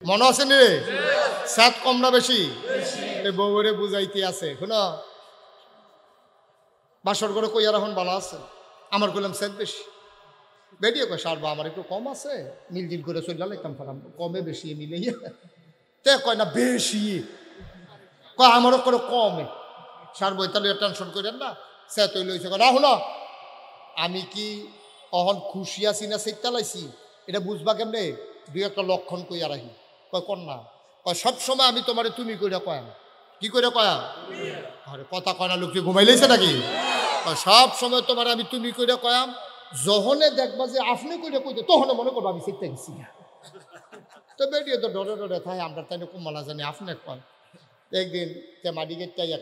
মনে আছে নি রে? সাত কম না বেশি? বউরে বুঝাইতে আছে শুনো, বাসর করে কই আর এখন ভালো আছে, আমার কইলাম সাত বেশি, বেরিয়ে কয় সারবা আমার একটু কম আছে, মিলজিল করে চলে লাইতাম ফারাম, কমে বেশি মিলে তে কয় না বেশি, কয় আমারও করে কমে সারবো, তাহলে টেনশন করেন না। সে তৈ লইছে না শুনো, আমি কি অহন খুশি আছি না সেটা লাইছি এটা বুঝবা কেমনে? দুই একটা লক্ষণ কইয়া রাখি। কয় কন্যা, কয় সবসময় আমি তোমারে তুমি কইরা কয়াম। কি করে কয়া? আরে কথা কয় না, লোককে ঘুমাই লাইছে নাকি? সব সময় তোমার আমি তুমি কইরা কয়াম, যখনে দেখবা যে আপনি কইরা কইতে তখন মনে করবো আমি সেটা গেছি না। তো বেরিয়ে তো ডরে ডরে থাই, আমরা তাই কুমালা জানি আপনি কয়। একদিন তে মাটি গেটটাইয়া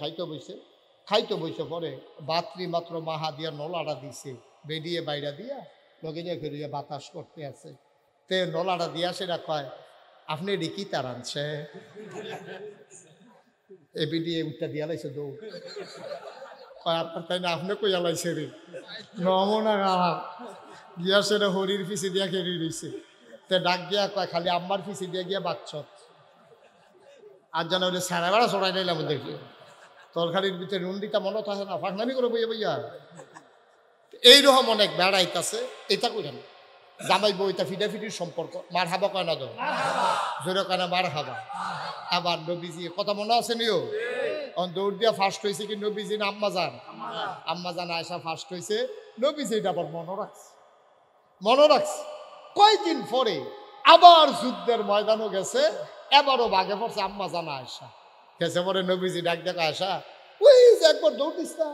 খাইতে বইছে পরে বাতরি মাত্র মাহা দিয়া নলাটা দিছে, বেরিয়ে বাইরা দিয়া লগে নিয়ে ফেরিয়ে বাতাস করতে আছে। তে নলাটা দিয়া সেটা কয় আপনি রিকি তার আনছে এ বেরিয়ে উঠটা দিয়া লাইছে দৌড়। কয় আপনার তাই না আপনি কইয়া লাইছে রে নমনা গিয়া সেটা হরির পিছিয়ে দিয়া খেরি রইছে। তে ডাক গিয়া কয় খালি আম্মার পিছিয়ে দিয়া গিয়া বাচ্চত আর জানা ওই সারা বেড়া চড়াই নিলাম দেখি তরকারির ভিতরে রুন্ডিটা মনে থাকে না, ফাঁকনামি করে বইয়া বইয়া এইরকম অনেক বেড়াইতেছে। এটা কইলাম জামাই বইটা ফিডাফিডির সম্পর্ক, মার হাবা কয় না তো জোরে কয় না মার হাবা। আবার নবীজি কথা মনে আছে নিও, দৌড় দিয়া ফার্স্ট হয়েছে কি নবীজি না আম্মা জান আয়সা ফার্স্ট হয়েছে। নবীজি এটা আবার মনে রাখছে। কয়দিন পরে আবার যুদ্ধের ময়দানও গেছে, এবারও বাঘে পড়ছে আম্মা জানা আয়সা গেছে। পরে নবীজি ডাক দেখা আয়সা ওই যে একবার দৌড় দিস না,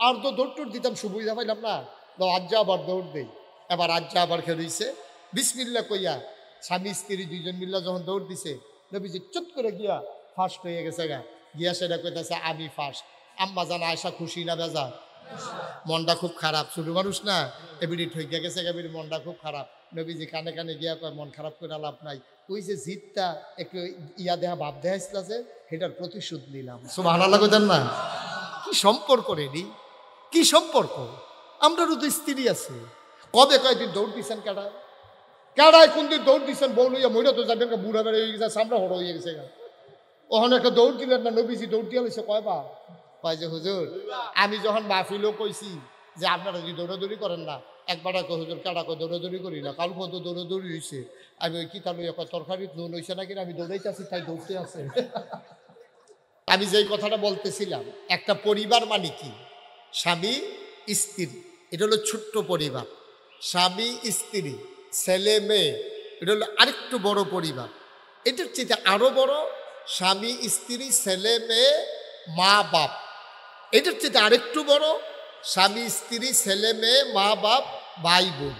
আর তো দৌড় টুর দিতাম সুবিধা পাইলাম না, আজ্জা আবার দৌড় দেই। এবার আজ্জা আবার খেলছে বিসমিল্লা কইয়া স্বামী স্ত্রী দুইজন মিল্লা যখন দৌড় দিছে, নবীজি চুপ করে গিয়া ফার্স্ট হয়ে গেছে গিয়া সেটা কইতেছে আমি ফার্স্ট। আম্মা জানা আয়সা খুশি না বেজা? মনটা খুব খারাপ, ছোট মানুষ না, এবিডি ঠইকা গেছে, এবিডি মনটা খুব খারাপ। নবীজি কানে কানে গিয়া কয় মন খারাপ করে লাভ নাই, ওই যে জিতটা একটু ইয়া দেহা ভাব দেখাইছিল যে সেটার প্রতিশোধ নিলাম। সুবহানাল্লাহ কইতেন না? কি সম্পর্ক রেডি, কি সম্পর্ক? আমরারও তো স্ত্রী আছে। কবে কয়েকদিন দৌড় দিচ্ছেন কেডায় কোন দিন দৌড় দিচ্ছেন বউ লইয়া মইরা তো যাবেন, বুড়া বেড়ে হয়ে গেছে, সামরা হড় হয়ে গেছে। ওখানে একটা দৌড় দিলেন না, নবীজি দৌড় দিয়া লইছে কয়বার? কয় যে হুজুর আমি যখন মাহফিলও কইছি যে আপনারা যদি দৌড়াদৌড়ি করেন না, একবার কয় হুজুর কাটা কয় দৌড়াদৌড়ি করি না, কাল কত দৌড়াদৌড়ি হয়েছে। আমি ওই কিতা লইয়া কয় তরকারি নুন হয়েছে নাকি আমি দৌড়াইতে আছি তাই দৌড়তে আছে। আমি যেই কথাটা বলতেছিলাম, একটা পরিবার মানে কি? স্বামী স্ত্রী, এটা হলো ছোট্ট পরিবার। স্বামী স্ত্রী ছেলে মেয়ে, এটা হলো আরেকটু বড় পরিবার। এটার চেয়ে আরো বড় স্বামী স্ত্রী ছেলে মেয়ে মা বাপ। এটার চেয়ে আরেকটু বড় স্বামী স্ত্রী ছেলে মেয়ে মা বাপ ভাই বোন।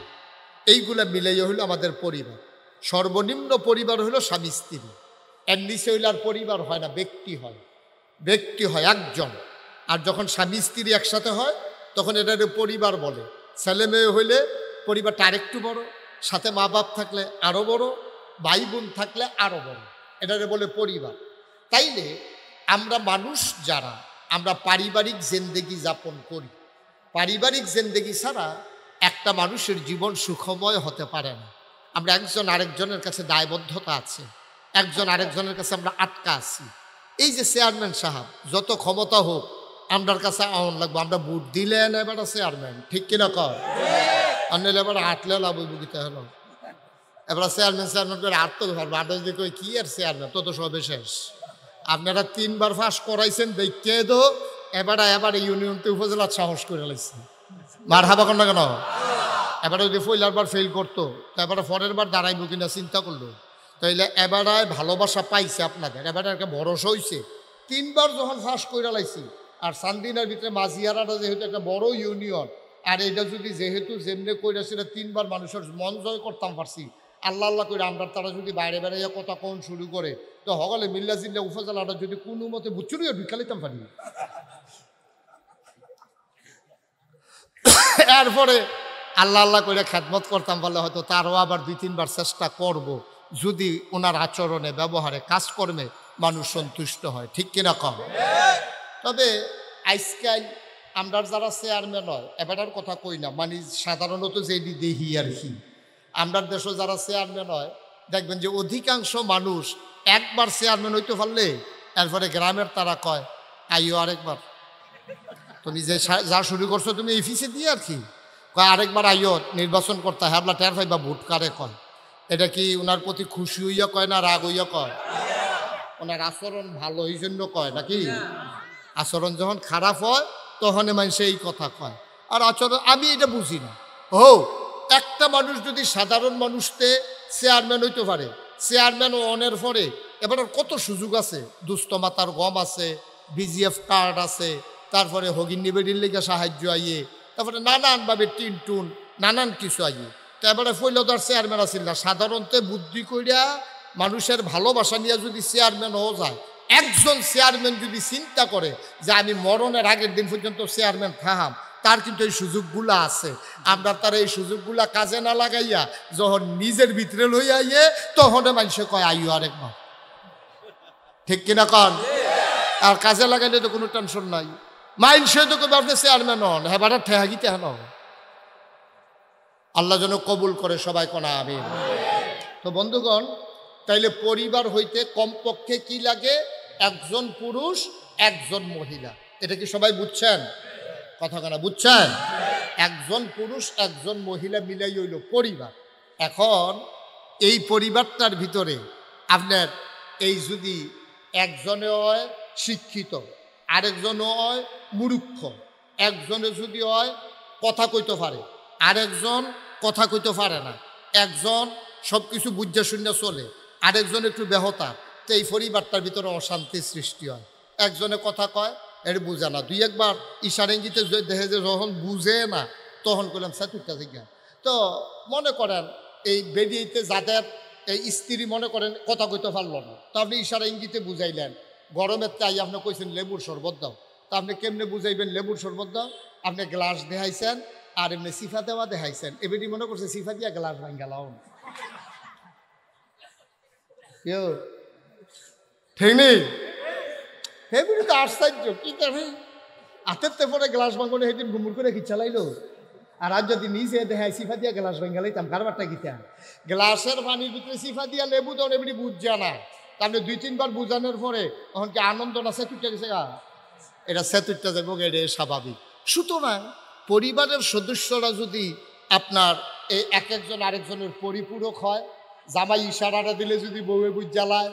এইগুলা মিলাই হইলো আমাদের পরিবার। সর্বনিম্ন পরিবার হইলো স্বামী স্ত্রী, এর নিচে হইলে আর পরিবার হয় না, ব্যক্তি হয় একজন। আর যখন স্বামী স্ত্রী একসাথে হয় তখন এটার পরিবার বলে। ছেলে মেয়ে হইলে পরিবারটা আরেকটু বড়, সাথে মা বাপ থাকলে আরো বড়, ভাই বোন থাকলে আরো বড়, এটারে বলে পরিবার। তাইলে আমরা মানুষ যারা আমরা পারিবারিক জিন্দেগি যাপন করি, পারিবারিক জিন্দেগি ছাড়া একটা মানুষের জীবন সুখময় হতে পারে না। আমরা একজন আরেকজনের কাছে দায়বদ্ধতা আছে, একজন আরেকজনের কাছে আমরা আটকা আছি। এই যে চেয়ারম্যান সাহেব যত ক্ষমতা হোক আমরার কাছে আউন লাগবো, আমরা বুট দিলে এবার চেয়ারম্যান, ঠিক কিনা কর? আনলে এবার আটলে লাভ বুকিতে হলো, এবার চেয়ারম্যান করে আটতে পারবো। আট যদি কই কি আর চেয়ারম্যান, তত সবে শেষ। আপনারা 3 বার ফাঁস করাইছেন দেখে তো এবার ইউনিয়নতে উপজেলার সাহস করে লাইছে। মার হাবা কর না কেন? এবারে যদি পয়লার বার ফেল করতো তো এবারে পরের বার দাঁড়াইব কিনা চিন্তা করলো। তাইলে এবারে ভালোবাসা পাইছে আপনাদের, এবারে একটা ভরসা হয়েছে। 3 বার যখন ফাঁস করে লাইছি, আর সান্দিনার ভিতরে মাঝিয়ারাটা যেহেতু একটা বড় ইউনিয়ন, আর এটা যদি যেহেতু যেমনি কইরা সেটা 3 বার মানুষের মন জয় করতাম পারছি, আল্লাহ আল্লাহ করে আমরা তারা যদি বাইরে বাইরে কথা কোন শুরু করে তো হগলে মিল্লা জিল্লা উপজেলাটা যদি কোনো মতে বুচুরিও ঢুকালিতাম পারি। এরপরে আল্লাহ আল্লাহ করে খেদমত করতাম বলে হয়তো তারও আবার 2-3 বার চেষ্টা করব, যদি ওনার আচরণে ব্যবহারে কাজকর্মে মানুষ সন্তুষ্ট হয়, ঠিক কিনা কম? তবে আজকাল আমরা যারা চেয়ারম্যান হয় এবারের কথা কই না, মানে সাধারণত যে দেখি আর কি, আমরা দেশে যারা চেয়ারম্যান হয় দেখবেন যে অধিকাংশ মানুষ একবার চেয়ারম্যান হইতে পারলে এরপরে গ্রামের তারা কয় আইও আরেকবার, তুমি যে যা শুরু করছো তুমি এই ফিসে দিয়ে আর কি কয় আরেকবার আইও নির্বাচন করতে হ্যাবলা টের পাই বা ভোট কারে কয়। এটা কি ওনার প্রতি খুশি হইয়া কয় না রাগ হইয়া কয়? ওনার আচরণ ভালো এই জন্য কয় নাকি? আচরণ যখন খারাপ হয় তখন মানুষ এই কথা কয়। আর আচরণ আমি এটা বুঝি না। ও একটা মানুষ যদি সাধারণ মানুষতে চেয়ারম্যান হইতে পারে, চেয়ারম্যান ও অনের পরে এবার কত সুযোগ আছে, দুস্থ মাতার গম আছে, বিজিএফ কার্ড আছে, তারপরে হগিন নিবেদির লেগে সাহায্য আইয়ে, তারপরে নানানভাবে টিন টুন নানান কিছু আইয়ে। তো এবারে ফৈলদার চেয়ারম্যান আছিল না, সাধারণত বুদ্ধি কইরা মানুষের ভালোবাসা নিয়ে যদি চেয়ারম্যান হয়ে যায়, একজন চেয়ারম্যান যদি চিন্তা করে যে আমি মরণের আগের দিন পর্যন্ত চেয়ারম্যান থাকাম, তার কিন্তু এই সুযোগগুলা আছে। আমরা তার এই সুযোগগুলা কাজে না লাগাইয়া যখন নিজের ভিতরে লই আইয়ে তখন মানুষে কয় আইও আরেকবার, ঠিক কিনা কন? আর কাজে লাগাইলে তো কোনো টেনশন নাই, মানুষে তো কেউ আপনি চেয়ারম্যান হন, হ্যাঁ বাটা ঠেহাগিতে হেন। আল্লাহ যেন কবুল করে সবাই কোনা আমিন। তো বন্ধুগণ, তাইলে পরিবার হইতে কমপক্ষে কি লাগে? একজন পুরুষ একজন মহিলা। এটা কি সবাই বুঝছেন? কথা কেনা বুঝছেন? একজন পুরুষ একজন মহিলা মিলাই হইল পরিবার। এখন এই পরিবারটার ভিতরে আপনার এই যদি একজনে হয় শিক্ষিত, আরেকজনে হয় মূর্খ, একজনে যদি হয় কথা কইতে পারে, আরেকজন কথা কইতে পারে না, একজন সব কিছু বুঝে শুনে চলে, আরেকজন একটু বেহতা, তো এই পরিবারটার ভিতরে অশান্তির সৃষ্টি হয়। একজনে কথা কয় এটা বুঝে না, দুই একবার ইশারা ইঙ্গিতে দেখে যে যখন বুঝে না তখন করলাম সাতুরটা থেকে। তো মনে করেন এই বেরিয়েতে যাদের এই স্ত্রী মনে করেন কথা কইতে পারলো না, তো আপনি ইশারা ইঙ্গিতে বুঝাইলেন, গরমের তাই আপনি কইছেন লেবুর শরবত দাও, তো আপনি কেমনে বুঝাইবেন লেবুর শরবত দাও? আপনি গ্লাস দেখাইছেন আর এমনি সিফা দেওয়া দেখাইছেন, এবারই মনে করছে সিফা দিয়া গ্লাস ভাঙ্গালাও কেউ, ঠিক নেই? হেবুড়ি তো আশ্চর্য, কি করে হাতের পরে গ্লাস ভাঙনে সেদিন ঘুমুর করে কি চালাইলো। আর আজ যদি নিজে দেখায় সিফা দিয়া গ্লাস ভাঙ্গালাইতাম, কারবারটা গীতা গ্লাসের পানির ভিতরে সিফা দিয়া লেবু দেন, এবারই বুঝছে না। তাহলে দুই তিনবার বুঝানোর পরে তখন কি আনন্দ না সেতুরটা গেছে গা, এটা সেতুরটা যাবো, এটা স্বাভাবিক। সুতরাং পরিবারের সদস্যরা যদি আপনার এই এক একজন আরেকজনের পরিপূরক হয়, জামাই ইশারাটা দিলে যদি বউয়ে বুঝ জ্বালায়,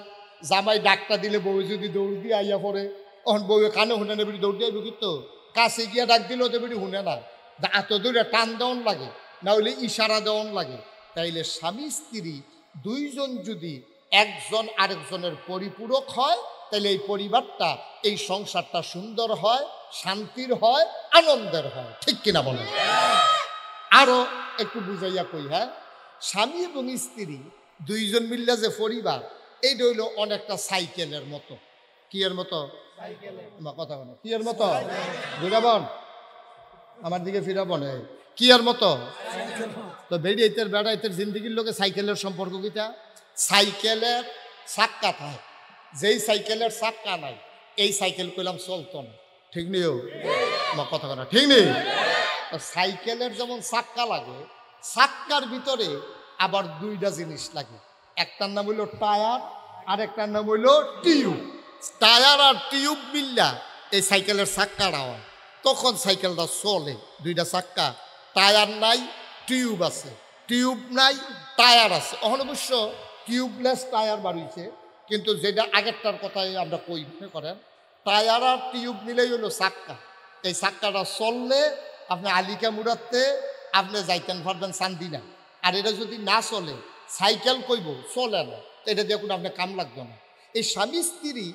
জামাই ডাকটা দিলে বউ যদি দৌড় দিয়ে আইয়া পড়ে, তখন বউয়ে কানে শুনে নেবে, দৌড় দিয়ে কিন্তু কাছে গিয়া ডাক দিলেও দেবেটি শুনে না, এত দূরে টান দেওয়ান লাগে, না হলে ইশারা দেওয়ান লাগে। তাইলে স্বামী স্ত্রী দুইজন যদি একজন আরেকজনের পরিপূরক হয়, তাহলে এই পরিবারটা, এই সংসারটা সুন্দর হয়, শান্তির হয়, আনন্দের হয়, ঠিক কিনা বলেন? আরো একটু বুঝাইয়া কই, হ্যাঁ, স্বামী এবং স্ত্রী দুইজন মিললে যে পরিবার, এইটা হইল অনেকটা সাইকেলের মতো। কি এর মতো? কথা বলো, কি এর মতো? ফিরাবন আমার দিকে ফিরাবন, কি এর মতো? তো বেড়াইতের বেড়াইতের জিন্দগির লোকে সাইকেলের সম্পর্ক কিটা? সাইকেলের চাক্কা থাকে, যেই সাইকেলের চাক্কা নাই এই সাইকেল কইলাম চলতো না, ঠিক নেই? কথা কথা ঠিক নেই? সাইকেলের যেমন চাক্কা লাগে, চাক্কার ভিতরে আবার দুইটা জিনিস লাগে, একটার নাম হইল টায়ার আর একটার নাম হইল টিউব। টায়ার আর টিউব মিললা এই সাইকেলের চাক্কাটা হয়, তখন সাইকেলটা চলে। দুইটা চাক্কা, টায়ার নাই টিউব আছে, টিউব নাই টায়ার আছে। এখন অবশ্য টিউবলেস টায়ার বাড়িয়েছে, কিন্তু যেটা আগেরটার কথাই আমরা কই, মনে করেন টায়ার আর টিউব মিলেই হলো চাক্কা। এই চাক্কাটা চললে আপনি আলিকা মুড়াতে আপনি যাইতেন পারবেন চান্দিনা। আর এটা যদি না চলে, সাইকেল কইব চলে না, এটা দিয়ে কোনো আপনার কাম লাগবে না। এই স্বামী স্ত্রী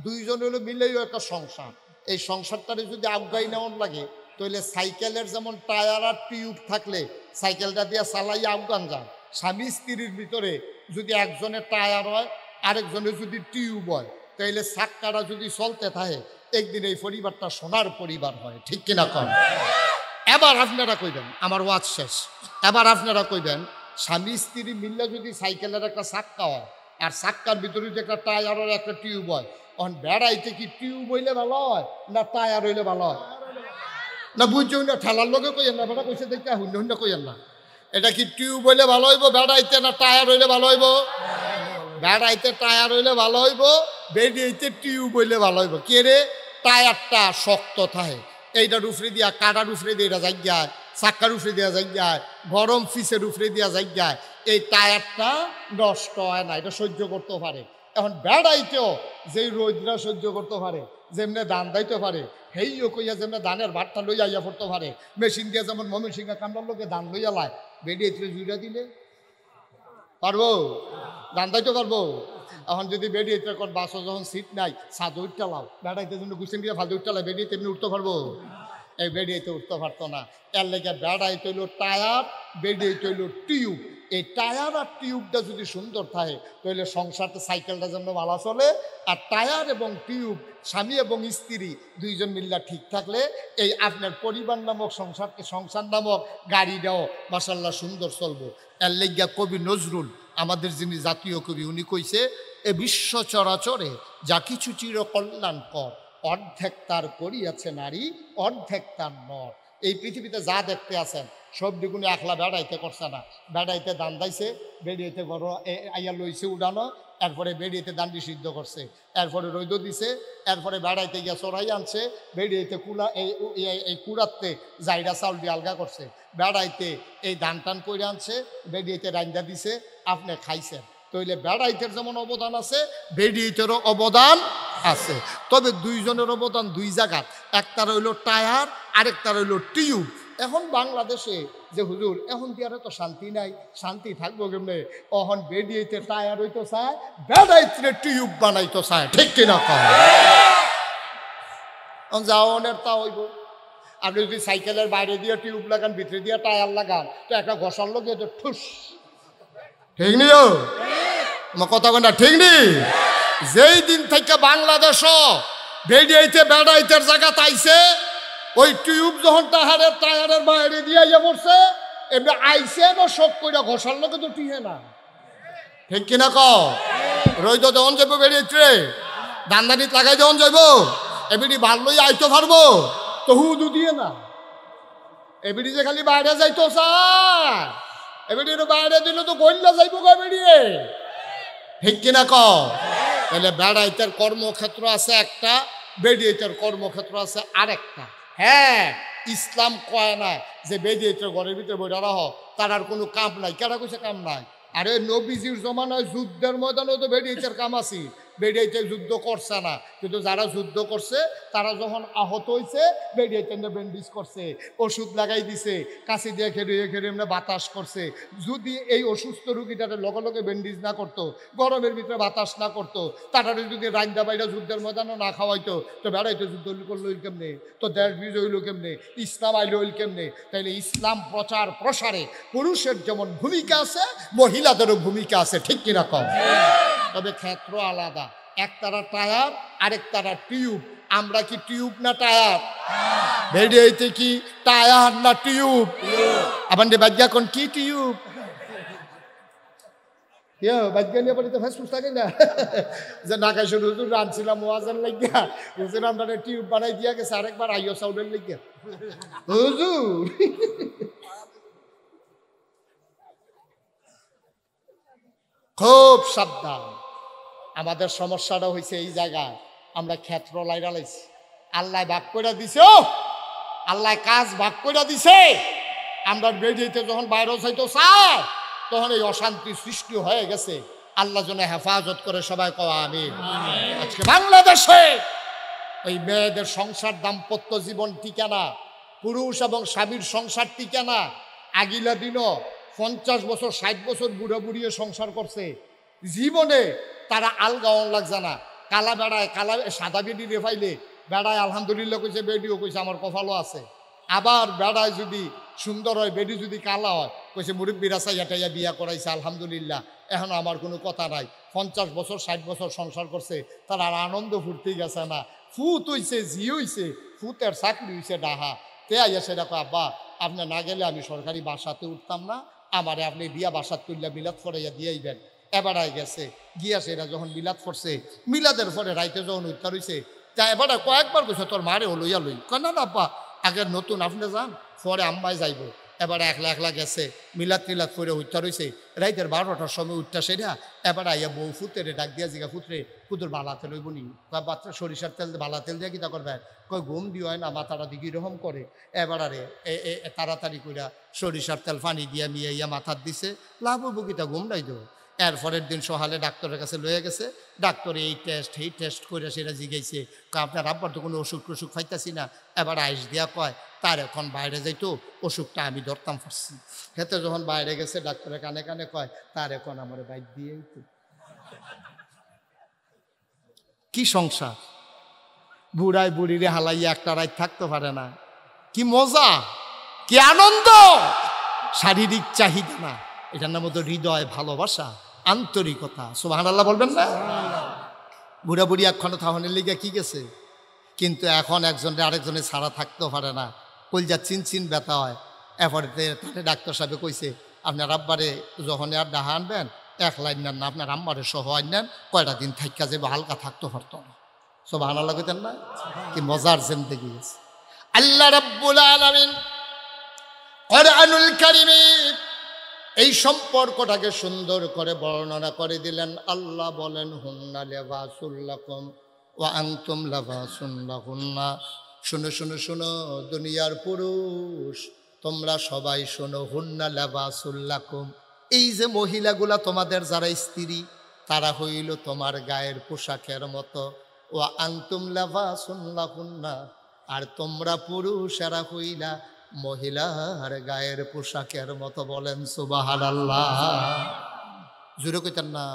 দুইজন হলো মিলেই একটা সংসার। এই সংসারটারে যদি আগাই নেওয়ার লাগে, তাহলে সাইকেলের যেমন টায়ার আর টিউব থাকলে সাইকেলটা দিয়ে চালাইয়া আফগান যান, স্বামী স্ত্রীর ভিতরে যদি একজনের টায়ার হয় আরেকজনের যদি টিউব হয়, তাইলে চাক্কাটা যদি চলতে থাকে, একদিন এই পরিবারটা সোনার পরিবার হয়, ঠিক কিনা কন? এবার আপনারা কইবেন, আমার ওয়াজ শেষ, এবার আপনারা কইবেন স্বামী স্ত্রী মিললে যদি সাইকেলের একটা চাক্কা হয় আর চাক্কার ভিতরে যদি একটা টায়ার আর একটা টিউব হয়, তখন বেড়াইতে কি টিউব হইলে ভালো হয় না টায়ার হইলে ভালো হয়? না বুঝছো না, ঠেলার লোকে কইেন না, বেড়া কইছে দেখতে হুন্ডা হুন্ডা কইেন না। এটা কি টিউব হইলে ভালো হইব বেড়াইতে, না টায়ার হইলে ভালো হইব? বেড়াইতে টায়ার হইলে ভালো হইব, বেরিয়েতে টিউব হইলে ভালো হইব। কে রে? টায়ারটা শক্ত থাকে, এইটার উফরে দিয়া কাটার উফরে দিয়ে এটা জায়গায়, চাক্কার উফরে দেওয়া জায়গায়, গরম ফিসের উফরে দেওয়া জায়গায়, এই টায়ারটা নষ্ট হয় না, এটা সহ্য করতে পারে। এখন বেড়াইতেও যেই রোদরা সহ্য করতে পারে, যেমনি ধান দাইতে পারে, হেইও কইয়া যেমনি ধানের ভাতটা লইয়া ইয়া পড়তে পারে, মেশিন দিয়ে যেমন ময়মনসিংহ কামড়ার লোকে ধান লইয়া লায়, বেরিয়েতে জুইরা দিলে পারবো, ধান দাইতে পারবো। এখন যদি বেরিয়েতে কোন বাসও যখন সিট নাই, ছাদ উঠতে লাও, বেড়াইতে জন্য গুছিন দিয়ে ফাঁদে উঠতে লাই, বেরিয়েতে এমনি উঠতে পারবো? এই বেরিয়েতে উঠতে পারতো না। এর লেগে বেড়াইতে হইল টায়ার, বেরিয়েতে হইল টিউব। এই টায়ার আর টিউবটা যদি সুন্দর থাকে তাহলে সংসারটা, সাইকেলটা যেন ভালো চলে। আর টায়ার এবং টিউব, স্বামী এবং স্ত্রী দুইজন মিল্লা ঠিক থাকলে এই আপনার পরিবার নামক সংসার নামক গাড়িটাও মাশাআল্লাহ সুন্দর চলবো। এর লেগে কবি নজরুল, আমাদের যিনি জাতীয় কবি, উনি কইছে, এ বিশ্ব চরাচরে যা কিছু চির কল্যাণকর, অর্ধেক তার করিয়াছে নারী, অর্ধেক তার নর। এই পৃথিবীতে যা দেখতে আছেন সব দিগুণে একলা বেড়াইতে করছে না, বেড়াইতে দান দাইছে, বেরিয়েতে বড় আইয়া লইছে উড়ানো, এরপরে বেরিয়েতে দান্ডি সিদ্ধ করছে, এরপরে রৈদ দিছে, এরপরে বেড়াইতে গিয়া চড়াই আনছে, বেরিয়েতে কুলা এই কুড়াতে জাইরা চাউল দিয়ে আলগা করছে, বেড়াইতে এই ধান টান করে আনছে, বেরিয়েতে রান্দা দিছে, আপনি খাইছেন। তইলে বেড়াইতের যেমন অবদান আছে, বেরিয়েতেরও অবদান আছে। তবে দুইজনের অবদান দুই জায়গার, একটার হইল টায়ার, আরেকটার হইল টিউব। এখন বাংলাদেশে যে হুজুর এখন দিয়ারে তো শান্তি নাই, শান্তি থাকবো কেমনে? এখন বেরিয়েতে টায়ার হইতো চায়, বেড়াইতে টিউব বানাইতো চায়, ঠিক কিনা কয়? যাওয়ানের তা হইব। আপনি যদি সাইকেলের বাইরে দিয়ে টিউব লাগান, ভিতরে দিয়ে টায়ার লাগান, তো একটা ঘষার লোক তো ঠুস, ঠিক নি? কথা কয় না, ঠিক নি? যেই দিন থেকে বাংলাদেশও বেরিয়েতে বেড়াইতের জায়গা তাইছে, ওই টিউব যখন টায়ারের বাইরে দিয়ে ইয়ে পড়ছে, এমনি আইসে না শোক করে ঘষার লোকে তো টিহে না, ঠিক কিনা ক? রইদ যখন যাবো বেরিয়েছে, দান্দানিত লাগাই যখন যাইবো, এবিডি ভালোই আইতে পারবো তো হুদু দিয়ে না, এবিডি যে খালি বাইরে যাইতো চায়, এবিডির বাইরে দিলে তো গল্লা যাইবো গা বেরিয়ে, ঠিক কিনা ক? তাহলে বেড়াইতের কর্মক্ষেত্র আছে একটা, বেরিয়েতের কর্মক্ষেত্র আছে আরেকটা। হ্যাঁ, ইসলাম কয় না যে বেরিয়েতের ঘরের ভিতরে বইটা রাহ, তার আর কোনো কাম নাই। কেনা কইছে কাম নাই? আরে নবীজির জমানায় যুদ্ধের ময়দানেও তো বেরিয়েতের কাম আছে, বেরিয়েতে যুদ্ধ করছে না, কিন্তু যারা যুদ্ধ করছে তারা যখন আহত হয়েছে, বেরিয়েতে ব্যান্ডেজ করছে, ওষুধ লাগাই দিছে, কাশি দিয়ে খেয়ে খেয়ে এমনি বাতাস করছে। যদি এই অসুস্থ রুগীটারে লগে লগে ব্যান্ডেজ না করতো, গরমের ভিতরে বাতাস না করতো, তারারে যদি রান্দা বাইরা যুদ্ধের ময়দানও না খাওয়াইতো, তো বেড়াইতো যুদ্ধ করলো কেমনে? তো দেশ বিজয় হইল কেমনে? ইসলাম আইল হইল কেমনে? তাইলে ইসলাম প্রচার প্রসারে পুরুষের যেমন ভূমিকা আছে, মহিলাদেরও ভূমিকা আছে, ঠিক কিনা কম? তবে ক্ষেত্র আলাদা, একতারা টায়ার, আরেকতারা টিউব। আমরা কি টিউব না টায়ার? বেরিয়েতে কি টায়ার না টিউব? আবার বাজ্ঞা কোন কি টিউব? বাজ্ঞা নিয়ে পড়ে তো ফেসবুক থাকে না যে ঢাকায় শুরু হুজুর রানছিলাম ওয়াজার লাগিয়া, হুজুর আমরা টিউব বানাই দিয়া গেছে, আরেকবার আইও সাউন্ডের লাগিয়া হুজুর। খুব সাবধান। আমাদের সমস্যাটা হয়েছে এই জায়গায়, আমরা ক্ষেত্র লাইরা লাইছি। আল্লাহ ভাগ করে দিছে, আল্লাহ কাজ ভাগ করে দিছে, আমরা বেরিয়েতে যখন বাইরে যাইতে চাই তখন এই অশান্তি সৃষ্টি হয়ে গেছে। আল্লাহ যেন হেফাজত করে, সবাই কওয়া আমিন। আজকে বাংলাদেশে ওই মেয়েদের সংসার, দাম্পত্য জীবন টিকে না, পুরুষ এবং স্বামীর সংসার টিকে না। আগিলা দিনও 50 বছর 60 বছর বুড়ো বুড়িয়ে সংসার করছে, জীবনে তারা আলগাওয়ান লাগছে না। কালা বেড়ায়, কালা সাদা বেডি রে পাইলে বেড়ায় আলহামদুলিল্লাহ কইছে, বেডিও কইছে আমার কপালও আছে। আবার বেড়ায় যদি সুন্দর হয়, বেডি যদি কালা হয়, কইছে মুরব্বীরা চাইয়া বিয়া করাইছে আলহামদুলিল্লাহ, এখন আমার কোনো কথা নাই। 50 বছর 60 বছর সংসার করছে, তারা আর আনন্দ ফুর্তি গেছে না। ফুত হইছে, জি হইছে, ফুতের চাকরি হইছে ডাহা। তে আইয়া সেটা কয়, আব্বা আপনি না গেলে আমি সরকারি বাসাতে উঠতাম না, আমারে আপনি বিয়া বাসাত তুললে মিলাদ ফরাইয়া দিয়েইবেন। এবারাই গেছে, গিয়া সেটা যখন মিলাদ পড়ছে, মিলাদের পরে রাইতে যখন উত্তর হইছে, তা এবারে কয়েকবার কইছে তোর মারে লইয়া লই। কয় না আব্বা, আগে নতুন আপনি যান, পরে আম্মাই যাইব। এবার একলা একলা গেছে মিলাদ টিলাদ করে উঠতে রয়েছে রাইতের 12টার সময় উঠতে সেরা এবার আইয়া বউ ফুতেরে ডাক দিয়া জিগা ফুতরে ফুতুর বালা তেল হইব নি বাচ্চা সরিষার তেল বালা তেল দিয়ে কিতা করবে কয় ঘুম দিয়ে হয় না মাথাটা দিকে এরকম করে এবার আরে তাড়াতাড়ি কইরা সরিষার তেল পানি দিয়া মিয়াইয়া মাথার দিছে লাভ হইব কিতা ঘুম নাই দেবো এর পরের দিন সকালে ডাক্তারের কাছে লয়ে গেছে ডাক্তার এই টেস্ট করে সেটা জিগাইছে আপনার আব্বার তো কোনো অসুখ টসুখ পাইতাছি না এবার আইস দিয়া কয় তার এখন বাইরে যাইতো অসুখটা আমি ধরতাম পারছি হেতে যখন বাইরে গেছে ডাক্তারের কানে কানে কয় তার এখন আমার বাইর দিয়েই তো কি সংসার বুড়ায় বুড়িরে হালাইয়া একটা রাত থাকতে পারে না কি মজা কি আনন্দ শারীরিক চাহিদা না এটার নাম তো হৃদয় ভালোবাসা আন্তরিকতা সুবহানাল্লাহ বলবেন না বুড়া বুড়ি একখানে থাহনের লিগে কি গেছে কিন্তু এখন একজনের আরেকজনের ছাড়া থাকতেও পারে না কলজা চিন ব্যথা হয় এরপরে তাহলে ডাক্তার সাহেব কইছে আপনার আব্বারে যখন আর ডাহা আনবেন এক লাইন নেন না আপনার আম্মারে সহ নেন কয়টা দিন থাইকা যাবে হালকা থাকতে পারতো না সুবহানাল্লাহ কইতেন না কি মজার জিন্দেগি গেছে আল্লাহ রাব্বুল আলামিন কুরআনুল কারীমে এই সম্পর্কটাকে সুন্দর করে বর্ণনা করে দিলেন আল্লাহ বলেন হুন্না লিবাসুল লাকুম ওয়া আনতুম লিবাসুন লাহুন্না শুনো শুনো শুনো দুনিয়ার পুরুষ তোমরা সবাই শোনো হুন্না লিবাসুল লাকুম এই যে মহিলাগুলা তোমাদের যারা স্ত্রী তারা হইল তোমার গায়ের পোশাকের মতো ওয়া আনতুম লিবাসুন লাহুন্না আর তোমরা পুরুষেরা হইলা মহিলার গায়ের পোশাকের মতো বলেন সুবহানাল্লাহ জোরে কইতেন না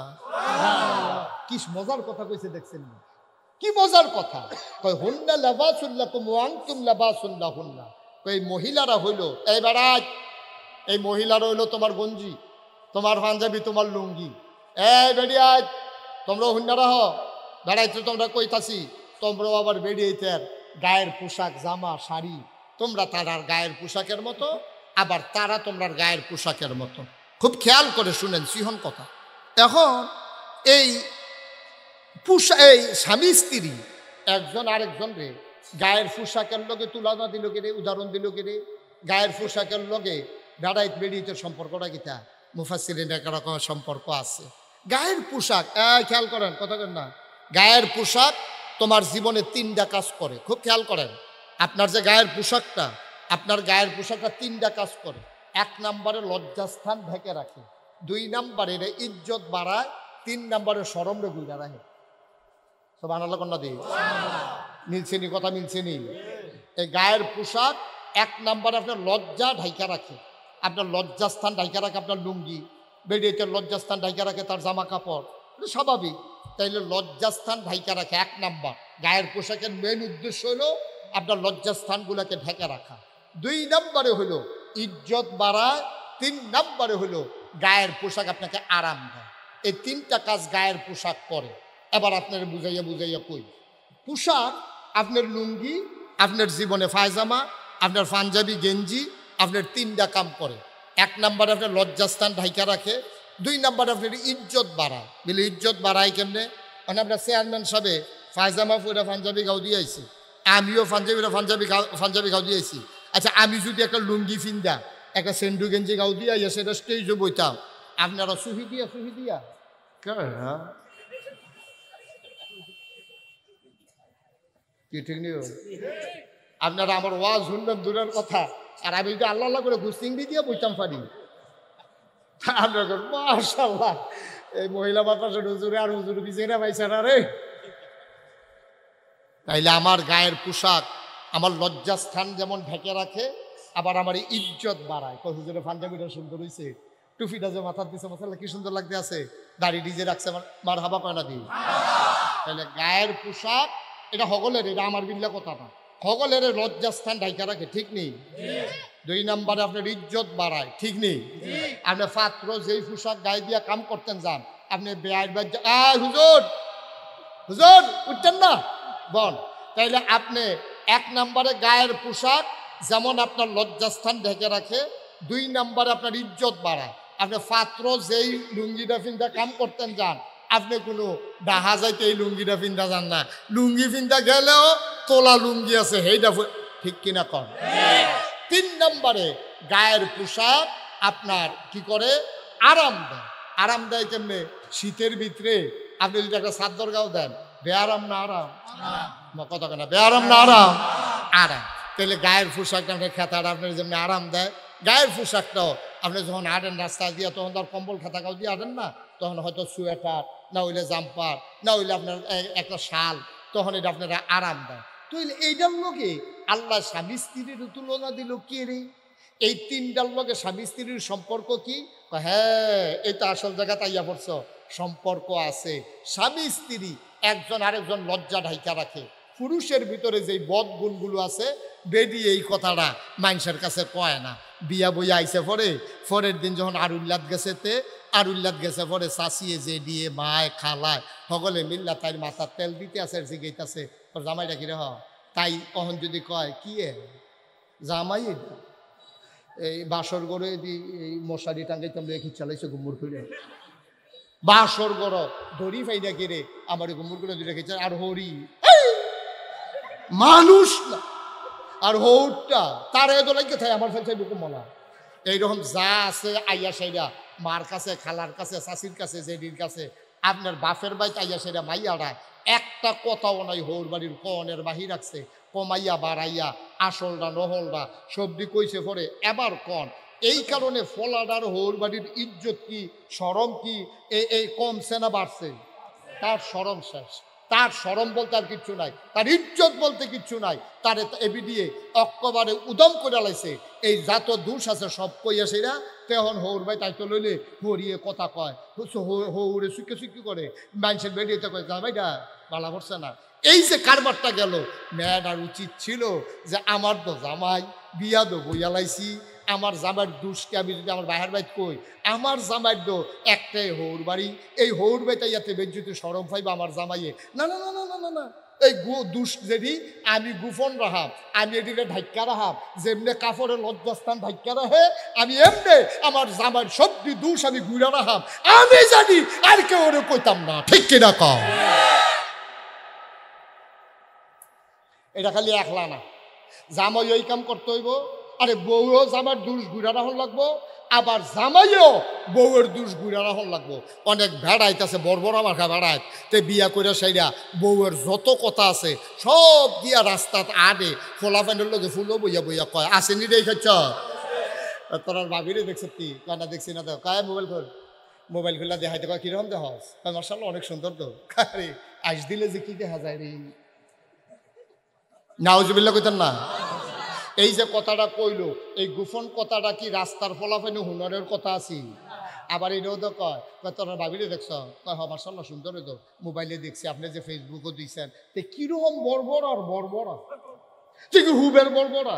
কি মজার কথা কইছে দেখছেন কি মজার কথা কয় হুন্না লিবাসুল লাকুম ওয়া আনতুম লিবাসুল লাহুন্না কই মহিলারা হইল এই বেড়াই এই মহিলারা হইল তোমার গঞ্জি তোমার পাঞ্জাবি তোমার লুঙ্গি এই বেড়িয়াই তোমরা হুন্নারা হ বেড়াইতে তোমরা কইতাছি তোমরাও আবার বেড়িয়েতে গায়ের পোশাক জামা শাড়ি তোমরা তারার গায়ের পোশাকের মতো আবার তারা তোমরার গায়ের পোশাকের মতো খুব খেয়াল করে শুনেন সিহন কথা এখন এই স্বামী স্ত্রী একজন আরেকজন রে গায়ের পোশাকের লগে তুলনা দিল কেড়ে উদাহরণ দিল কেড়ে গায়ের পোশাকের লগে বেড়াইত বেড়িতে সম্পর্কটা কিতা মুফাসসিরিন একরকম সম্পর্ক আছে গায়ের পোশাক খেয়াল করেন কথা কেন না গায়ের পোশাক তোমার জীবনে 3টা কাজ করে খুব খেয়াল করেন আপনার যে গায়ের পোশাকটা আপনার গায়ের পোশাকটা 3টা কাজ করে 1 নম্বরে লজ্জাস্থান ঢেকে রাখে 2 নম্বরে ইজ্জত বাড়ায় 3 নম্বরে শরম রে গুইরা রাখে সুবহানাল্লাহ কন্যা দি মিলছেনি কথা মিলছেনি এই গায়ের পোশাক 1 নম্বরে আপনার লজ্জা ঢাইকা রাখে আপনার লজ্জাস্থান ঢাইকা রাখে আপনার লুঙ্গি বেডিতে লজ্জাস্থান ঢাইকা রাখে তার জামা কাপড় স্বাভাবিক তাইলে লজ্জাস্থান ঢাইকা রাখে 1 নম্বর গায়ের পোশাকের মেন উদ্দেশ্য হলো আপনার লজ্জাস্থানগুলোকে ঢেকে রাখা 2 নম্বরে হলো ইজ্জত বাড়ায় 3 নম্বরে হলো গায়ের পোশাক আপনাকে আরাম দেয় এই 3টা কাজ গায়ের পোশাক করে এবার আপনার বুঝাইয়া কই পোশাক আপনার লুঙ্গি আপনার জীবনে পায়জামা আপনার পাঞ্জাবি গেঞ্জি আপনার 3টা কাম করে 1 নম্বরে আপনার লজ্জাস্থান ঢাইকা রাখে 2 নম্বরে আপনার ইজ্জত বাড়ায় বলে ইজ্জত বাড়ায় কেমনে মানে আপনার চেয়ারম্যান সাহেব পায়জামা পরে পাঞ্জাবি গাও দিয়ে আইছে আমিও পাঞ্জাবি গাও দিয়েছি আচ্ছা আমি যদি একটা লুঙ্গি ফিন্দা একটা সেন্ডু গেঞ্জি গাও দিয়া সেটা স্টেজে বইতাম আপনারা সুহি দিয়া কি ঠিক নেই আপনারা আমার ওয়াজ শুনবেন দূরের কথা আর আমি যদি আল্লাহ করে ঘুষিংড়ি দিয়ে বইতাম পারি আপনার মাশাআল্লাহ এই মহিলা বাতাসের হুজুরে আর হুজুর বিজেরা পাইছে না রে তাইলে আমার গায়ের পোশাক আমার লজ্জাস্থান যেমন ঢেকে রাখে আবার আমার ইজ্জত বাড়ায় কই হুজুরের পাঞ্জাবিটা সুন্দর হইছে টুপিটা যে মাথার দিছে মাশাআল্লাহ কি সুন্দর লাগতে আছে দাড়ি ডিজে রাখছে মারহাবা কয় না দি তাহলে গায়ের পোশাক এটা হগলের এটা আমার বিল্লা কথা না হগলের লজ্জাস্থান ঢাইকা রাখে ঠিক নেই 2 নম্বরে আপনার ইজ্জত বাড়ায় ঠিক নেই আপনি পাত্র যেই পোশাক গায়ে দিয়া কাম করতেন যান আপনি বেআইন হুজুর উঠতেন না বল তাইলে আপনি 1 নম্বরে গায়ের পোশাক যেমন আপনার লজ্জাস্থান ঢেকে রাখে 2 নম্বরে আপনার ইজ্জত বাড়ায় আপনি পাত্র যেই লুঙ্গিটা ফিন্দা কাম করতেন যান আপনি কোনো ডাহা যাইতে এই লুঙ্গিটা ফিন্দা যান না লুঙ্গি ফিন্দা গেলেও তোলা লুঙ্গি আছে সেইটা ঠিক কিনা কর 3 নম্বরে গায়ের পোশাক আপনার কি করে আরাম দেয়। আরাম দেয় কেমনে? শীতের ভিতরে আপনি যদি একটা চাদর গাও দেন, বেআরাম না আরাম? কথা কেনা বেআরাম না আরাম? আরাম। তাহলে গায়ের পোশাকটা আপনার খেতাটা আপনার যেমনি আরাম দেয়, গায়ের পোশাকটাও আপনি যখন হাঁটেন রাস্তা দিয়ে তখন তো আর কম্বল খাতা গাও দিয়ে হাঁটেন না, তখন হয়তো সোয়েটার না হইলে জাম্পার না হইলে আপনার একটা শাল, তখন এটা আপনারা আরাম দেয়। তো এইটার লোকে আল্লাহ স্বামী স্ত্রীর তুলনা দিল কি রে? এই তিনটার লোকে স্বামী স্ত্রীর সম্পর্ক কি? হ্যাঁ, এটা আসল জায়গা তাইয়া পড়ছ, সম্পর্ক আছে। স্বামী স্ত্রী একজন আরেকজন লজ্জা ঢাইকা রাখে। পুরুষের ভিতরে যেই বদ গুণগুলো আছে বেডি এই কথাটা মানুষের কাছে কয় না। বিয়া বইয়া আইসে পরের দিন যখন আরুল্লাদ গেছে আরুল্লাদ গেছে পরে চাষিয়ে যে দিয়ে মায় খালায় সকলে মিল্লা তাই মাথার তেল দিতে আছে জিগাইতেছে তোর জামাইটা কিরে হ, তাই কখন যদি কয় কি জামাই এই বাসর গড়ে এই মশারি টাঙ্গাইতাম রেখে চালাইছে গুমুর করে বাসর গড় ধরি ফাইনা কিরে আমার গুমুর করে রেখেছে। আর হরি মানুষ না, আর হৌরটা তার এত লাগে থাকে আমার ফেলছে বুকুম মলা। এইরকম যা আছে আইয়া সাইরা মার কাছে খালার কাছে চাষির কাছে জেডির কাছে আপনার বাপের বাইতে আইয়া সাইরা মাইয়ারা একটা কথাও নাই হৌর বাড়ির কনের বাহি রাখছে, কমাইয়া বাড়াইয়া আসলটা নহলটা সবজি কইছে পরে এবার কন। এই কারণে ফলাডার হৌর বাড়ির ইজ্জত কি শরম কি এই কমছে না বাড়ছে? তার শরম শেষ, তার শরম বলতে আর কিচ্ছু নাই, তার ইজ্জত বলতে কিচ্ছু নাই। তারে এবি দিয়ে অক্কবারে উদম করে লাইছে। এই যত দোষ আছে সব কইয়া সেরা তেহন হৌর ভাই তাই তো লইলে হরিয়ে কথা কয়, হৌরে সুখে সুখি করে মানুষের বেরিয়েতে কয় জামাইটা বালা পড়ছে না। এই যে কারবারটা গেল, মেয়েটার উচিত ছিল যে আমার তো জামাই বিয়া দো বইয়া লাইছি, আমার জামাইয়ের দুষকে আমি যদি আমার বাহার বাইত কই, আমার জামাইয়ের দো একটাই হৌর বাড়ি, এই হৌর বাড়িটা ইয়াতে বেজ্জুতি সরম পাইবা আমার জামাইয়ে। না না না না না না না, এই দুষ যেটি আমি গোপন রাহাম, আমি এটিকে ঢাক্কা রাহাম, যেমনি কাপড়ের লজ্জাস্থান ঢাক্কা রাহে আমি এমনি আমার জামাইয়ের সবটি দুষ আমি ঘুরে রাহাম। আমি জানি আর কেউ ওরে কইতাম না, ঠিক কিনা কও? এটা খালি একলা না, জামাই ওই কাম করতে হইব। আরে বউও জামার দুষ ঘুরা রাখন লাগবো, আবার জামাইও বউয়ের দুষ ঘুরা রাখন লাগবো। অনেক ভেড়াইতেছে বড় বড় মাখা ভেড়াইত তে বিয়া করে সাইরা বউয়ের যত কথা আছে সব দিয়া রাস্তাত আনে ফোলা প্যান্ডের লোকে ফুলও বইয়া বইয়া কয় আসেনি রে খাচ্ছ তোর ভাবিরে দেখছ কি কানা দেখছি না তো কায় মোবাইল খুললা দেখাইতে কয় কিরকম দেখ মার্শাল অনেক সুন্দর তো আরে আইস দিলে যে কি দেখা যায় রে নাউজুবিল্লাহ কইতেন না। এই যে কথাটা কইল এই গোপন কথাটা কি রাস্তার ফলাফানি হুনরের কথা আছি? আবার এটাও তো কয় তোর ভাবিলে দেখছ কয় হ মার্শাল্লাহ সুন্দর তো মোবাইলে দেখছি, আপনি যে ফেসবুকও দিচ্ছেন তে কিরকম বর্বর আর বর্বরা ঠিক হুবের বর্বরা।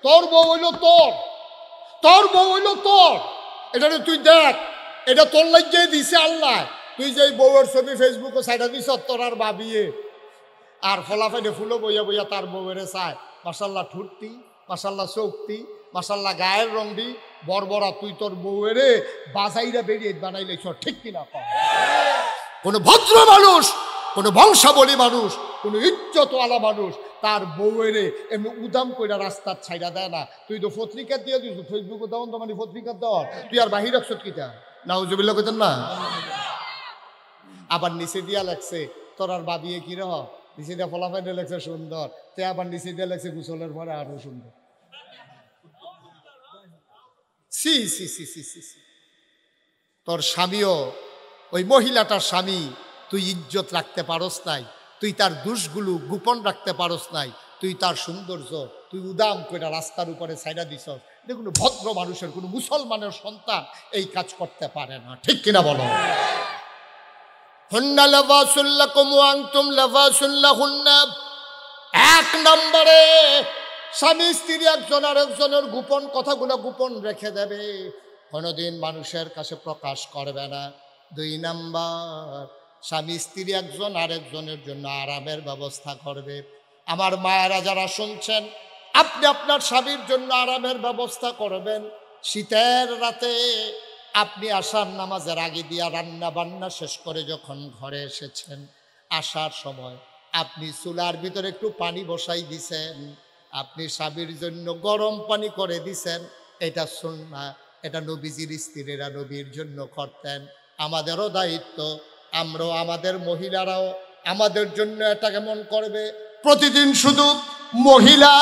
তোর বউ হইল তোর বউ হইল তোর, এটা তুই দেখ, এটা তোর লাগিয়ে দিছে আল্লাহ। তুই যে বউয়ের ছবি ফেসবুকে সাইডা দিছ তোর আর ভাবিয়ে আর ফলাফাইনে ফুলো বইয়া বইয়া তার বউয়েরে চায় মার্শাল্লাহ ঠুরতি মার্শাল্লাহ চৌকতি মার্শাল্লাহ গায়ের রংটি বর্বরা। তুই তোর বউয়েরে বাজাইরা বেরিয়ে বানাইলে ঠিক কিনা কম? কোনো ভদ্র মানুষ, কোনো বংশাবলী মানুষ, কোনো ইজ্জতওয়ালা মানুষ তার বউয়েরে এমনি উদাম কইরা রাস্তার ছাইড়া দেয় না। তুই তো পত্রিকা দিয়ে দিস ফেসবুকে দেওয়ান তো মানে পত্রিকা দেওয়ার তুই আর বাহির রাখছ কিটা নাউজুবিল্লাহ কইতেন না। আবার নিচে দিয়া লাগছে তোর আর বাবিয়ে কি রহ, নিচে দিয়ে ফলাফাইনে লাগছে সুন্দর, তে আবার নিচে দিয়ে লাগছে গোসলের পরে আরো সুন্দর। সি সি সি সি সি সি তোর স্বামীও ওই মহিলাটার স্বামী তুই ইজ্জত রাখতে পারস নাই, তুই তার দোষগুলো গোপন রাখতে পারস নাই, তুই তার সৌন্দর্য তুই উদাম করে রাস্তার উপরে ছাইড়া দিস। দেখুন ভদ্র মানুষের কোনো মুসলমানের সন্তান এই কাজ করতে পারে না, ঠিক কিনা বলো? হুন্না লাবাসুল লাকুম ওয়া আনতুম লাবাসুল লাহুন্না। এক নম্বরে স্বামী স্ত্রী একজন আরেকজনের গোপন কথাগুলো গোপন রেখে দেবে, কোনোদিন মানুষের কাছে প্রকাশ করবে না। দুই নাম্বার স্বামী স্ত্রী একজন আরেকজনের জন্য আরামের ব্যবস্থা করবে। আমার মায়েরা যারা শুনছেন, আপনি আপনার স্বামীর জন্য আরামের ব্যবস্থা করবেন। শীতের রাতে আপনি আসার নামাজের আগে দিয়া রান্না বান্না শেষ করে যখন ঘরে এসেছেন, আসার সময় আপনি চুলার ভিতরে একটু পানি বসাই দিছেন, আপনি স্বামীর জন্য গরম পানি করে দিছেন। এটা সুন্নাহ, এটা নবীজির স্ত্রীরা নবীর জন্য করতেন। আমাদেরও দায়িত্ব, আমরাও আমাদের মহিলারাও আমাদের জন্য এটা কেমন করবে। প্রতিদিন শুধু মহিলা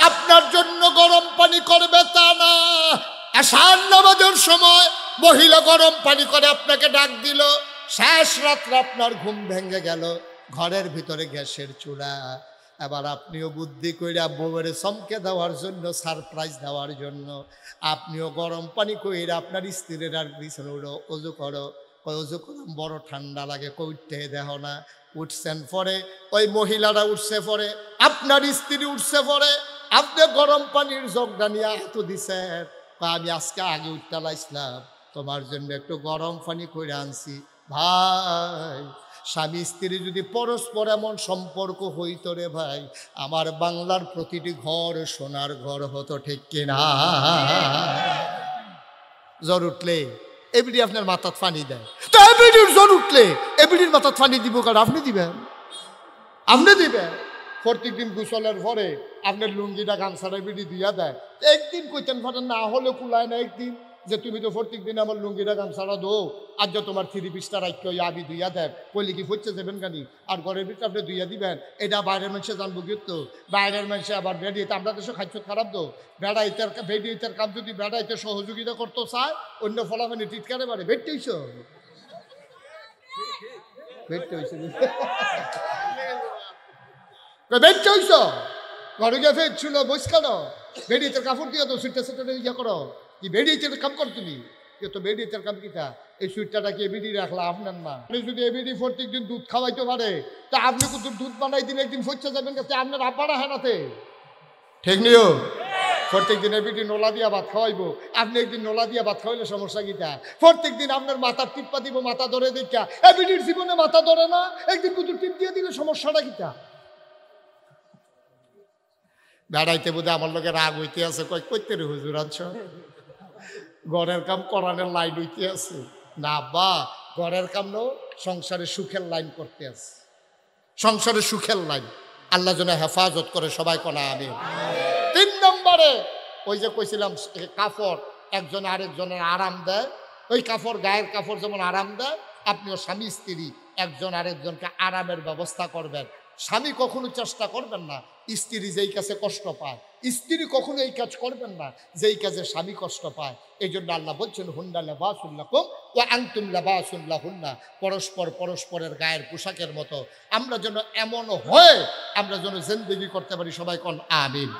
আপনার জন্য গরম পানি করবে তা না, আশার নামাজের সময় মহিলা গরম পানি করে আপনাকে ডাক দিল, শেষ রাত্রে আপনার ঘুম ভেঙে গেল, ঘরের ভিতরে গ্যাসের চুলা, এবার আপনিও বুদ্ধি কইরা বউয়ের চমকে দেওয়ার জন্য, সারপ্রাইজ দেওয়ার জন্য আপনিও গরম পানি কইরা আপনার স্ত্রীর আর বিছানো অজু করো। অজু করলাম, বড় ঠান্ডা লাগে, কইতে দেহ না। উঠছেন পরে, ওই মহিলারা উঠছে পরে, আপনার স্ত্রী উঠছে পরে, আপনি গরম পানির জগটা নিয়ে হাত দিছেন, আমি আজকে আগে উঠতে লাইছিলাম, তোমার জন্য একটু গরম পানি কইরা আনছি। ভাই, স্বামী স্ত্রী যদি পরস্পর এমন সম্পর্ক হইতো রে ভাই, আমার বাংলার প্রতিটি ঘর সোনার ঘর হতো, ঠিক কিনা? জ্বর উঠলে এবিডি আপনার মাথার পানি দেয়, তো এবিডির জ্বর উঠলে এবিডির মাথার পানি দিব, কারণ আপনি দিবেন, আপনি দিবেন। প্রত্যেকদিন গোসলের পরে আপনার লুঙ্গিটা গামছাটা এবিডি দিয়া দেয়, একদিন কইতেন ফাটেন না হলে কুলায় না একদিন, যে তুমি তো প্রত্যেক দিন আমার লুঙ্গিটা গামছাটা দো, আর যে তোমার 3 পিসটা রাখতে আবি দুইয়া দেন, কইলে কি ফুটছে যাবেন কানি, আর ঘরের ভিতরে আপনি দুইয়া দিবেন, এটা বাইরের মানুষে জানবো কিন্তু, বাইরের মানুষে আবার বেড়িয়ে, আমরা দেশে খাদ্য খারাপ দো, বেড়াইতের বেড়িয়েতের কাম যদি বেড়াইতে সহযোগিতা করতো চায়, অন্য ফলাফানি টিটকারে পারে, বেটতে হইছ, বেটতে হইছে, বেটতে হইছ, ঘরে গিয়ে ফের ছিল বস কেন, বেড়িয়েতের কাপড় দিয়ে তো সুইটটা সেটা ইয়া করো, কি বেড়িয়েতের কাম কর তুমি, তো বেড়িয়েতের কাম কিটা, এই সুইটটা কি এবিডি রাখলা আপনার না? আপনি যদি এবিডি প্রত্যেক দিন দুধ খাওয়াইতে পারে, তা আপনি কিন্তু দুধ বানাই দিলে একদিন ফচ্ছে যাবেন কাছে আপনার আব্বারা হেনাতে, ঠিক নিও। প্রত্যেক দিন এবিডি নোলা দিয়া ভাত খাওয়াইবো, আপনি একদিন নোলা দিয়া ভাত খাওয়াইলে সমস্যা কিটা? প্রত্যেক দিন আপনার মাথার টিপ্পা দিব, মাথা ধরে দেখা, এবিডির জীবনে মাথা ধরে না, একদিন কিন্তু টিপ দিয়ে দিলে সমস্যাটা কিটা? বেড়াইতে বোধ আমার লোকে রাগ হইতে আছে, কয় করতে রে হুজুর আছ, ঘরের কাম করানোর লাইন হইতে আছে না বা, ঘরের কাম নো সংসারে সুখের লাইন করতে আছে, সংসারে সুখের লাইন, আল্লাহ যেন হেফাজত করে, সবাই কনা আমি। 3 নম্বরে ওই যে কইছিলাম কাপড় একজন আরেকজনের আরাম দেয়, ওই কাপড় গায়ের কাপড় যেমন আরাম দেয়, আপনিও স্বামী স্ত্রী একজন আরেকজনকে আরামের ব্যবস্থা করবেন। স্বামী কখনো চেষ্টা করবেন না স্ত্রী যেই কাছে কষ্ট পায়, স্ত্রী কখনো এই কাজ করবেন না যেই কাজে স্বামী কষ্ট পায়। এই জন্য আল্লাহ বলছেন, হুন্না লিবাসুল লাকুম ওয়া আনতুম লিবাসুল লাহুন্না, পরস্পর পরস্পরের গায়ের পোশাকের মতো আমরা যেন এমন হয়, আমরা যেন জিন্দেগি করতে পারি, সবাই কোন আমিন।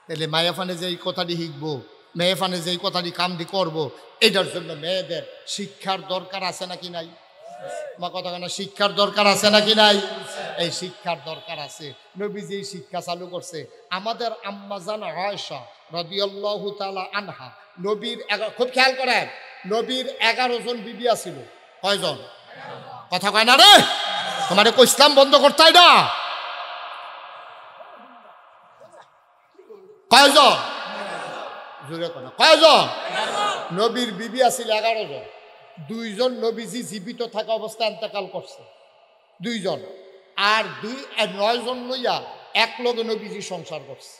তাহলে মায়াফানে যে এই কথাটি শিখবো, মেয়েফানে যে এই কথাটি কামটি করবো, এটার জন্য মেয়েদের শিক্ষার দরকার আছে নাকি নাই? মা কথা কেন, শিক্ষার দরকার আছে নাকি নাই? এই শিক্ষার দরকার আছে। নবীজি এই শিক্ষা চালু করছে। আমাদের আম্মাজান আয়েশা রাদিয়াল্লাহু তাআলা আনহা, নবীর খুব খেয়াল করেন, নবীর 11 জন বিবি আছিল। কয়জন? কথা কয় না রে, তোমারে কইসলাম বন্ধ করতে না। কয়জন? জোরে কথা, কয়জন? নবীর বিবি আছিল 11 জন। 2 জন নবীজি জীবিত থাকা অবস্থায় ইন্তেকাল করছে, 2 জন, আর 9 জন লইয়া এক লগে নবীজি সংসার করছে,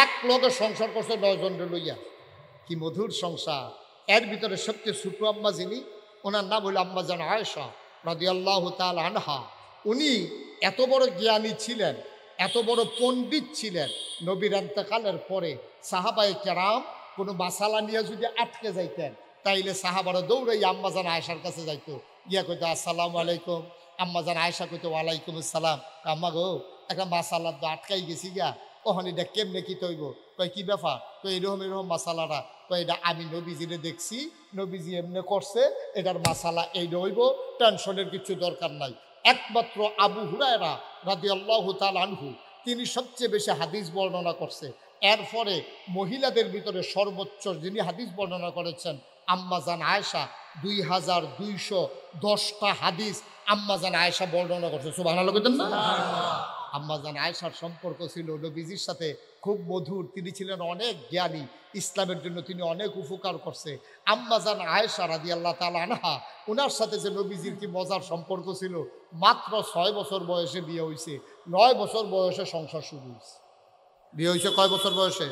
এক লগে সংসার করছে 9 জন লইয়া। কি মধুর সংসার! এর ভিতরে সবচেয়ে ছোট আম্মা যিনি, ওনার নাম হইল আম্মাজান আয়েশা রাদিয়াল্লাহু তাআলা আনহা। উনি এত বড় জ্ঞানী ছিলেন, এত বড় পণ্ডিত ছিলেন, নবীর ইন্তেকালের পরে সাহাবায়ে কেরাম কোনো মাসালা নিয়ে যদি আটকে যাইতেন, তাইলে সাহাবারা দৌড়াই আম্মাজান আয়েশার কাছে যাইতো, গিয়া কইতো আসসালামু আলাইকুম। আম্মাজান আয়েশা কইতো ওয়ালাইকুম আসসালাম। আম্মা গো, একটা মাসালা তো আটকাই গেছি গিয়া, ওখানে এটা কেমনে কি তৈব? কয় কি ব্যাপার? তো এরকম এরকম মাসালাটা, তো এটা আমি নবীজিরে দেখছি, নবীজি এমনি করছে, এটার মাসালা এই রইব, টেনশনের কিছু দরকার নাই। একমাত্র আবু হুরায়রা রাদিয়াল্লাহু তাআলা আনহু, তিনি সবচেয়ে বেশি হাদিস বর্ণনা করছে। এরপরে মহিলাদের ভিতরে সর্বোচ্চ যিনি হাদিস বর্ণনা করেছেন আম্মাজান আয়েশা, 2210টা হাদিস আম্মাজান আয়েশা বর্ণনা করছে। সুবহানাল্লাহ কইতেন না? আম্মাজান আয়েশার সম্পর্ক ছিল নবীজির সাথে খুব মধুর, তিনি ছিলেন অনেক জ্ঞানী, ইসলামের জন্য তিনি অনেক উপকার করছে। আম্মাজান আয়েশা রাদিয়াল্লাহু তাআলা আনহা, ওনার সাথে যে নবীজির কি মজার সম্পর্ক ছিল, মাত্র 6 বছর বয়সে বিয়ে হয়েছে, 9 বছর বয়সে সংসার শুরু হয়েছে। বিয়ে হয়েছে কয় বছর বয়সে?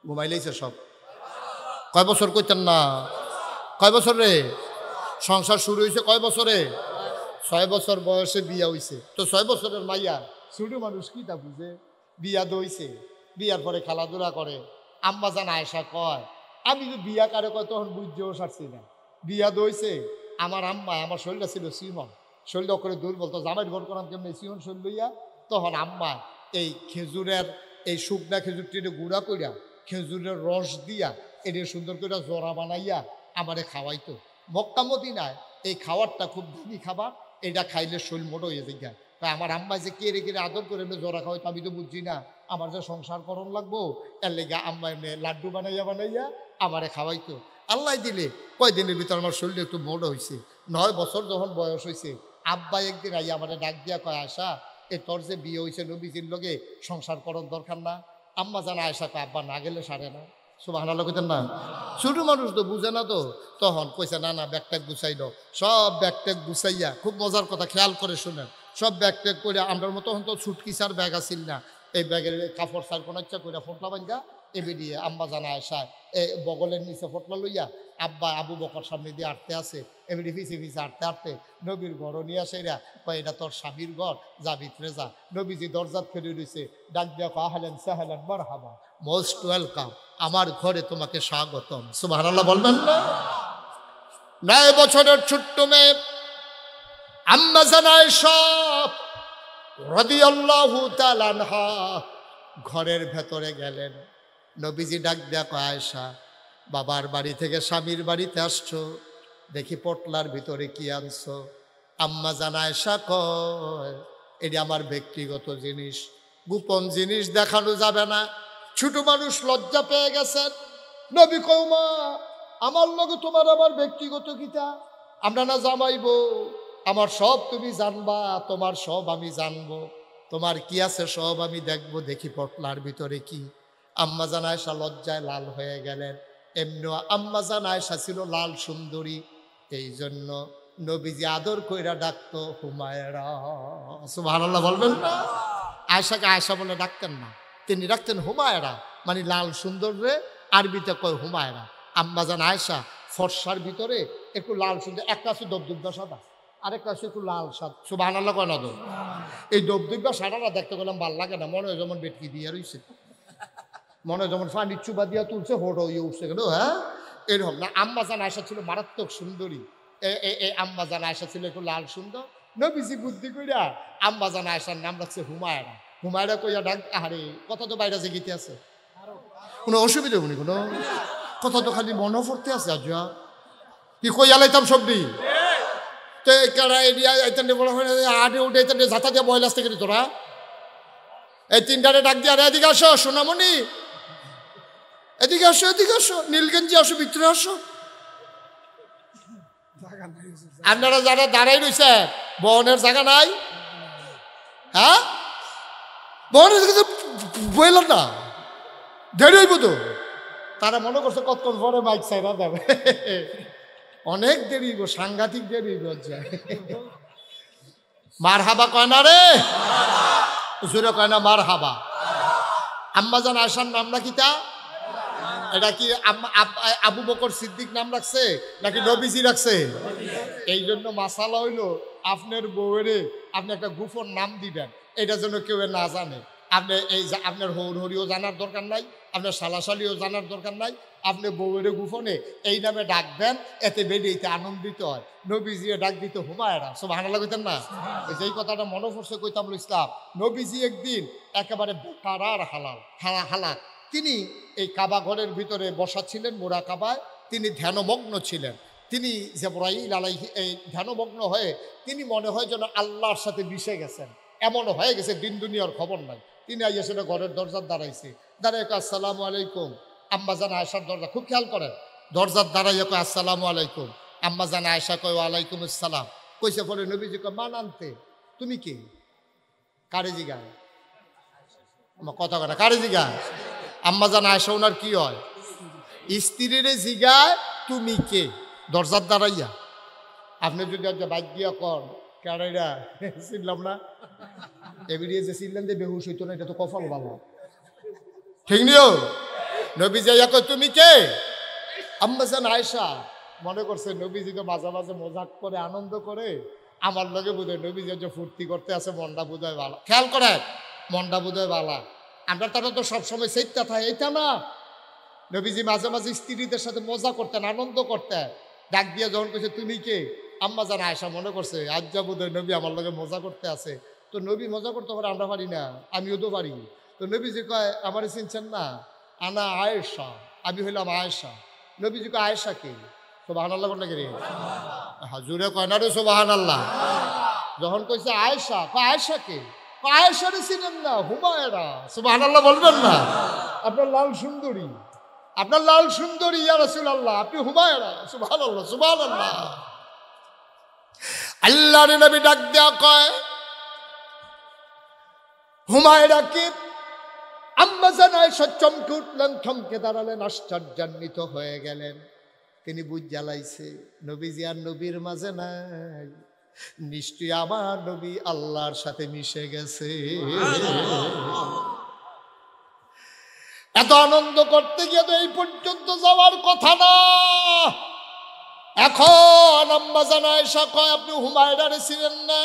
ঘুমাইলেইছে সব। কয় বছর কইতেন না? কয় বছর রে সংসার শুরু হয়েছে? কয় বছরে? 6 বছর বয়সে বিয়া হইছে। তো 6 বছরের মাইয়া ছোট মানুষ কি তা বুঝে? বিয়া দইছে, বিয়ার পরে খেলাধুলা করে। আম্মা জান আয়েশা কয়, আমি তো বিয়া কারে কয় তখন বুঝতেও সারছি না। বিয়া দইছে আমার আম্মা, আমার শরীরটা ছিল সিমন, শরীরটা করে দুর্বল, তো জামাইয়ের ঘর করাম কেমনি সিমন শরীর লইয়া। তখন আম্মা এই খেজুরের এই শুকনা খেজুরটি গুঁড়া কইরা খেজুরের রস দিয়া এটা সুন্দর করে জোড়া বানাইয়া আমারে খাওয়াইতো। মক্কা মদিনায় এই খাবারটা খুব দামি খাবার, এটা খাইলে শরীর মোটো হয়ে যায়। তাই আমার আম্মা যে কেড়ে কেড়ে আদর করে এমনি জোড়া খাওয়াইতো, আমি তো বুঝছি না আমার যে সংসার করণ লাগবো, এর লেগে আম্মা এমনি লাড্ডু বানাইয়া বানাইয়া আমারে খাওয়াইতো। আল্লাহ দিলে কয়দিনের ভিতর আমার শরীরটা একটু মোটো হয়েছে। 9 বছর যখন বয়স হয়েছে, আব্বা একদিন আইয়া আমারে ডাক দিয়া কয়, আয়সা এ তোর যে বিয়ে হয়েছে নবীজির লগে সংসার করার দরকার না? আম্মা জানা আয়সা কয়, আব্বা না গেলে সারে না। সুবহানাল্লাহ কইতেন না? ছোট মানুষ তো বুঝে না। তো তখন কইছে, না না ব্যাগ ট্যাগ গুছাই দাও। সব ব্যাগ ট্যাগ গুছাইয়া, খুব মজার কথা খেয়াল করে শুনেন, সব ব্যাগ ট্যাগ করে আমরার মতো তখন তো ছুটকিসার ব্যাগ আসিল না, এই ব্যাগের কাপড় সার কোন ইচ্ছা করে ফোটলা বাঙ্গা এবে দিয়ে আম্মা জানা আয়সা এই বগলের নিচে ফোটলা লইয়া আব্বা আবু বকর সামনে দিয়ে আটতে আসে, এমনি পিছিয়ে পিছিয়ে আটতে আটতে নবীর ঘর নিয়ে আসে। এরা কয়, এটা তোর স্বামীর ঘর, যা ভিতরে যা। নবীজি দরজাত ফেলে রয়েছে, ডাক দিয়া আহলেন সাহলেন মারহাবা, মোস্ট ওয়েলকাম, আমার ঘরে তোমাকে স্বাগতম। সুবহানাল্লাহ বলবেন না? 9 বছরের ছোট্ট মেয়ে আম্মা জানা আয়েশা রাদিয়াল্লাহু তাআলা আনহা ঘরের ভেতরে গেলেন। নবীজি ডাক দেয়া কয়, আয়েশা বাবার বাড়ি থেকে স্বামীর বাড়িতে আসছো, দেখি পটলার ভিতরে কি আনছো? আম্মা জানা আয়েশা কয়, এটি আমার ব্যক্তিগত জিনিস, গোপন জিনিস দেখানো যাবে না। ছোট মানুষ লজ্জা পেয়ে গেছেন। নবী কয়, মা আমার লগে তোমার আমার ব্যক্তিগত কিতা? আমরা না জামাইবো? আমার সব তুমি জানবা, তোমার সব আমি জানবো, তোমার কি আছে সব আমি দেখবো, দেখি পটলার ভিতরে কি। আম্মা জান আয়েশা লজ্জায় লাল হয়ে গেলেন। এমনি আম্মা জান আয়েশা ছিল লাল সুন্দরী, এই জন্য নবীজি আদর কইরা ডাকতো হুমায়রা। সুবহানাল্লাহ বলবেন না? আয়েশাকে আয়েশা বলে ডাকতেন না, তিনি ডাকতেন হুমায়রা, মানে লাল সুন্দর রে আরবিতে কয় হুমায়রা। আম্মা জান আয়েশা ফর্সার ভিতরে একটু লাল সুন্দর, একটা আছে দবদুব্বা সাদা, আরেকটা আছে একটু লাল সাদা। সুবহানাল্লাহ কয় না? তো এই দবদুব্বা সাদাটা দেখতে গেলাম ভাল লাগে না, মনে হয় যেমন বেটকি দিয়ে রইছে, মনে হয় যেমন ফানির চুবা দিয়া তুলছে, হোটো ইয়ে উঠছে কেন। হ্যাঁ, এরকম না। আম্মা জান আয়েশা ছিল মারাত্মক সুন্দরী। আম্মা জান আয়েশা ছিল একটু লাল সুন্দর। নবীজি বুদ্ধি কইরা আম্মা জান আয়েশার নাম রাখছে হুমায়রা। হুমায়রা কইয়া ডাক, আরে কথা তো বাইরে যে গীতে আছে, কোনো অসুবিধা হবনি, কোনো কথা তো খালি মনে পড়তে আছে। আজ কি কই আলাইতাম সবদি তো কারা এরিয়া আইতানে বড় হয় আটে উঠে আইতানে যাতা দিয়ে বয়ল আসতে গেলি তোরা। এই তিনটারে ডাক দিয়ে, আরে এদিকে আসো সোনামণি, এদিকে আসো, এদিকে আসো, নীলগঞ্জি আসো, ভিতরে আসো। আপনারা যারা দাঁড়াই রয়েছে, বহনের জায়গা নাই? হ্যাঁ, বহনের জায়গা বইলাম না, দেরি হইব তো। তারা মনে করছে কতক্ষণ পরে বাইক সাইরা দেবে, অনেক দেরি হইব, সাংঘাতিক দেরি হইব। মার হাবা কয় না রে, জোরে কয় না মার হাবা। আম্মা জান আয়েশার নাম নাকি তা? এটা কি আবু বকর সিদ্দিক নাম রাখছে নাকি নবীজি রাখছে? এই জন্য মাসালা হইলো, আপনার বউয়েরে আপনি একটা গোপন নাম দিবেন, এটা যেন কেউ না জানে। আপনি এই আপনার হৌর হরিও জানার দরকার নাই, আপনার সালাশালিও জানার দরকার নাই। আপনি বউয়েরে গোপনে এই নামে ডাকবেন, এতে বেরিয়েতে আনন্দিত হয়। নবীজি ডাক দিত হুমায়রা। সুবহানাল্লাহ কইতেন না? যেই কথাটা মনে পড়ছে কইতাম ইসলাম। নবীজি একদিন একেবারে বেকার আর হালাক তিনি এই কাবা ঘরের ভিতরে বসা ছিলেন, মুরাকাবায় তিনি ধ্যানমগ্ন ছিলেন। তিনি জিবরাইল আলাইহি এই ধ্যানমগ্ন হয়ে তিনি মনে হয় যেন আল্লাহর সাথে মিশে গেছেন, এমন হয়ে গেছে, দিন দুনিয়ার খবর নাই। তিনি আইয়া সেটা ঘরের দরজার দাঁড়াইছে, দাঁড়ায় আসসালামু আলাইকুম। আম্মা জান আয়েশার দরজা, খুব খেয়াল করেন, দরজার দাঁড়াইয়া কয় আসসালামু আলাইকুম। আম্মা জান আয়েশা কয় ওয়ালাইকুম আসসালাম। কইছে পরে নবীজি কয়, মা নানতে তুমি কি? কারে জিগায়? আমার কথা কথা কারে জিগায়? আম্মা জান আয়েশা ওনার কি হয়? স্ত্রীরে জিগায় তুমি কে, দরজার দাঁড়াইয়া। আপনি যদি একটা বাইক দিয়া কর, কারাইরা চিনলাম না, এবিডিয়ে যে চিনলেন যে বেহুশ হইতো না, এটা তো কপাল ভালো, ঠিক নিও। নবীজি কয় তুমি কে? আম্মাজান আয়েশা। মনে করছে নবীজি তো মাঝে মাঝে মজাক করে আনন্দ করে, আমার লগে বোধহয় নবীজি যে ফুর্তি করতে আছে, মনটা বোধহয় বালা। খেয়াল করে, মনটা বোধহয় বালা। আমরা তারা তো সবসময় সেইটা থাকে, এইটা না। নবীজি মাঝে মাঝে স্ত্রীদের সাথে মজা করতেন, আনন্দ করতেন। ডাক দিয়ে যখন কইছে তুমি কে, আম্মাজান আয়েশা মনে করছে আজ যা বোধহয় নবী আমার লগে মজা করতে আছে। তো নবী মজা করতে পারে, আমরা পারি না, আমিও তো পারি। তো নবীজি কয় আমারে চিনছেন না, আনা আয়েশা, আমি হইলাম আয়েশা। নবীজি কয় আয়েশা কে? সুবহানাল্লাহ কোন নাকি রে? হাজুরে কয় না রে সুবহানাল্লাহ। যখন কইছে আয়েশা, কয় আয়েশা কে? আয়েশারে চিনেন না, হুমায়রা। সুবহানাল্লাহ বলবেন না? আপনার লাল সুন্দরী, আপনার লাল সুন্দরী ইয়া রাসূলুল্লাহ, আপনি হুমায়রা। সুবহানাল্লাহ সুবহানাল্লাহ। আল্লাহর নবী ডাক দেয়া কয় হুমায়রা কে? আম্মাজান আয়েশা চমকে উঠলেন, থমকে দাঁড়ালেন, আশ্চর্যান্বিত হয়ে গেলেন। তিনি বুঝ জ্বালাইছে নবীজি আর নবীর মাঝে নাই, নিশ্চয়ই আমার নবী আল্লাহর সাথে মিশে গেছে। এত আনন্দ করতে গিয়ে তো এই পর্যন্ত যাওয়ার কথা না। এখন আম্মাজান আয়েশা কয় আপনি হুমায়রারে ছিলেন না?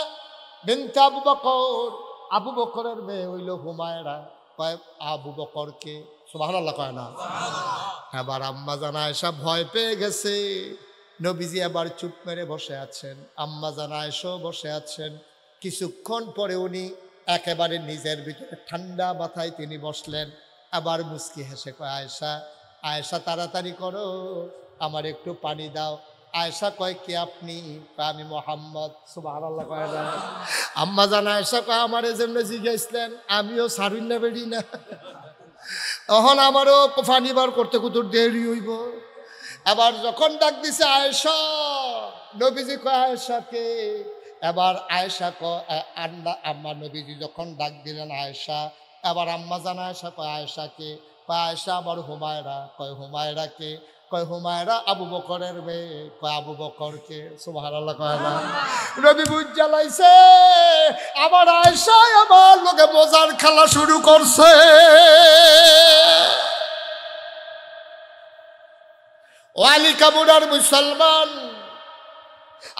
বিনতে আবু বকর, আবু বকরের মেয়ে হইল হুমায়রা। কয় আবু বকরকে? সুবহানাল্লাহ কয় না? এবার আম্মাজান আয়েশা ভয় পেয়ে গেছে। নবীজি আবার চুপ মেরে বসে আছেন, আম্মাজান আয়েশাও বসে আছেন। কিছুক্ষণ পরে উনি একেবারে নিজের ভিতরে ঠান্ডা মাথায় তিনি বসলেন। আবার মুস্কি হেসে কয় আয়েশা, আয়েশা তাড়াতাড়ি করো, আমার একটু পানি দাও। আয়েশা কয় কে আপনি? আমি মোহাম্মদ। সুবহানাল্লাহ কয় না? আম্মাজান আয়েশা কয় আমারে যেমনে জিজ্ঞাসলেন আমিও সারুন না বেড়ি না, তখন আমারও পানি বার করতে কত দেরি হইব। আবার যখন ডাক দিছে আয়েশা, নবীজি কয় আয়েশাকে। এবার আয়েশা কয় আম্মা, নবীজি যখন ডাক দিলেন আয়েশা, এবার আম্মাজান আয়েশা কয় আয়েশাকে? কয় আয়েশা আবার হুমায়রা। কয় হুমায়রাকে? কয় হুমায়রা আবু বকরের মেয়ে। কয় আবু বকরকে? সুবহানাল্লাহ কয় না? নবী বুঝ জ্বালাইছে আমার আয়েশা আমার লোকে মজার খেলা শুরু করছে। ওয়ালি কাবুরার মুসলমান,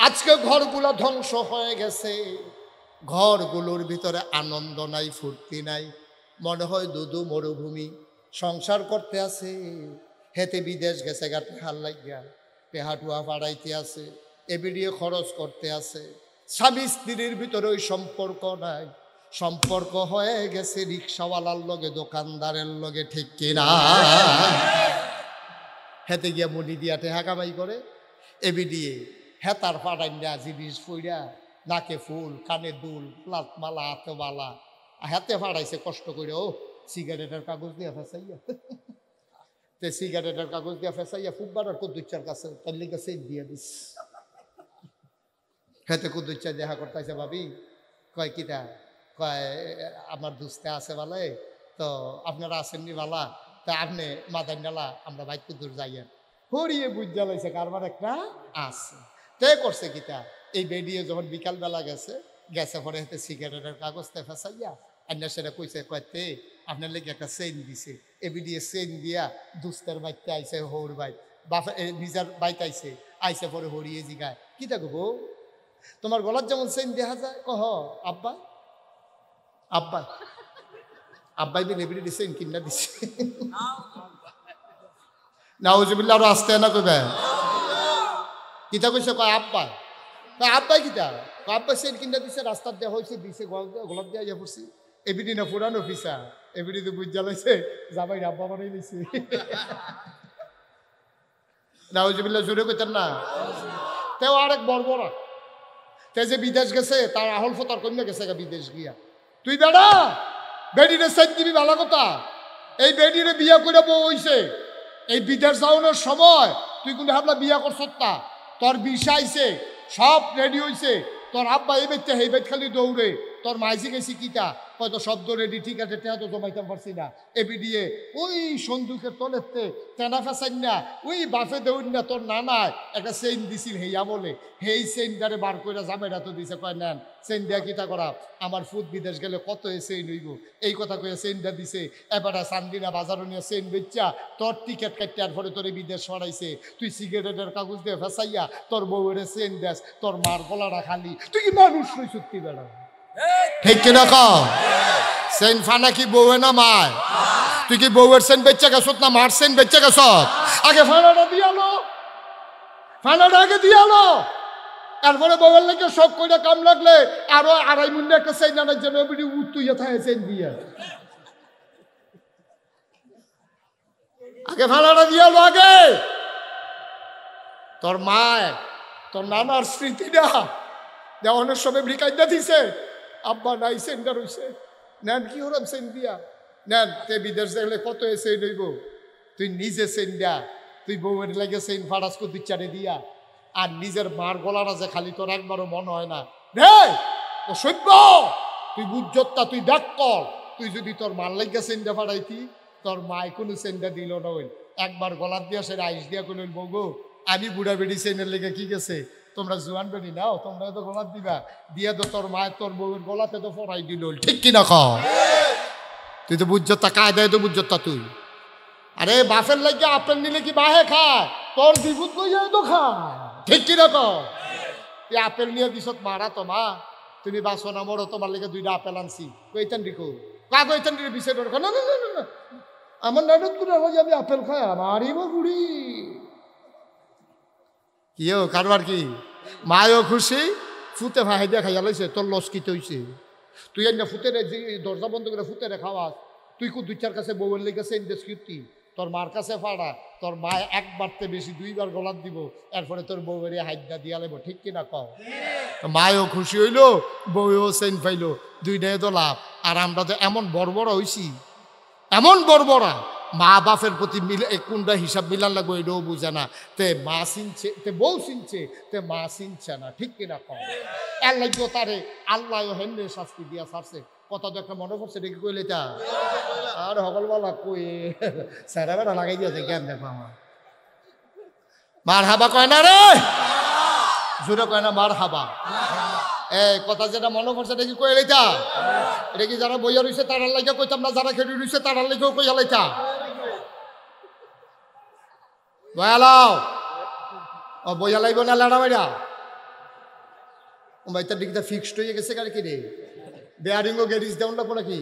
আজকে ঘরগুলো ধ্বংস হয়ে গেছে। ঘরগুলোর ভিতরে আনন্দ নাই, ফুর্তি নাই, মনে হয় দুদু মরুভূমি। সংসার করতে আছে, হেতে বিদেশ গেছে গা টেহার লাগিয়া, টেহাটুয়া পাড়াইতে আছে, এবিডিয়ে খরচ করতে আছে। স্বামী স্ত্রীর ভিতরে ওই সম্পর্ক নাই, সম্পর্ক হয়ে গেছে রিক্সাওয়ালার লগে, দোকানদারের লগে, ঠিক কিনা? হেতে গিয়া মুড়ি দিয়া টেহা কামাই করে, এবিডিয়ে হেতার পাড়াইয়া জিনিস ফুইরা, নাকে ফুল, কানে দুল, প্লাস মালা, হাতে বালা, হাতে ফাড়াইছে কষ্ট করে। ও সিগারেটের কাগজ দিয়া ফেসাইয়া, তে সিগারেটের কাগজ দিয়া ফেসাইয়া ফুটবার কুদ্দুচ্চার কাছে তার লিগে সেই দিয়ে দিস। হেতে কুদ্দুচ্চা দেখা করতেছে, ভাবি কয় কিটা? কয় আমার দুস্তে আছে বলে, তো আপনারা আসেননি বালা, তা আপনি মাদার নালা আমরা বাইক দূর যাইয়া। হরিয়ে বুঝ জ্বালাইছে কারবার একটা আছে। তে করছে কিটা, এই বেরিয়ে যখন বিকালবেলা গেছে, গেছে পরে হেতে সিগারেটের কাগজটা ফেসাইয়া আন্না সেটা কইছে, কয়তে আপনার লেগে একটা চেইন দিছে। এবি দিয়ে চেইন দিয়া দুস্তের বাইতে আইসে, হৌর বাইক বাপে নিজের বাইক আইসে, আইসে পরে হরিয়ে জিগায় কিটা গো তোমার গলার যেমন চেইন দেখা যায়? কহ আব্বা, আব্বা, আব্বাই বিন এবিডি চেইন কিনা দিছে। নাউজুবিল্লাহ, আরো আসতে না কইবে কিতা কইছে? কয় আব্বা। কয় আব্বাই কিতা? আব্বা চেইন কিনা দিছে, রাস্তার দেওয়া হয়েছে, দিছে গোলাপ দিয়া ইয়া পড়ছি। এবিডি না পুরানো ফিসা, এবিডি তো বুঝ জ্বালাইছে যাবাই আব্বা বানাই নিছে। নাউজুবিল্লাহ, জোরে কইতেন না? তেও আরেক বর্বরা, তে যে বিদেশ গেছে তার আহল ফতার কন্যা গেছে বিদেশ গিয়া। তুই বেড়া বেডিরে সাইড দিবি ভালো কথা, এই বেডিরে বিয়া করে বউ হইছে, এই বিদেশ যাওয়ানোর সময় তুই কিন্তু ভাবলা বিয়া করছ না, তোর বিষা আইছে, সব রেডি হইছে, তোর আব্বা এই বেচতে এই বেচ খালি দৌড়ে, তোর মাইজি গেছি কিতা হয়তো শব্দ রেডি ঠিক আছে টেয়া তো জমাইতে পারছি না এবি দিয়ে ওই সন্দুকের তলেতে টেনা ফেসাইন না ওই বাফে দেউন না তোর নানায় একটা চেইন দিছিল হেয়া বলে হেই চেইনটারে বার করে জামাইরা তো দিছে কয় নেন চেইন দিয়া কিতা করা আমার ফুট বিদেশ গেলে কত এ চেইন হইব এই কথা কয়ে চেইনটা দিছে এবারে চান্দিনা বাজারও নিয়ে চেইন বেচা তোর টিকিট কাটতে আর পরে তোরে বিদেশ সরাইছে তুই সিগারেটের কাগজ দিয়ে ফেসাইয়া তোর বউয়ের চেইন দেস তোর মার গলাটা খালি তুই কি মানুষ নই সত্যি বেড়া ঠিক কিনা ক চেইন ফানা কি বউয়ে না মায় তুই কি বউয়ের চেইন বেচা গেছত না মার চেইন বেচা গেছত আগে ফানাটা দিয়ালো ফানাটা আগে দিয়ালো এরপরে বউয়ের লেগে শখ করে কাম লাগলে আরো 2.5 মিনিট একটা চেইন আনার জন্য উত্তুইয়া থাকে চেইন দিয়া আগে ফানাটা দিয়ালো আগে তোর মায় তোর নানার স্মৃতিটা দেওয়ানোর সময় ভিকাইদা দিছে আব্বা নাই সেন্টার হইছে নেন কি ওরম সেন দিয়া নেন তে বিদেশ গেলে কত এসে নইব তুই নিজে সেন দিয়া তুই বউয়ের লাগে সেন ফাড়াস করতে চারে দিয়া আর নিজের মার গলাটা যে খালি তোর একবারও মনে হয় না রে ও সভ্য তুই বুঝতা তুই ডাক কর তুই যদি তোর মার লাগে সেনটা ফাড়াইতি তোর মায় কোনো সেনটা দিল না ওই একবার গলার দিয়া সে আইস দিয়া কোনো বউ আমি বুড়া বেড়ি সেনের লেগে কি গেছে তোমরা জোয়ান বেড়ি নাও তোমরা তো গলাত দিবা দিয়া তো তোর মায়ের তোর বউয়ের গলাতে তো ফরাই দিল ঠিক কিনা ক তুই তো বুঝতা কায়দায় তো বুঝতা তুই আরে বাফের লাগে আপেল নিলে কি বাহে খায় তোর বিভূত লইয়া তো খায় ঠিক কিনা ক তুই আপেল নিয়ে দিছত মারা তো মা তুমি বাসো না মরো তোমার লেগে 2টা আপেল আনছি কইতেন রিকো কাগো এইতেন রে বিষয় না না না না আমার নাটক করে আমি আপেল খাই আমারই বা বুড়ি কিও কারবার কি মায়ও খুশি ফুতে ভাই দিয়া খাইয়া লাইছে তোর লস কিতে হইছে তুই না ফুতে দরজা বন্ধ করে ফুতে রে খাওয়াস তুই কো 2-4 কাছে বউয়ের লেগেছে ইন্দেশ কীর্তি তোর মার কাছে ফাড়া তোর মা একবারতে বেশি 2বার গলাত দিব এরপরে তোর বউয়ের হাইদা দিয়া লাইব ঠিক কিনা কও মায়ও খুশি হইলো বউও সেন পাইলো 2টাই তো লাভ আর আমরা তো এমন বড় হইছি এমন বড় মা বাপের প্রতি মিলে কোনটা হিসাব মিলান লাগবে এটাও বুঝে না তে মা চিনছে তে বউ চিনছে তে মা চিনছে না ঠিক কিনা কম এর লাগবে তারে আল্লাহ হেমনে শাস্তি দিয়া ছাড়ছে কথা তো একটা মনে পড়ছে দেখি কইলে তা আর হগলবালা কই স্যারা বেড়া লাগাই দিয়েছে জ্ঞান দেখো আমার মার হাবা কয় না রে জোরে কয় না মার হাবা কথা যেটা মনে পড়ছে দেখি কই লাইতা এটা কি যারা বইয়া রইছে তারার লাগে কইতাম না যারা খেলি রইছে তারার লাগেও কইয়া লাইতা বয়ালাও ও বইয়া লাইব না লাড়া বাইরা ও বাইতার দিকটা ফিক্সড হয়ে গেছে কার কি রে বেয়ারিংও গ্যারিজ দেওয়ান লাগবো নাকি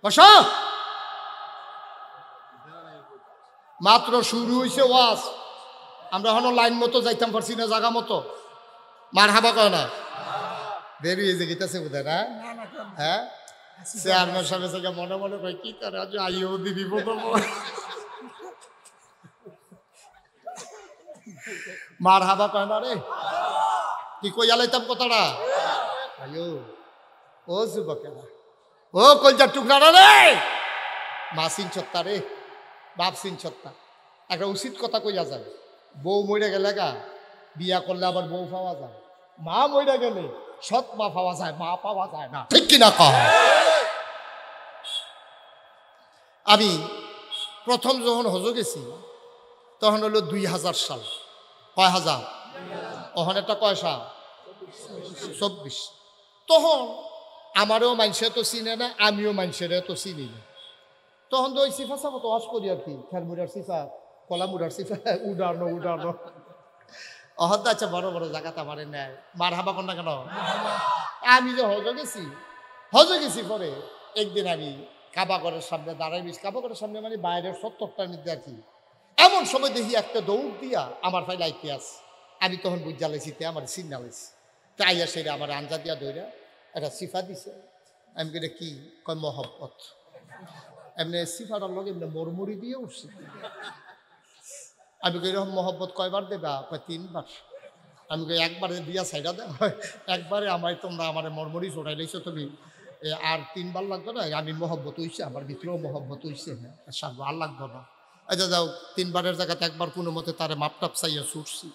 বসা মাত্র শুরু হইছে ওয়াজ আমরা এখনো লাইন মতো যাইতাম পারছি না জায়গা মতো মার হাবা কয় না দেরি হয়েছে গীতাছে বোধহয় না হ্যাঁ চেয়ারম্যান সাহেবের সঙ্গে মনে মনে কয় কি করে আজ আইও দিবি মার হাবা কয় না রে কি কইয়া লাইতাম কথাটা আইও ও যুবকেরা ও কলজার টুকরা রে মা সিন ছত্তা রে বাপ সিন ছত্তা একটা উচিত কথা কইয়া যাবে বউ মরে গেলে গা বিয়া করলে আবার বউ পাওয়া যায় মা মরে গেলে সৎ মা পাওয়া যায় মা পাওয়া যায় না ঠিক কিনা কহ আমি প্রথম যখন হজ গেছি তখন হলো 2000 সাল কয় হাজার তখন একটা কয় সাল 24 তখন আমারও মানুষে তো চিনে না আমিও মানুষের তো চিনি না তখন তো ওই সিফা সাফা তো ওয়াশ করি আর কি খেরমুড়ার সিফা কলামুড়ার সিফা উডানো অহদ আচ্ছা বড় জায়গাতে আমার নেয় মার হাবা কর না কেন আমি যে হজ গেছি পরে একদিন আমি কাবাগরের সামনে দাঁড়াইবিস কাবাগরের সামনে মানে বাইরের 70টা নিতে আর কি এমন সময় দেখি একটা দৌড় দিয়া আমার ভাই লাইতে আছে আমি তখন বুঝা লাইছি তে আমার সিগনাল লাইছি তাই সেটা আমার আঞ্জা দিয়া দইরা একটা সিফা দিছে আমি কেটে কি কয় মহব্বত এমনি সিফাটার লগে এমনি মরমুড়ি দিয়ে উঠছি আমি কই এরকম মহব্বত কয়বার দেবা কয় 3বার আমি কই একবারে দিয়া সাইডা দে একবারে আমায় তোমরা আমার মরমুড়ি চড়াই লাইছো তুমি আর 3বার লাগবে না আমি মহব্বত হইছে আমার ভিতরেও মহব্বত হইছে সারবো আর লাগবে না আচ্ছা যাও 3বারের জায়গাতে একবার কোনো মতে তারে মাপটাপ চাইয়া ছুটছি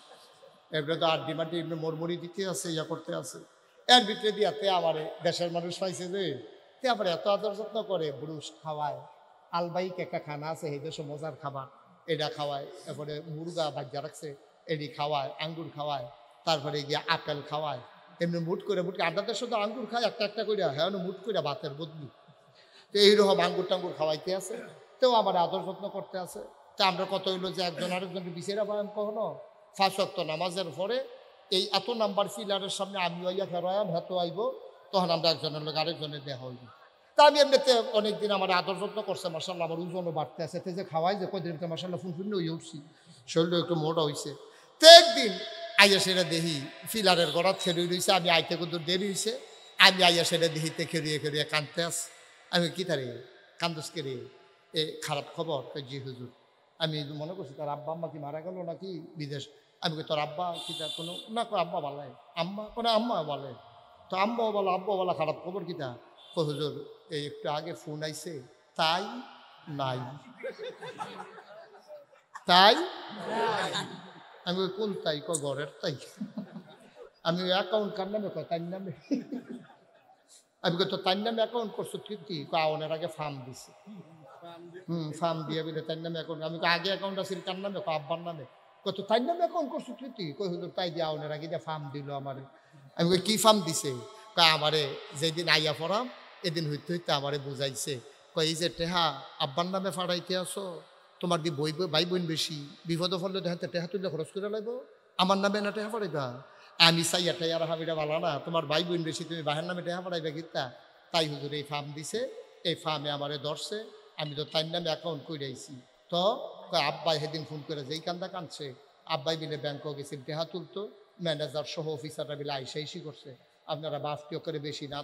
এবারে তো আর ডিমান্ডে এমনি মরমুড়ি দিতে আছে ইয়া করতে আছে এর ভিতরে দিয়াতে আমার দেশের মানুষ পাইছে যে তে আবার এত আদর যত্ন করে ব্রুশ খাওয়ায়, আলবাইক একটা খানা আছে এই দেশে মজার খাবার, এটা খাওয়ায়, এরপরে মুরগা বাজ্যা রাখছে এটি খাওয়ায়, আঙ্গুর খাওয়ায়, তারপরে গিয়ে আপেল খাওয়ায়, এমনি মুট করে আড্ডাদের শুধু আঙ্গুর খায় একটা একটা করে, হ্যাঁ মুট করে ভাতের বদলি। তো এইরকম আঙ্গুর টাঙ্গুর খাওয়াইতে আছে, তেও আমার আদর যত্ন করতে আছে। তা আমরা কত হইলো যে একজন আরেকজনকে বিচারা পাইম কখনো 5 ওয়াক্ত নামাজের পরে এই এত নাম্বার ফিলারের সামনে আমি আইয়া ফেরায়াম হেতো আইব, তখন আমরা একজনের লোক আরেকজনের দেওয়া হইব। তা আমি এমনিতে অনেকদিন আমার আদর যত্ন করছে, মাসাল্লাহ আমার ওজনও বাড়তে আছে, যে খাওয়াই যে কদিন মাসাল্লাহ ফুনফুন হয়ে উঠছি, শরীরও একটু মোটা হয়েছে। তো একদিন আইয়া সেটা দেখি ফিলারের গড়াত খেলুই রয়েছে, আমি আইতে কত দেরি হয়েছে, আমি আইয়া সেটা দেখিতে খেলিয়ে খেলিয়ে কাঁদতে আস। আমি কি তারে কান্দুস কে এ খারাপ খবর জি হুজুর। আমি মনে করছি তার আব্বা আম্মা কি মারা গেল নাকি বিদেশ। আমি তোর আব্বা কি তা কোনো না, আব্বা বলে আম্মা কোনো আম্মা বলে, তো আম্মাও বলো আব্বা বলা খারাপ খবর কি তা হুজুর এই একটু আগে ফোন আইছে তাই নাই। তাই আমি কোন তাই ঘরের তাই, আমি অ্যাকাউন্ট কার নামে তার নামে, আমি তো তার নামে অ্যাকাউন্ট করছো কি আওনের আগে ফার্ম দিছে, ফার্ম দিয়ে বলে তার নামে অ্যাকাউন্ট, আমি আগে অ্যাকাউন্ট আছে কার নামে আব্বার নামে, কত তার নামে অ্যাকাউন্ট করছো কৃতি কই হুজুর তাই দিয়ে আওনের আগে দিয়ে ফার্ম দিল আমারে। আমি কই কি ফার্ম দিছে, আমারে যেদিন আইয়া পড়াম এদিন হইতে হইতে আমারে বুঝাইছে, কই এই যে টেহা আব্বার নামে ফাড়াইতে আসো, তোমার কি বই ভাই বোন বেশি, বিপদ ফলে দেখাতে টেহা তুললে খরচ করে লাগবো, আমার নামে না টেহা ফাড়াইবা। আমি চাইয়া টেয়ার হাবিটা ভালো না, তোমার ভাই বোন বেশি, তুমি বাহের নামে টেহা ফাড়াইবা কিতা। তাই হুজুর এই ফার্ম দিছে, এই ফার্মে আমারে ধরছে, আমি তো তার নামে অ্যাকাউন্ট করে আইছি। তো আব্বাই সেদিন ফোন করে যেই কান্দা কাঁদছে, আব্বাই বিলে ব্যাংকক গেছে টেহা তুলতো, ম্যানেজার সহ অফিসাররা বিলে আইসি করছে আপনারা বাফটিও করে বেশি না,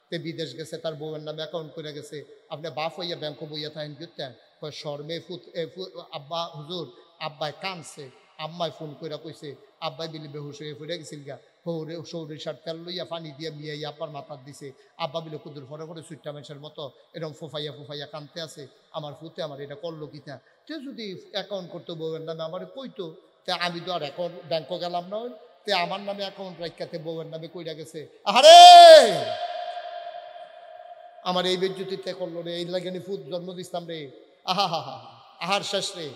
তে বিদেশ গেছে তার বউয়ের নামে অ্যাকাউন্ট করে গেছে, আপনি বাপ হইয়া ব্যাংক বইয়া থাকেন কিতা শর্মে আব্বা হুজুর আব্বাই কানছে, আম্মায় ফোন করে কইছে আব্বাই বিলি বেহুশ হয়ে পড়ে গেছিল গা, সৌরিশার তেল লইয়া পানি দিয়ে মিয়াইয়া আব্বার মাথার দিছে, আব্বা বিলে কুদুর ফরে ফরে সুইটা মানুষের মতো এরকম ফুফাইয়া কানতে আছে, আমার ফুতে আমার এটা করলো কিতা। তে যদি অ্যাকাউন্ট করতো বউয়ের নামে আমার কইতো, তে আমি তো আর অ্যাকাউন্ট ব্যাংকও গেলাম না, তে আমার নামে অ্যাকাউন্ট রাখাতে বউয়ের নামে কইরা গেছে। আরে আমার এই বেজ্জুতিতে করলো রে, এই লাগে ফুট জন্ম দিতাম রে, আহা হা হা আহার শেষ রে।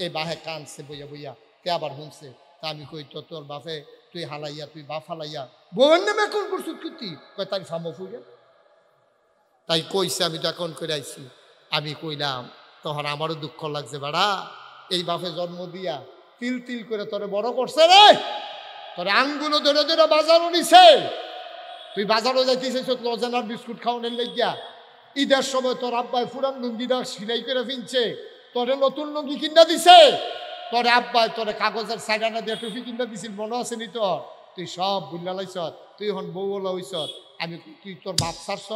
এই বাহে কানছে বইয়া বইয়া, কে আবার শুনছে। তা আমি কই তো তোর বাপে তুই হালাইয়া তুই বাপ হালাইয়া বউয়ের নামে অ্যাকাউন্ট করছিস কি কয় তাই ফার্মও ফুইরে, তাই কইছে আমি তো অ্যাকাউন্ট করে আইছি। আমি কইলাম তখন আমারও দুঃখ লাগছে, বাড়া এই বাপে জন্ম দিয়া তিল তিল করে তোরে বড় করছে রে, তোরে আঙ্গুলো ধরে ধরে বাজারও নিছে, তুই বাজারও যাইতেছিস লজেনার বিস্কুট খাওয়ানোর লেগিয়া, ঈদের সময় তোর আব্বাই পুরান লুঙ্গিটা সিলাই করে ফিনছে, তোরে নতুন লুঙ্গি কিনা দিছে, তোরে আব্বাই তোরে কাগজের সাইডানা দিয়ে টুপি কিনা দিছিল মনে আছে নি তোর, তুই সব বুল্লা লাইছ, তুই এখন বউলা হইছ, আমি তুই তোর বাপ সারছ,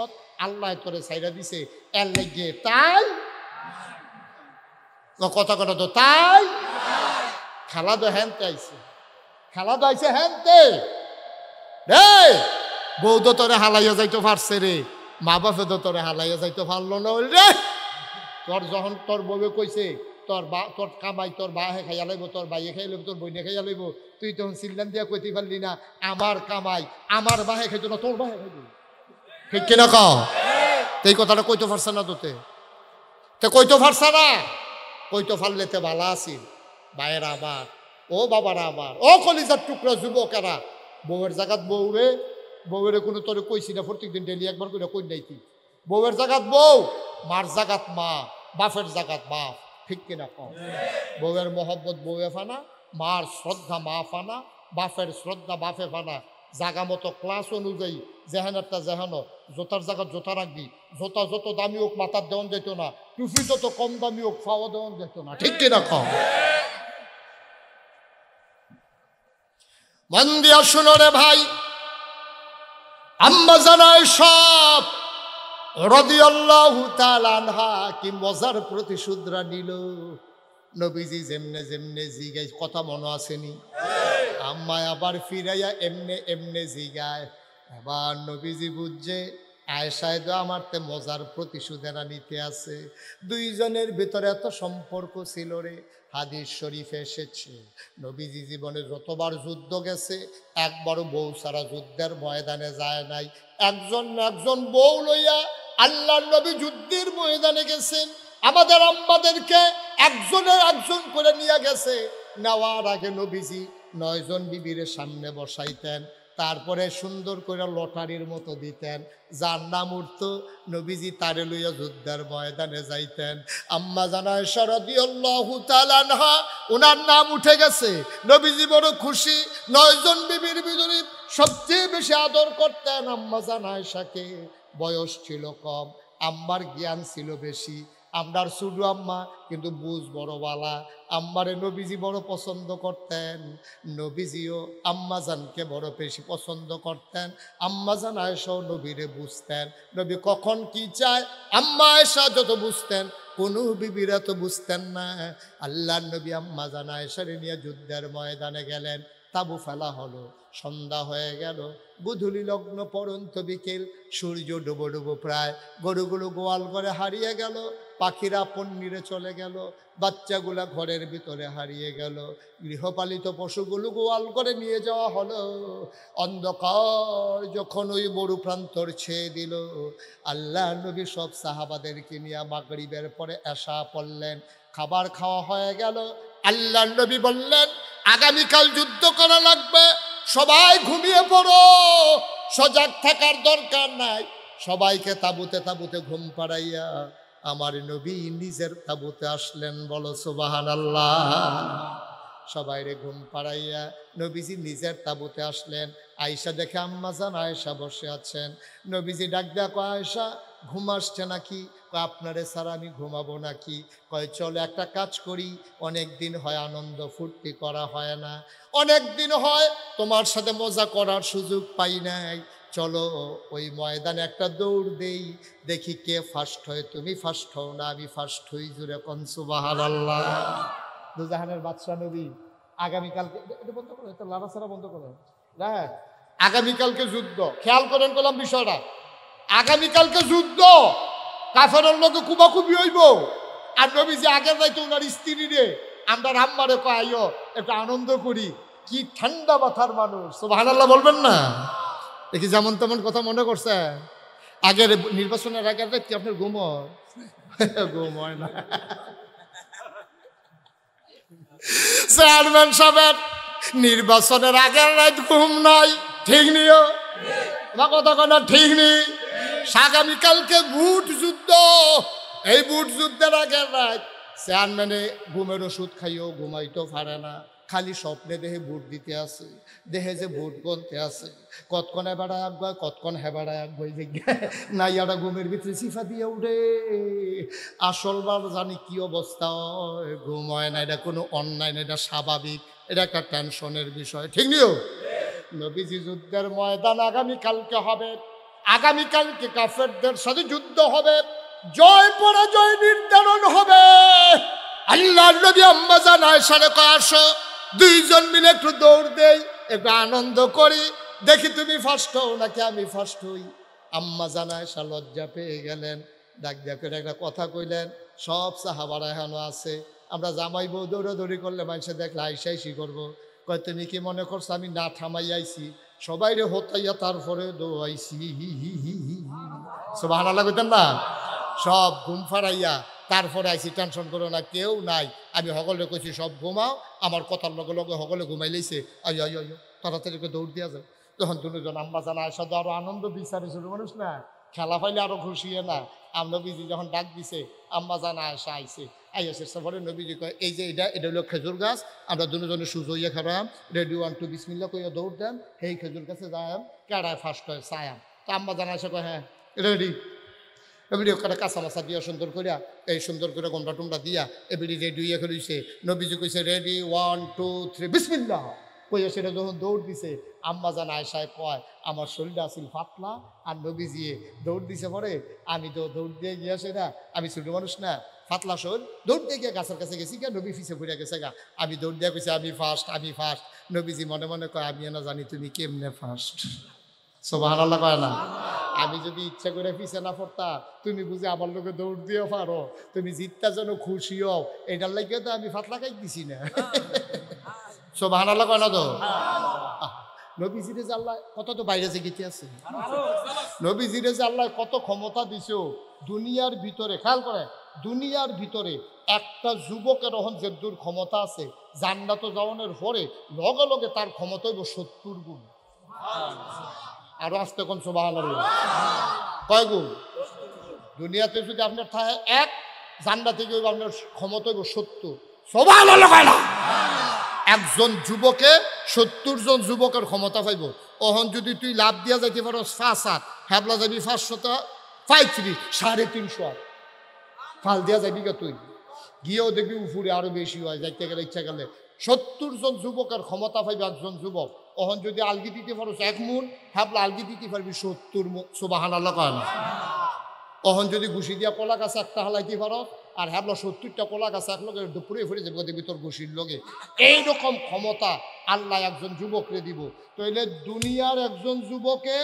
আল্লাহ তোরে সাইডা দিছে এর লেগে তাই কথা কথা তো তাই খেলা তো হ্যানতে আইছে, খেলা তো আইছে হ্যানতে রে, বউ তো তোরে হালাইয়া যাইতে পারছে রে, মা বাপে তো তোরে হালাইয়া যাইতে পারলো না রে। তোর যখন তোর বউয়ে কইছে তোর কামাই তোর বাহে খাইয়া লাইব, তোর বাইয়ে খাইয়া লাইব, তোর বইনে খাইয়া লাইব, তুই তখন সিল্লাম দিয়া কইতে পারলি না আমার কামাই আমার বাহে খাইতো না তোর বাহে খাইব, ঠিক কিনা ক? এই কথাটা কইতে পারছে না তোতে, তে কইতে পারছে না, কইতে পারলে তে ভালো আছিল। ভাইয়েরা আমার, ও বাবারা আমার, ও কলিজার টুকরা যুবকেরা, বউয়ের জায়গাত বউরে, বউয়ের কোনো তোরে কইছি না প্রত্যেকদিন ডেলি একবার করে কই নাইতি, বউয়ের জায়গাত বউ, মার জায়গাত মা, বাপের জায়গাত বাপ, ঠিক কিনা কম? বউয়ের মহব্বত বউয়ে ফানা, মার শ্রদ্ধা মা ফানা, বাপের শ্রদ্ধা বাপে ফানা, জাগা মতো ক্লাস অনুযায়ী যেহেনারটা যেহেন, জোতার জায়গা জোতা রাখবি, জোতা যত দামি হোক মাথার দেওয়ান যেত না, টুপি যত কম দামি হোক ফাওয়া দেওয়ান যেত না, ঠিক কিনা কম? মন দিয়া শুনো রে ভাই, আম্মা জানায় সব রাদিয়াল্লাহু তাআলা আনহা কি মজার প্রতিশোধরা নিল, নবীজি যেমনে যেমনে জিগায় কথা মনে আসেনি, আম্মা আবার ফিরাইয়া এমনে এমনে জিগায়, এবার নবীজি বুঝছে আয়েশায় তো আমার তে মজার প্রতিশোধেরা নিতে আছে। দুইজনের ভিতরে এত সম্পর্ক ছিল রে। হাদিস শরীফে এসেছে নবীজি জীবনে যতবার যুদ্ধ গেছে একবারও বউ ছাড়া যুদ্ধের ময়দানে যায় নাই। একজন বউ লইয়া আল্লাহর নবী যুদ্ধের ময়দানে গেছেন। আমাদের আম্মাদেরকে একজন করে নিয়ে গেছে। নেওয়ার আগে নবীজি 9 জন বিবির সামনে বসাইতেন, তারপরে সুন্দর করে লটারির মতো দিতেন। যার নাম উঠত নবীজি তারে লইয়া যুদ্ধের ময়দানে যাইতেন। আম্মা জান আয়েশা রাদিয়াল্লাহু তাআলা আনহা, ওনার নাম উঠে গেছে। নবীজি বড় খুশি। 9 জন বিবির ভিতরে সবচেয়ে বেশি আদর করতেন আম্মা জান আয়েশাকে। বয়স ছিল কম, আম্মার জ্ঞান ছিল বেশি। আমরার শুধু আম্মা কিন্তু বুঝ বড়ওয়ালা। আম্মারে নবীজি বড় পছন্দ করতেন। নবীজিও আম্মাজানকে বড় বেশি পছন্দ করতেন। আম্মাজান আয়েশাও নবীরে বুঝতেন, নবী কখন কি চায় আম্মা আয়েশা যত বুঝতেন, কোনো বিবিরা তো বুঝতেন না। আল্লাহর নবী আম্মাজান আয়েশারে নিয়ে যুদ্ধের ময়দানে গেলেন। তাবু ফেলা হলো, সন্ধ্যা হয়ে গেল, বুধুলি লগ্ন পরন্ত বিকেল, সূর্য ডুবো ডুবো প্রায়। গরুগুলো গোয়াল ঘরে হারিয়ে গেল, পাখিরা পন্নিরে চলে গেল, বাচ্চাগুলা ঘরের ভিতরে হারিয়ে গেল, গৃহপালিত পশুগুলো গোয়াল করে নিয়ে যাওয়া হলো। অন্ধকার যখন ওই মরু প্রান্তর ছেয়ে দিল, আল্লাহ নবী সব সাহাবাদেরকে নিয়ে মাগরিবের পরে এশা পড়লেন। খাবার খাওয়া হয়ে গেল। আল্লাহ নবী বললেন, আগামীকাল যুদ্ধ করা লাগবে, সবাই ঘুমিয়ে পড়ো, সজাগ থাকার দরকার নাই। সবাইকে তাবুতে তাবুতে ঘুম পাড়াইয়া আমার নবী নিজের তাবুতে আসলেন। বলো সুবহানাল্লাহ। সবাইরে ঘুম পাড়াইয়া নবীজি নিজের তাবুতে আসলেন। আয়েশা দেখে আম্মাজান আয়েশা বসে আছেন। নবীজি ডাক দেয়া, কয় আয়েশা ঘুম আসছে নাকি? আপনারে ছাড়া আমি ঘুমাবো নাকি? কয় চলো একটা কাজ করি, অনেক দিন হয় আনন্দ ফুর্তি করা হয় না, অনেক দিন হয় তোমার সাথে মজা করার সুযোগ পাই নাই। চলো ওই ময়দানে একটা দৌড় দেই, দেখি কে ফার্স্ট হয়। তুমি ফার্স্ট হও না আমি ফার্স্ট হই। জুড়ে কোন সুবহানাল্লাহ। দুজাহানের বাদশাহ নবী আগামীকালকে, এটা বন্ধ করো, এটা লাড়াছাড়া বন্ধ করো। হ্যাঁ, আগামীকালকে যুদ্ধ। খেয়াল করেন করলাম বিষয়টা, আগামীকালকে যুদ্ধ, কাফেরের লোকে কুবাকুবি হইব। আর নবীজি আগের রাইতে ওনার স্ত্রী রে আমরা আম্মারে কয় আইও একটু আনন্দ করি। কি ঠান্ডা মাথার মানুষ, সুবহানাল্লাহ বলবেন না? দেখি যেমন তেমন কথা মনে করছে। আগের নির্বাচনের আগের রাত কি আপনার ঘুম হয়? ঘুম হয় না। চেয়ারম্যান সাহেব নির্বাচনের আগের রাত ঘুম নাই, ঠিক নিও বা কথা কথা ঠিক নেই। আগামীকালকে বুট যুদ্ধ, এই বুট যুদ্ধের আগের রাত চেয়ারম্যানে ঘুমের ওষুধ খাইও ঘুমাইতেও পারে না, খালি স্বপ্নে দেহে বুট দিতে আছে, দেহে যে বুট গলতে আছে, কতক্ষণ হেবাড়া আঁকবয় কতক্ষণ হেবাড়া আঁকবই না, ইয়ারা ঘুমের ভিতরে সিফা দিয়ে উঠে। আসলবার জানি কি অবস্থা হয়, ঘুম হয় না। এটা কোনো অন্যায় না, এটা স্বাভাবিক, এটা একটা টেনশনের বিষয়, ঠিক নিও। নবীজি যুদ্ধের ময়দান আগামীকালকে হবে। আগামীকালকে কাফেরদের সাথে যুদ্ধ হবে, জয় পরাজয় নির্ধারণ হবে। আল্লাহর নবী আম্মাজান আয়েশারে কয় আসো, দুইজন মিলে একটু দৌড় দেই, একটু আনন্দ করি, দেখি তুমি ফার্স্ট হও নাকি আমি ফার্স্ট হই। আম্মাজান আয়েশা লজ্জা পেয়ে গেলেন, ডাক দিয়া করে একটা কথা কইলেন, সব সাহাবারা এখনো আছে, আমরা জামাই বউ দৌড়াদৌড়ি করলে মানুষে দেখলে আইসাইসি করবো। কয় তুমি কি মনে করছো আমি না থামাই আইছি? সবাই রে হতাইয়া তারপরে দৌড়াইছি। সুবহানাল্লাহ কইতেন না? সব ঘুম ফাড়াইয়া তারপরে আইসি, টেনশন করো না, কেউ নাই। আমি সকলে কইছি সব ঘুমাও, আমার কথার লগে লগে সকলে ঘুমাই লাইছে। আই আই আই তাড়াতাড়ি করে দৌড় দিয়া যায়। তখন দুজন আম্মাজান আয়েশা আরো আনন্দ বিচারে শুরু মানুষ না, খেলা পাইলে আরো খুশি না। নবীজি যখন ডাক দিছে আম্মাজান আয়েশা আইছে, আইসে পরে নবীজি কয় এই যে এটা হলো খেজুর গাছ, আমরা দুজনে সুজ হইয়া খেলাম, রেডি 1 2 বিসমিল্লাহ কইয়া দৌড় দেন, সেই খেজুর গাছে যায়াম, কেড়ায় ফার্স্ট হয় চায়াম। তো আম্মাজান আয়েশা কয় হ্যাঁ রেডি। এবিডি ওখানে কাঁচা মাছা দিয়া সুন্দর করিয়া, এই সুন্দর করে গন্ডা টুমটা দিয়া এবিডি রেডি হইয়া খেলছে। নবীজি কইছে রেডি 1 2 3 বিসমিল্লাহ কইয়া সেটা যখন দৌড় দিছে, আম্মাজান আয়েশায় কয় আমার শরীরটা আসিল পাতলা, আর নবীজি দৌড় দিছে পরে আমি তো দৌড় দিয়ে গিয়া সেটা, আমি ছোট মানুষ না, পাতলা শরীর, দৌড় দিয়ে গিয়া গাছের কাছে গেছি গা, নবী ফিসে পড়িয়া গেছে গা, আমি দৌড় দিয়া কইছি আমি ফার্স্ট আমি ফার্স্ট। নবীজি মনে মনে কয় আমি না জানি তুমি কেমনে ফার্স্ট। সুবহানাল্লাহ কয় না? আমি যদি ইচ্ছা করে পিছে না পড়তা তুমি বুঝে আমার লোকে দৌড় দিয়েও পারো, তুমি জিতটা যেন খুশি হও, এটার লাগিও তো আমি ফাতলা খাই দিছি না। সুবহানাল্লাহ কয় না তো? নবীজিরে যে আল্লাহ কত তো বাইরে যে গেতে আছে, নবীজিরে যে আল্লাহ কত ক্ষমতা দিছো দুনিয়ার ভিতরে। খেয়াল করে, দুনিয়ার ভিতরে একটা যুবকের এখন যে দূর ক্ষমতা আছে জান্নাত যাওয়ানোর পরে লগে লগে তার ক্ষমতা হইব 70 গুণ। আরো আসতে কোন সুবহানাল্লাহ, কয় গুণ? দুনিয়াতে যদি আপনার থাকে এক, জান্নাতে গিয়ে আপনার ক্ষমতা হইব 70। সুবহানাল্লাহ কয় না? একজন যুবকে 70 জন যুবকের ক্ষমতা পাইব। ওহন যদি তুই লাভ দিয়া যাইতে পারো 5-7, হ্যাবলা যাবি 535, 350 ফাল দিয়া যাবি গে তুই, গিয়েও দেখবি উপরে আরো বেশি হয় যাইতে গেলে ইচ্ছা গেলে। 70 জন যুবকের ক্ষমতা পাইবে একজন যুবক। ওহন যদি আলগি দিতে পারো 1 মুন, হ্যাবলা আলগি দিতে পারবি 70 মুন। সুবহানাল্লাহ কয় না? ওহন যদি ঘুষি দিয়া কলা গাছ একটা হালাইতে পারো আর হ্যাবলা 70টা কলা গাছ এক লগে দুপুরে ফিরে যাবে দেখবি তোর ঘুষির লগে। এইরকম ক্ষমতা আল্লাহ একজন যুবকরে দিব। তাইলে দুনিয়ার একজন যুবকে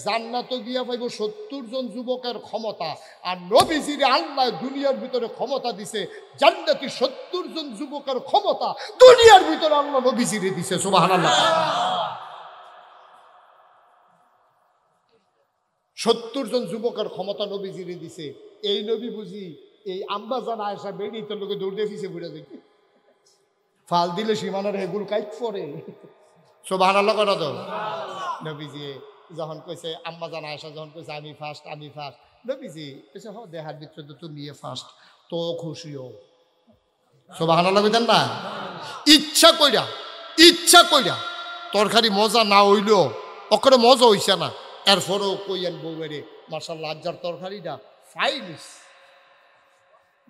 জান্নাতে গিয়া পাইব 70 জন যুবকের ক্ষমতা। আর নবীজিরে আল্লাহ দুনিয়ার ভিতরে ক্ষমতা দিছে জান্নাতি 70 জন যুবকের ক্ষমতা দুনিয়ার ভিতরে আল্লাহ নবীজিরে দিছে। সুবহানাল্লাহ। 70 জন যুবকের ক্ষমতা নবীজিরে দিছে। এই নবী বুঝি এই আম্মা জান আয়েশা বেরিয়ে তোর লোকে দৌড়ে ফিসে ঘুরে দেখি ফাল দিলে সীমানার হেগুল কাইট পরে। সুবহানাল্লাহ করা তো? নবীজি যখন কইছে আম্মা জান আয়েশা যখন কইছে আমি ফার্স্ট, আমি ফার্স্ট, নবীজি কইছে হ দেহার ভিতরে তো তুমি ফার্স্ট, তো খুশিও। সুবহানাল্লাহ কইতেন না? ইচ্ছা কইরা তরকারি মজা না হইলেও ওখানে মজা হইছে না, এরপরেও কইয়েন বউয়েরে মাশাআল্লাহ আজ্জার তরকারিটা ফাইনিস,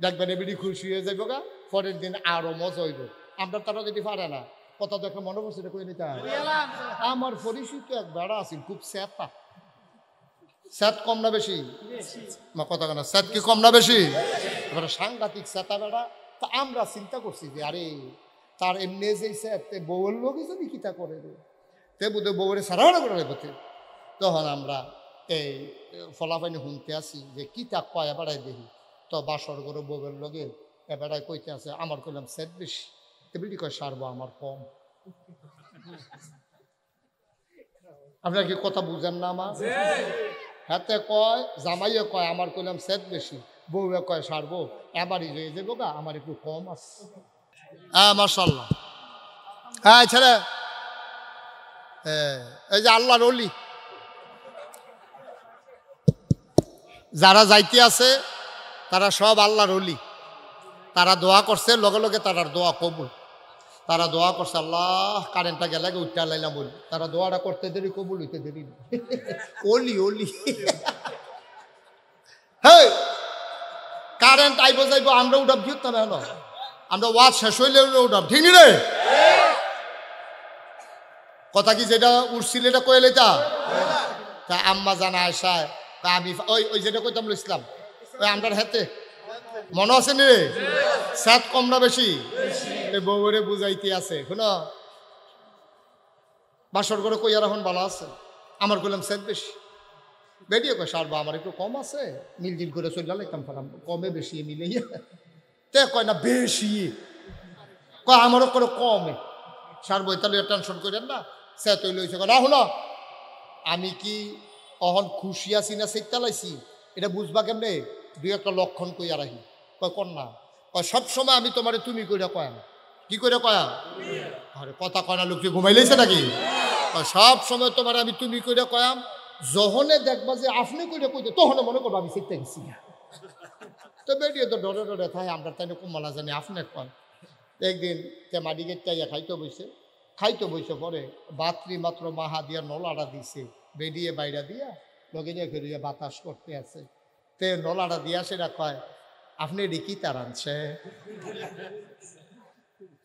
দেখবেন এবিডি খুশি হয়ে যাইব গা, পরের দিন আরো মজা হইব। আমরা তারা যদি পারে না কথা দেখে মনে পড়ছে কই নিতে। আমার পরিচিত এক বেড়া আছে খুব স্যাতা, স্যাত কম না বেশি? কথা কেন, স্যাত কি কম না বেশি? এবার সাংঘাতিক স্যাতা বেড়া। তা আমরা চিন্তা করছি যে আরে তার এমনি যে স্যাত বউয়ের লোকই যদি কিতা করে রে, তে বুধে বউরে সারা করে রেখতে। তখন আমরা এই ফলাফাইনি শুনতে আসি যে কিতা কয় বেড়াই দেখি, তো বাসর করে বউয়ের লগে এবারাই কইতে আছে আমার কইলাম সেট বেশি, এবিডি কয় সারবো আমার কম। আপনার কি কথা বুঝেন না? আমার হাতে কয় জামাইয়ে কয় আমার কইলাম সেট বেশি, বউয়ে কয় সারবো, এবারই রয়ে যাবো গা আমার একটু কম আছে। হ্যাঁ মাশাআল্লাহ। হ্যাঁ ছেলে এই যে আল্লাহর ওলি যারা যাইতে আছে তারা সব আল্লাহর ওলি। তারা দোয়া করছে লগে লগে তারার দোয়া কবুল। তারা দোয়া করছে আল্লাহ কারেন্টটা গেলে উঠতে লাইলাম বলি, তারা দোয়াটা করতে দেরি কবুল হইতে দেরি। ওলি ওলি হ্যাঁ কারেন্ট আইব যাইব আমরা উঠাব কি হতাম এখন, আমরা ওয়াজ শেষ হইলে উঠাব, ঠিক নি রে? কথা কি যেটা উঠছিল এটা কয়ে লেতা তা আম্মা জানা আয়সা আমি ওই যেটা কইতাম ইসলাম ওই আমরার হাতে মনে আছে নি রে? সাত কম না বেশি? বউরে বুঝাইতে আছে শুনো বাসর করে কইয়ার এখন ভালো আছে, আমার কইলাম সেট বেশি, বেরিয়ে কয় সারবা আমার একটু কম আছে, মিলজিল করে চলে লাইতাম ফেলাম কমে বেশি মিলে তে কয় না বেশি, কয় আমারও করে কমে সারবো, তাহলে টেনশন করেন না। সে তৈল হয়েছে না হলো আমি কি অহন খুশি আছি না সেটা লাইছি এটা বুঝবা কেমনে? দুই একটা লক্ষণ কইয়া রাখি। কয় কন্যা কয় সবসময় আমি তোমারে তুমি কইরা কয়া, কি করে কয়া? আরে কথা কয় না, লোককে ঘুমাই লাইছে নাকি? সব সময় তোমার আমি তুমি কইরা কয়াম, যখনে দেখবা যে আপনি কইরা কইতে তখনও মনে করবো আমি সেটা গেছি না। তো বেরিয়ে তো ডরে ডরে থাই আমরা তাই কুমালা জানি আপনি কয়। একদিন তে মাটি গেটাইয়া খাইতে বইছে পরে বাতরি মাত্র মাহা দিয়া নলাটা দিছে, বেরিয়ে বাইরা দিয়া লগে নিয়ে ফেরিয়ে বাতাস করতে আছে, তে নলাটা দিয়া সেটা কয় আপনি রিকি তার আনছে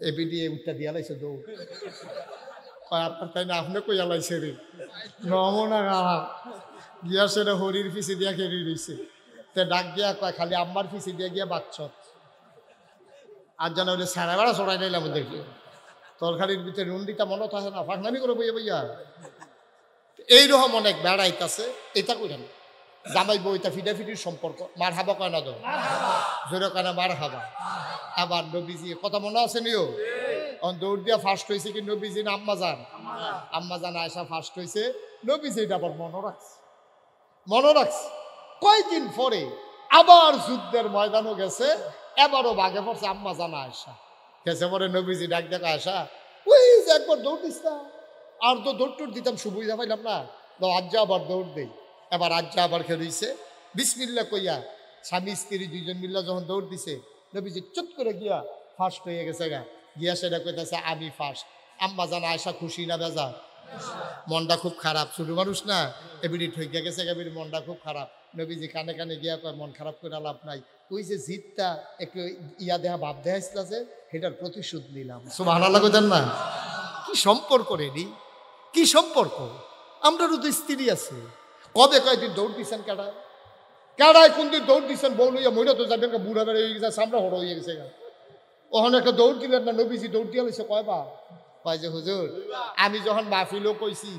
এ বেরিয়ে উঠটা দিয়া লাইছে দৌড়, কয় আপনার তাই না আপনি কইয়া লাইছে রে নমনা গাহা গিয়া সেটা হরির পিছে দিয়া খেরি রইছে, তে ডাক দিয়া কয় খালি আম্মার পিছে দিয়া গিয়া বাচ্চ আর যেন হইলে সারা বেড়া চড়াই নিলাম দেখি তরকারির ভিতরে রুন্ডিটা মনে থাকে না, ফাঁকনামি করে বইয়া বইয়া এইরকম অনেক বেড়াইতেছে। এটা কইলেন জামাই বইটা ফিটাফিটির সম্পর্ক, মার হাবা কয় না তো, জোরে কয় না মার হাবা। আবার নবীজি কথা মনে আছে নিও, দৌড় দিয়া ফার্স্ট হয়েছে কি নবীজি না আম্মাজান? আম্মাজান আয়েশা ফার্স্ট হয়েছে, নবীজি এটা আবার মনে রাখছে। কয়েকদিন পরে আবার যুদ্ধের ময়দানও গেছে, এবারও বাঘে পড়ছে আম্মাজান আয়েশা। গেছে পরে নবীজি ডাক দেখা আয়েশা, ওই যে একবার দৌড় দিস না, আর তো দৌড় টুর দিতাম সুবিধা পাইলাম না, তো আজ্জা আবার দৌড় দেই। এবার আজ্জা আবার খেলছে বিসমিল্লা কইয়া, স্বামী স্ত্রী দুইজন মিল্লা যখন দৌড় দিছে, নবীজি চুপ করে গিয়া ফার্স্ট হয়ে গেছে গিয়া সেটা কইতেছে আমি ফার্স্ট। আম্মাজান আয়েশা খুশি না বেজা? মনটা খুব খারাপ, ছোট মানুষ না, এবিডি ঠইকা গেছে, এবিডি মনটা খুব খারাপ। নবীজি কানে কানে গিয়া কয় মন খারাপ করে লাভ নাই, ওই যে জিতটা একটু ইয়া দেহা ভাব দেখাইছিল যে সেটার প্রতিশোধ নিলাম। সুবহানাল্লাহ কইতেন না? কি সম্পর্ক রেডি, কি সম্পর্ক। আমরারও তো স্ত্রী আছে, কবে কয়েকদিন দৌড় দিচ্ছেন কেডায় কোন দিন দৌড় দিচ্ছেন বউ লইয়া মহিলা তো যাবেন বুড়া বেড়ে হয়ে গেছে, সামরা হড় হয়ে গেছে। ওখানে একটা দৌড় দিলেন না, নবীজি দৌড় দিয়া লইছে কয়বার? কয় যে হুজুর আমি যখন মাহফিলও কইছি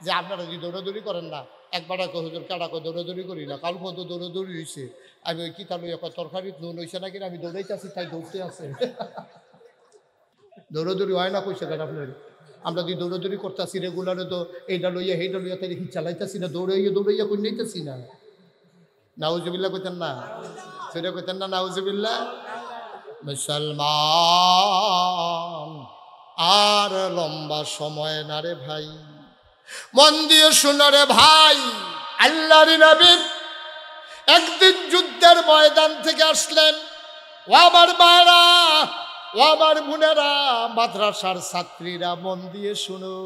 যে আপনারা যদি দৌড়াদৌড়ি করেন না, একবার কয় হুজুর কেডা কয় দৌড়াদৌড়ি করি না, কাল কত দৌড়াদৌড়ি হয়েছে। আমি ওই কিতা লইয়া কয় তরকারি নুন হয়েছে নাকি, আমি দৌড়াইতে আছি তাই দৌড়তে আছে। দৌড়াদৌড়ি হয় না কইছে কেন আপনার? আমরা যদি দৌড়াদৌড়ি করতে আসি রেগুলারে, তো এইটা লইয়া সেইটা লইয়া তাই দেখি চালাইতেছি না, দৌড়াইয়া কই নিতেছি না। নাউজুবিল্লাহ কইতেন না? সেটা কইতেন না নাউজুবিল্লাহ? মুসলমান আর লম্বা সময় না রে ভাই, মন দিয়ে শুনো রে ভাই। আল্লাহর নবী একদিন যুদ্ধের ময়দান থেকে আসলেন। ও আমার মায়েরা, ও আমার বোনেরা, মাদ্রাসার ছাত্রীরা, মন দিয়ে শুনো।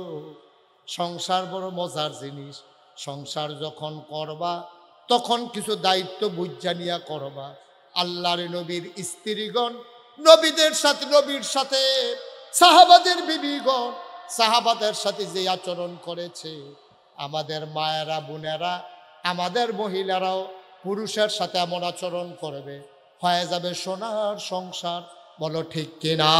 সংসার বড় মজার জিনিস। সংসার যখন করবা তখন কিছু দায়িত্ব বুঝা নিয়া করবা। আল্লাহর নবীর স্ত্রীগণ নবীর সাথে সাহাবাদের বিবিগণ সাহাবাদের সাথে যে আচরণ করেছে, আমাদের মায়েরা বোনেরা, আমাদের মহিলারাও পুরুষের সাথে এমন আচরণ করবে, হয়ে যাবে সোনার সংসার। বলো ঠিক কিনা?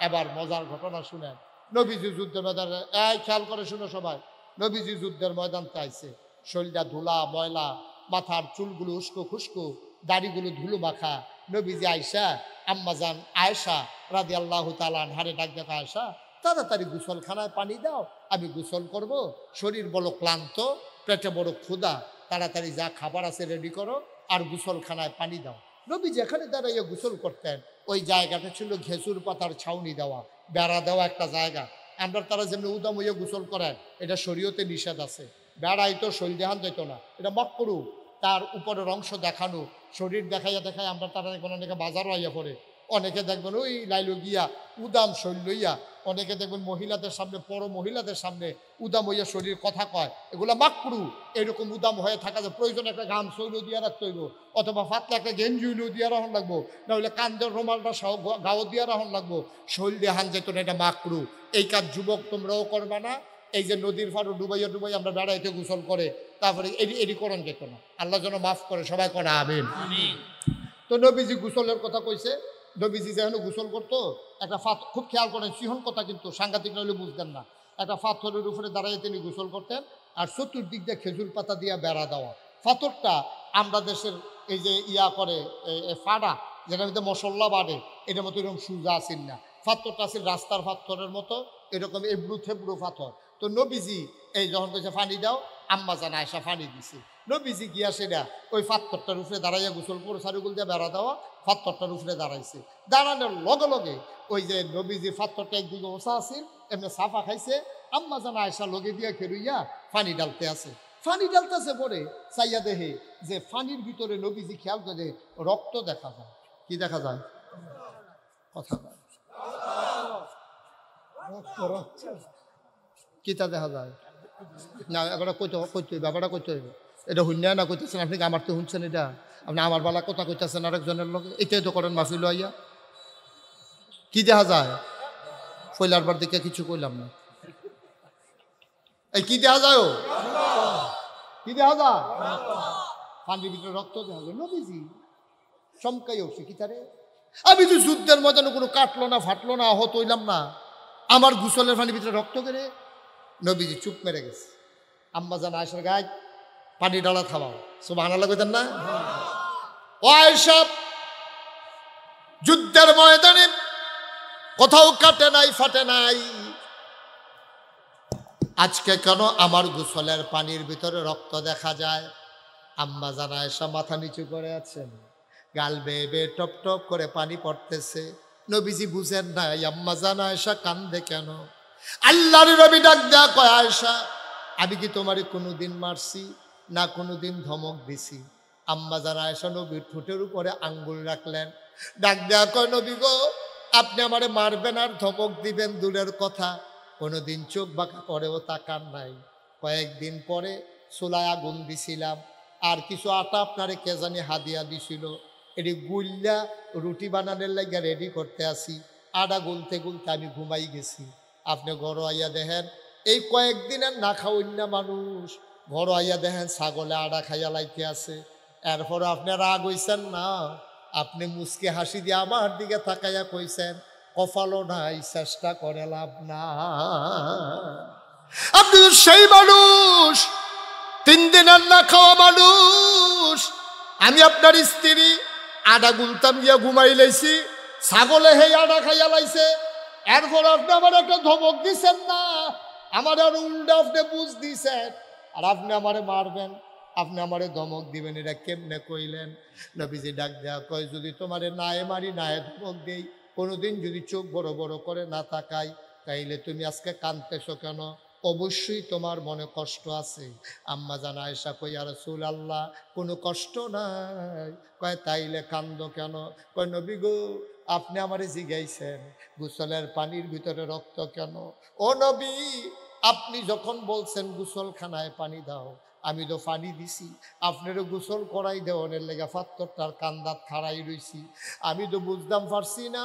এবার মজার ঘটনা শুনেন। নবীজি যুদ্ধের ময়দানে, খেয়াল করে শুনো সবাই, নবীজি যুদ্ধের ময়দান চাইছে, শরীরটা ধুলা ময়লা, মাথার চুলগুলো উস্কো খুস্কো, দাড়িগুলো ধুলো মাখা। নবীজি আয়েশা, আম্মাজান আয়েশা রাদিয়াল্লাহু তাআলা আনহারে ডাক দেখা, আয়েশা তাড়াতাড়ি গোসলখানায় পানি দাও, আমি গোসল করব, শরীর বড় ক্লান্ত, পেটে বড় ক্ষুধা, তাড়াতাড়ি যা খাবার আছে রেডি করো, আর গোসলখানায় পানি দাও। নবীজি এখানে দাঁড়াইয়া গোসল করতেন, ওই জায়গাটা ছিল ঘেঁচুর পাতার ছাউনি দেওয়া, বেড়া দেওয়া একটা জায়গা। আমরা তারা যেমনি উদাম হইয়া গোসল করেন, এটা শরীয়তে নিষেধ আছে। বেড়াই তো শরীর দেখান যেত না, এটা মাকরুহ। তার উপরের অংশ দেখানো, শরীর দেখাইয়া আমরা তারা দেখবেন অনেকে বাজারও আইয়া পড়ে, অনেকে দেখবেন ওই লাইলো গিয়া উদাম শরীর লইয়া, অনেকে দেখবেন মহিলাদের সামনে, পর মহিলাদের সামনে উদাম হইয়া শরীর কথা কয়, এগুলা মাকরুহ। এরকম উদাম হয়ে থাকা যায়, প্রয়োজন একটা গাম শৈল দিয়া রাখতে হইব, অথবা ফাতলা একটা গেঞ্জি হইলেও দিয়া রাখুন লাগবো, না হইলে কান্দের রুমালটা গাও দিয়া রাখুন লাগবো, শৈল দিয়ে হান যেত না, এটা মাকরুহ। এই কাজ যুবক তোমরাও করবা না। এই যে নদীর ফাড়ু ডুবাইয়া আমরা বেড়াইতে গোসল করে, তারপরে এডি করণ যেত না। আল্লাহ যেন মাফ করে, সবাই করে আমিন। তো নবীজি গোসলের কথা কইছে। নবীজি যেন গোসল করতো, একটা খুব খেয়াল করেন, সিহন কথা কিন্তু সাংঘাতিক নইলে বুঝতেন না। একটা পাথরের উপরে দাঁড়াইয়ে তিনি গোসল করতেন, আর চতুর্দিক দিয়ে খেজুর পাতা দিয়ে বেড়া দেওয়া। পাথরটা আমরা দেশের এই যে ইয়া করে ফাড়া, যেটার মধ্যে মশলা বাড়ে, এটার মতো এরকম সুজা আসেন না। পাথরটা আছে রাস্তার পাথরের মতো, এরকম এবড়ু থেবড়ু পাথর। তো নবীজি এই যখন কইছে পানি দাও, আম্মাজান আয়েশা পানি দিছে। নবীজি গিয়া সেটা ওই পাথরটার উপরে দাঁড়াইয়া গোসল করে সারিগুল দিয়ে বেড়া দেওয়া, পাথরটার উপরে দাঁড়াইছে। দাঁড়ানোর লগে লগে ওই যে নবীজি পাথরটা একদিকে ওসা আছিল, এমনি সাফা খাইছে। আম্মাজান আয়েশা লগে দিয়া খেরুইয়া পানি ডালতে আছে। পানি ডালতেছে পরে চাইয়া দেখে যে পানির ভিতরে নবীজি খেয়াল করে রক্ত দেখা যায়। কি দেখা যায়? কথা কিতা দেখা যায় না, এবারটা কইতে ব্যাপারটা কইতে হইবে। এটা শুনিয়া না কইতেছেন আপনি, আমার তো শুনছেন, এটা আপনি আমার বেলা কথা কইতেছেন আরেকজনের লোক, এটাই তো করেন মাহফিল আইয়া। কি দেখা যায়? ফইলারবার দিকে কিছু কইলাম না। এই কি দেখা যায়? ও কি দেখা যায়? পানির ভিতরে রক্ত দেখা যায়। নবীজি চমকাই উঠছে, কি তারে আমি তো যুদ্ধের ময়দানে কোনো কাটলো না, ফাটলো না, আহত হইলাম না, আমার গোসলের পানির ভিতরে রক্ত কেড়ে। নবীজি চুপ মেরে গেছে। আম্মাজান আয়েশার গায়ে পানি ডালা থামাও। সুবহানাল্লাহ কইতেন না? ও আয়েশা, যুদ্ধের ময়দানে কোথাও কাটে নাই, ফাটে নাই, আজকে কেন আমার গোসলের পানির ভিতরে রক্ত দেখা যায়? আম্মা জান আয়েশা মাথা নিচু করে আছেন, গাল বেয়ে বেয়ে টপ টপ করে পানি পড়তেছে। নবীজি বুঝেন নাই আম্মা জান আয়েশা কান্দে কেন। আল্লাহর নবী ডাক দেয়া কয়, আয়েশা, আমি কি তোমারে কোনোদিন মারছি? না কোনোদিন ধমক দিছি? আম্মা জান আয়েশা নবীর ঠোঁটের উপরে আঙ্গুল রাখলেন, ডাক দেয়া কয়, নবী গো, আপনি আমারে মারবেন আর ধমক দিবেন দূরের কথা, কোনোদিন চোখ বাঁকা করেও তাকান নাই। কয়েকদিন পরে চুলায় আগুন দিছিলাম, আর কিছু আটা আপনারে কে জানি হাদিয়া দিছিল, এটি গুল্লা রুটি বানানোর লাগে রেডি করতে আসি, আটা গুলতে গুলতে আমি ঘুমাই গেছি। আপনি ঘর আইয়া দেখেন এই কয়েকদিনের না খাওয়াইনা মানুষ, ঘর আইয়া দেখেন ছাগলে আটা খাইয়া লাইতে আছে। এরপরে আপনি রাগ হইছেন না, আপনি মুচকে হাসি দিয়ে আমার দিকে তাকাইয়া কইছেন, কপালও নাই, চেষ্টা করে লাভ না। আপনি তো সেই মানুষ, 3 দিন আর না খাওয়া মানুষ। আমি আপনার স্ত্রী, আটা গুলতাম গিয়া ঘুমাই লাইছি, ছাগলে হে আটা খাইয়া লাইছে। এরপর আপনি আমার একটা ধমক দিছেন না, আমার আর উল্টা আপনি বুঝ দিছেন, আর আপনি আমারে মারবেন, আপনি আমারে ধমক দিবেন, এটা কেমনে কইলেন? নবীজি ডাক দেয়া কয়, যদি তোমারে নায়ে মারি, নায়ে ধমক দেই, কোনোদিন যদি চোখ বড় বড় করে না তাকাই, তাইলে তুমি আজকে কাঁদতেছো কেন? অবশ্যই তোমার মনে কষ্ট আছে। আম্মা জান আয়েশা কই, ইয়া রাসূলুল্লাহ, কোনো কষ্ট নাই। কয়, তাইলে কান্দো কেন? কয়, নবী গো, আপনি আমারে জিগাইছেন গোসলের পানির ভিতরে রক্ত কেন? ও নবী, আপনি যখন বলছেন গোসলখানায় পানি দাও, আমি তো পানি দিছি, আপনারও গোসল করাই দেওয়ানের লেগে ফাত্তরটার কান্দাত খাড়াই রইছি। আমি তো বুঝতাম পারছি না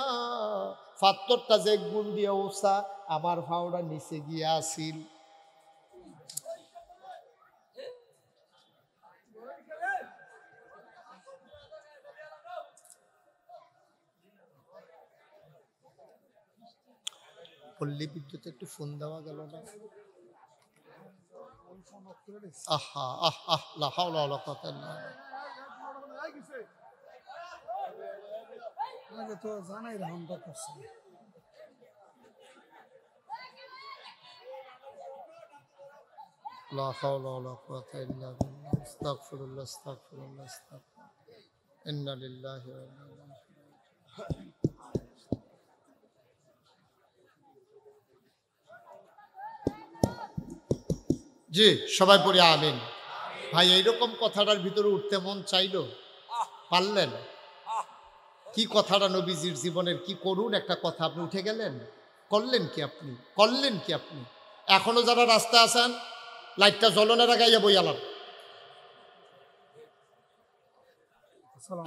ফাত্তরটা যে গুণ দিয়ে ওসা, আমার ফাওড়া নিচে গিয়ে আসিল। পল্লী বিদ্যুৎ একটু ফোন দেওয়া গেল না? আহা আহ আহ লা হাওলা ওয়ালা কুওয়াতা ইল্লা বিল্লাহ। তো জানাই রহমটা করছে। লা হাওলা ওয়ালা কুওয়াতা ইল্লা বিল্লাহ। আস্তাগফিরুল্লাহ আস্তাগফিরুল্লাহ আস্তাগফিরুল্লাহ। ইন্না লিল্লাহি ওয়া ইন্না ইলাইহি রাজিউন। জি, সবাই পড়ি আমিন। ভাই, এইরকম কথাটার ভিতরে উঠতে মন চাইলো? পারলেন? কি কথাটা নবীজির জীবনের কি করুন একটা কথা, আপনি উঠে গেলেন, করলেন কি আপনি? করলেন কি আপনি? এখনো যারা রাস্তা আছেন, লাইটটা জ্বলনের আগাইয়া বইয়ালাম,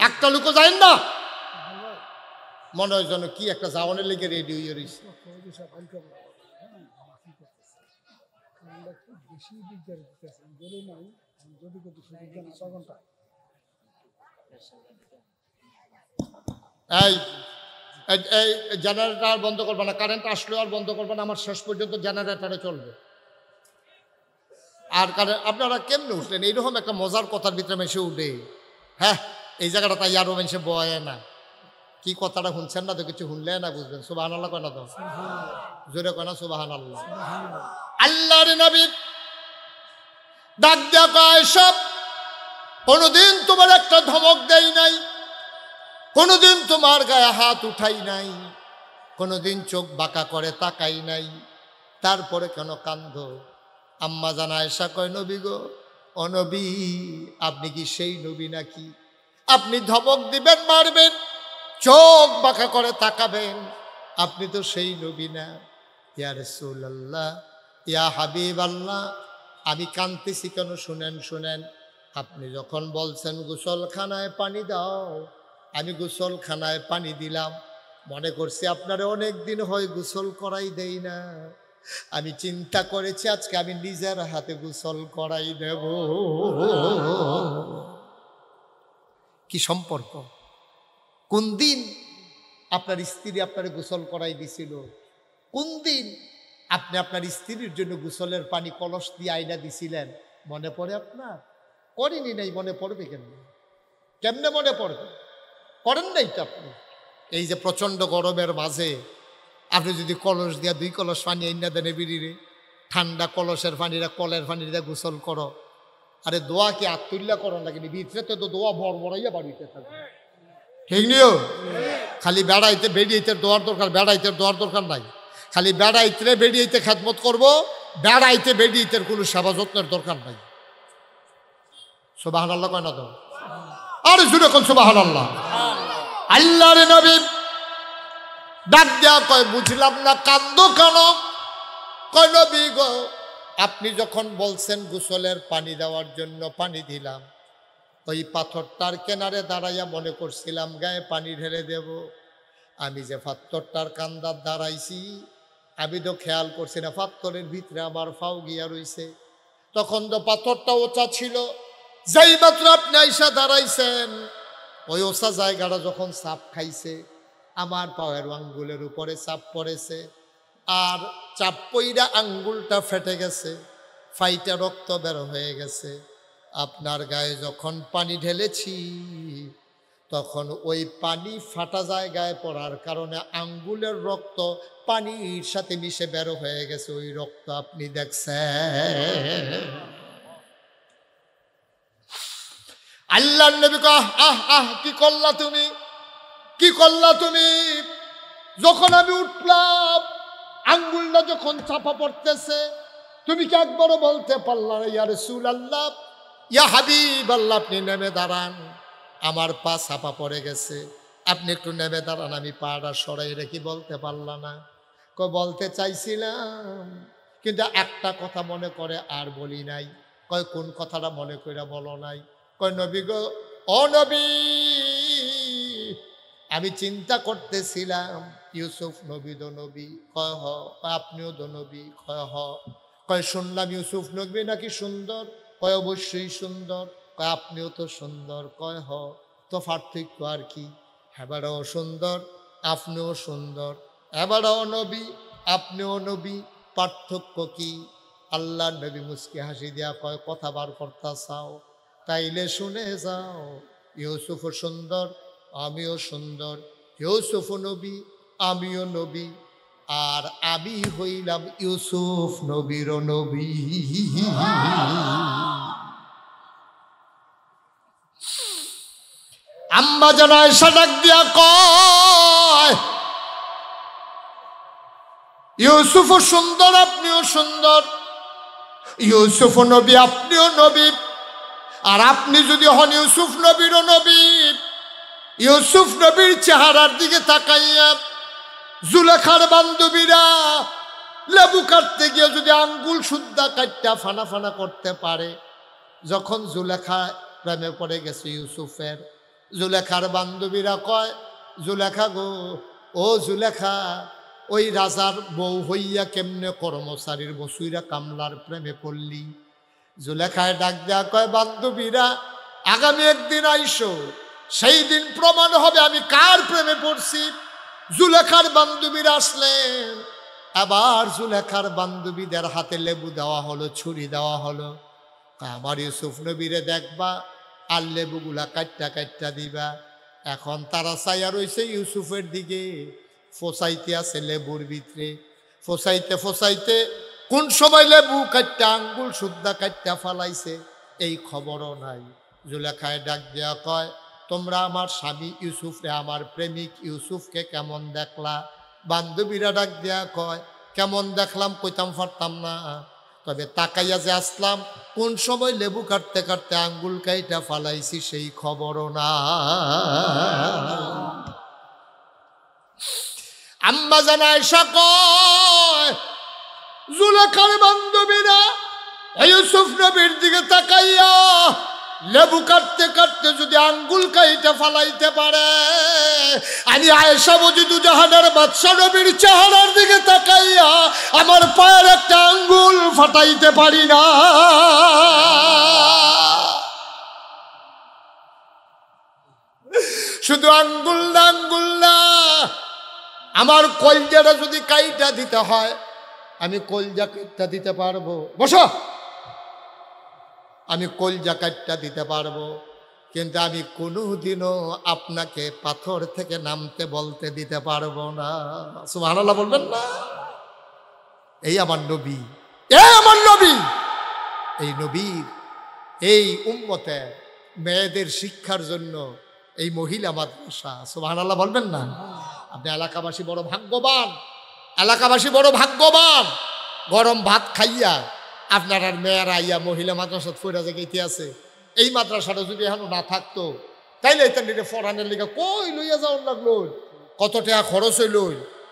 একটা লোকও যাইন না, মনে হয় যেন কি একটা যাওয়ানের লেগে রেডি হয়ে রয়েছে। এই এই জেনারেটর বন্ধ করবে না, কারেন্ট আসলে আর বন্ধ করবে না, আমার শেষ পর্যন্ত জেনারেটরে চলবে। আর আপনারা কেমনে উঠলেন? এইরকম একটা মজার কথার ভিতরে মেশে উঠে, হ্যাঁ, এই জায়গাটা তাই আরো মেশে বয় না। কি কথাটা শুনছেন না তো, কিছু শুনলে না বুঝবেন। সুবহানাল্লাহ কয় না তো? জোরে কয় না সুবহানাল্লাহ? আল্লাহর নবী ডাক দেয়া কয়, সব কোনোদিন তোমার একটা ধমক দেই নাই, কোনোদিন তোমার গায়ে হাত উঠাই নাই, কোনোদিন চোখ বাঁকা করে তাকাই নাই, তারপরে কেন কান্দো? আম্মা জান আয়েশা কয়, নবী গো, ও নবী, আপনি কি সেই নবী নাকি? আপনি ধমক দিবেন, মারবেন, চোখ বাঁকা করে তাকাবেন, আপনি তো সেই নবী না? ইয়া রাসূলুল্লাহ, ইয়া হাবিবাল্লাহ, আমি কাঁদতেছি কেন শুনেন শুনেন। আপনি যখন বলছেন গোসলখানায় পানি দাও, আমি গোসলখানায় পানি দিলাম, মনে করছি আপনারে অনেক দিন হয় গোসল করাই দেই না, আমি চিন্তা করেছি আজকে আমি নিজের হাতে গোসল করাই দেব। কি সম্পর্ক? কোন দিন আপনার স্ত্রী আপনারে গোসল করাই দিছিল? কোন দিন আপনি আপনার স্ত্রীর জন্য গোসলের পানি কলস দিয়ে আইনা দিছিলেন? মনে পড়ে আপনার? করিনি নাই, মনে পড়বে কেন? কেমনে মনে পড়বে? করেন নাই তো আপনি। এই যে প্রচণ্ড গরমের মাঝে আপনি যদি কলস দিয়া 2 কলস পানি আইনা দেন বিড়িরে, ঠান্ডা কলসের পানিরা কলের পানিটা গোসল করো, আরে দোয়া কি আত্মুল্লা করো না, কিন্তু ভিতরে তো দোয়া বড় বড়াইয়া বাড়িতে থাকবে, ঠিক নিও। খালি বেড়াইতে বেরিয়েতে দোয়ার দরকার, বেড়াইতে দোয়ার দরকার নাই। খালি বেড়াইতে বেরিয়েতে খেদমত করবো, বেড়াইতে বেরিয়েতে কোনো সেবা যত্নের দরকার নাই। সুবহানাল্লাহ কয় না তো? আরে জুড়ে কোন সুবহানাল্লাহ। আল্লাহর নবী ডাক দেয়া কয়, বুঝলাম না কান্দো কেন? কয় নবী গো, আপনি যখন বলছেন গোসলের পানি দেওয়ার জন্য পানি দিলাম, ওই পাথরটার কিনারে দাঁড়াইয়া মনে করছিলাম গায়ে পানি ঢেলে দেব। আমি যে পাথরটার কান্দার দাঁড়াইছি, আমি তো খেয়াল করছি না পাথরের ভিতরে আমার ফাও গিয়া রইছে। তখন তো পাথরটা ওচা ছিল, যেই মাত্র আপনি আইসা দাঁড়াইছেন, ওই ওচা জায়গাটা যখন চাপ খাইছে, আমার পায়ের আঙ্গুলের উপরে চাপ পড়েছে, আর চাপ পইরা আঙ্গুলটা ফেটে গেছে, ফাইটা রক্ত বের হয়ে গেছে। আপনার গায়ে যখন পানি ঢেলেছি, তখন ওই পানি ফাটা জায়গায় পড়ার কারণে আঙ্গুলের রক্ত পানির সাথে মিশে বের হয়ে গেছে, ওই রক্ত আপনি দেখছেন। আল্লাহর নবী কয়, আহ আহ কি করলা তুমি, কি করলা তুমি? যখন আমি উঠলাম, আঙ্গুলটা যখন চাপা পড়তেছে, তুমি কি একবারও বলতে পারলা না ইয়া রাসূলুল্লাহ, ইয়া হাবিবাল্লাহ, আপনি নেমে দাঁড়ান, আমার পা চাপা পড়ে গেছে, আপনি একটু নেমে দাঁড়ান, আমি পাটা সরাই রেখে বলতে পারলা না? কয় বলতে চাইছিলাম, কিন্তু একটা কথা মনে করে আর বলি নাই। কয় কোন কথাটা মনে করে বলো নাই? কয় নবী গো, ও নবী, আমি চিন্তা করতেছিলাম ইউসুফ নবী দো নবী। কয় হ। আপনিও দো নবী? কয় হ। কয় শুনলাম ইউসুফ নবী নাকি সুন্দর। কয় অবশ্যই সুন্দর। কয় আপনিও তো সুন্দর। কয় হ। তো পার্থক্য আর কি? এবারও সুন্দর, আপনিও সুন্দর, এবারও নবী, আপনিও নবী, পার্থক্য কি? আল্লাহ নবী মুস্কি হাসি দিয়া কয়, কথা বার করতে চাও? তাইলে শুনে যাও, ইউসুফ সুন্দর, আমিও সুন্দর, ইউসুফ নবী, আমিও নবী, আর আমি হইলাম ইউসুফ নবীর নবী। আম্মা জান আয়েশা ডাক দিয়া কয়, ইউসুফ সুন্দর, আপনিও সুন্দর, ইউসুফ নবী, আপনিও নবী, আর আপনি যদি হন ইউসুফ নবীরও নবী, ইউসুফ নবীর চেহারার দিকে তাকাইয়া জুলেখার বান্ধবীরা লেবু কাটতে গিয়ে যদি আঙ্গুল সুদ্ধা কাটটা ফানা ফানা করতে পারে, যখন জুলেখা প্রেমে পড়ে গেছে ইউসুফের, জুলেখার বান্ধবীরা কয়, জুলেখা গো, ও জুলেখা, ওই রাজার বউ হইয়া কেমনে কর্মচারীর বসুইরা কামলার প্রেমে পড়লি? জুলেখায় ডাক দেয়া কয়, বান্ধবীরা, আগামী একদিন আইসো, সেই দিন প্রমাণ হবে আমি কার প্রেমে পড়ছি। জুলেখার বান্ধবীরা আসলেন, আবার জুলেখার বান্ধবীদের হাতে লেবু দেওয়া হলো, ছুরি দেওয়া হলো। আমার ইউসুফ নবীরে দেখবা আর লেবুগুলা কাটটা কাটটা দিবা। এখন তারা চাইয়া রয়েছে ইউসুফের দিকে, ফোসাইতে আছে লেবুর ভিতরে, ফোসাইতে ফোসাইতে কোন সময় লেবু কাটটা আঙ্গুল সুদ্ধা কাটটা ফালাইছে এই খবরও নাই। জুলেখায় ডাক দেয়া কয়, তোমরা আমার স্বামী ইউসুফরে, আমার প্রেমিক ইউসুফকে কেমন দেখলা? বান্ধবীরা ডাক দেয়া কয়, কেমন দেখলাম কইতাম পারতাম না, তবে তাকাইয়া যে আসলাম, কোন সময় লেবু কাটতে কাটতে আঙ্গুল কাইটা ফালাইছি সেই খবরও না। আম্মা জান আয়েশা কয়, জুলেখার বান্ধবীরা ইউসুফ নবীর দিকে তাকাইয়া লেবু কাটতে কাটতে যদি আঙ্গুল কাইটা ফালাইতে পারে, আমি আয়েশা বুঝি দুজাহানের বাদশা নবীর চেহারার দিকে তাকাইয়া আমার পায়ের একটা আঙ্গুল ফাটাইতে পারি না। শুধু আঙ্গুল না, আঙ্গুল না, আমার কলজাটা যদি কাইটা দিতে হয়, আমি কলজা কাইটা দিতে পারবো। বসো, আমি কলজা কাটটা দিতে পারবো, কিন্তু আমি কোনোদিনও আপনাকে পাথর থেকে নামতে বলতে দিতে পারবো না। সুবহানাল্লাহ বলবেন না? এই আমার নবী, এই আমার নবী, এই নবীর এই উম্মতে মেয়েদের শিক্ষার জন্য এই মহিলা মাদ্রাসা। সুবহানাল্লাহ বলবেন না? আপনি এলাকাবাসী বড় ভাগ্যবান, এলাকাবাসী বড় ভাগ্যবান। গরম ভাত খাইয়া আপনার আর মেয়েরা আইয়া মহিলা মাদ্রাসা ফিরে যে আছে। এই মাদ্রাসাটা যদি এখন না থাকতো তাইলে এটা নিতে ফরানের লিগা কই লইয়া যাওয়ার লাগলো, কত টাকা খরচ হইল,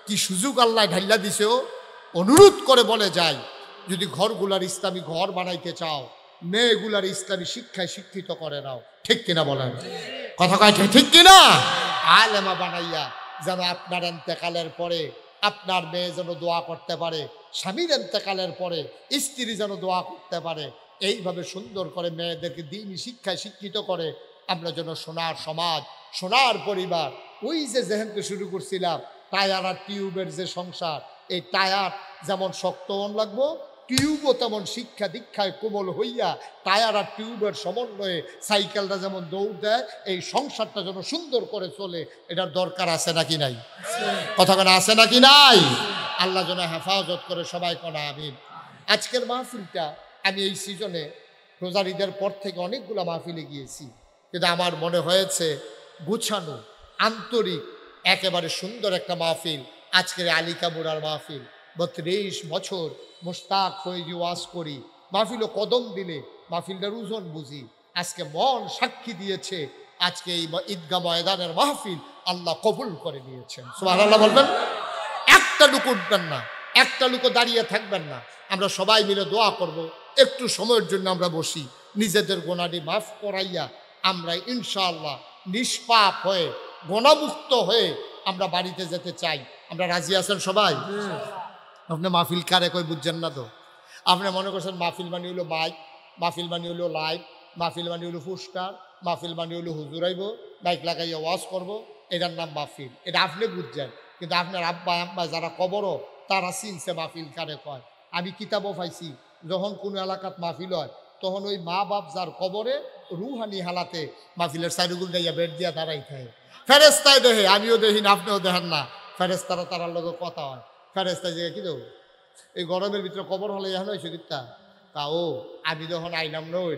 কি সুযোগ আল্লাহ ঢাল্লা দিছেও। অনুরোধ করে বলে যাই, যদি ঘরগুলার ইসলামী ঘর বানাইতে চাও, মেয়েগুলার ইসলামী শিক্ষায় শিক্ষিত করে নাও। ঠিক কিনা বলেন? কথা কয় ঠিক কিনা? আলেমা বানাইয়া যেন আপনার এন্তেকালের পরে আপনার মেয়ে যেন দোয়া করতে পারে, স্বামীর এন্তেকালের পরে স্ত্রী যেন দোয়া করতে পারে। এইভাবে সুন্দর করে মেয়েদেরকে দ্বীনি শিক্ষায় শিক্ষিত করে আমরা যেন সোনার সমাজ, সোনার পরিবার। ওই যে যেহেতু শুরু করছিলাম টায়ার আর টিউবের যে সংসার, এই টায়ার যেমন শক্ত লাগবো, টিউবও তেমন শিক্ষা দীক্ষায় কোমল হইয়া টায়ার আর টিউবের সমন্বয়ে সাইকেলটা যেমন দৌড় দেয়, এই সংসারটা যেন সুন্দর করে চলে, এটার দরকার আছে নাকি নাই? কথা কেন আছে নাকি নাই? আল্লাহ যেন হেফাজত করে, সবাই কনা আমিন। আজকের মাহফিলটা আমি এই সিজনে রোজার ঈদের পর থেকে অনেকগুলো মাহফিলে গিয়েছি, কিন্তু আমার মনে হয়েছে গুছানো, আন্তরিক, একেবারে সুন্দর একটা মাহফিল আজকের আলিকা মুরার মাহফিল। 32 বছর মুশতাক হয়ে যে ওয়াজ করি, মাহফিলও কদম দিলে মাহফিলটার ওজন বুঝি। আজকে মন সাক্ষী দিয়েছে, আজকে এই ঈদগাহ ময়দানের মাহফিল আল্লাহ কবুল করে নিয়েছেন। সুবহানাল্লাহ বলবেন? একটা লোক উঠবেন না, একটা লোক দাঁড়িয়ে থাকবেন না, আমরা সবাই মিলে দোয়া করব। একটু সময়ের জন্য আমরা বসি, নিজেদের গোনাটি মাফ করাইয়া আমরা ইনশাআল্লাহ নিষ্পাপ হয়ে, গোনামুক্ত হয়ে আমরা বাড়িতে যেতে চাই। আমরা রাজি আছেন সবাই? আপনি মাহফিল কারে কই বুঝছেন না তো? আপনি মনে করছেন মাহফিল মানে হলো মাইক, মাহফিল মানে হলো লাইভ, মাহফিল মানে হলো পুরস্কার, মাহফিল মানে হলো হুজুর আইব, মাইক লাগাইয়া ওয়াজ করবো, এটার নাম মাহফিল। এটা আপনি বুঝছেন, কিন্তু আপনার আব্বা আম্মা যারা কবরও তারা চিনছে মাহফিল কারে কয়। আমি কিতাবও পাইছি, যখন কোনো এলাকাত মাহফিল হয় তখন ওই মা বাপ যার কবরে রুহানি হালাতে মাহফিলের সাইডুগুল দিয়া বেড দিয়া দাঁড়াই থাকে। ফেরেস্তায় দেখে, আমিও দেখি না, আপনিও দেখেন না, ফেরেস্তারা তারার লোক কথা হয়। ফেরেস্তায় যে কি দেবো এই গরমের ভিতরে কবর হলে এখন হয়েছে কিতা ও আমি যখন আইলাম নই,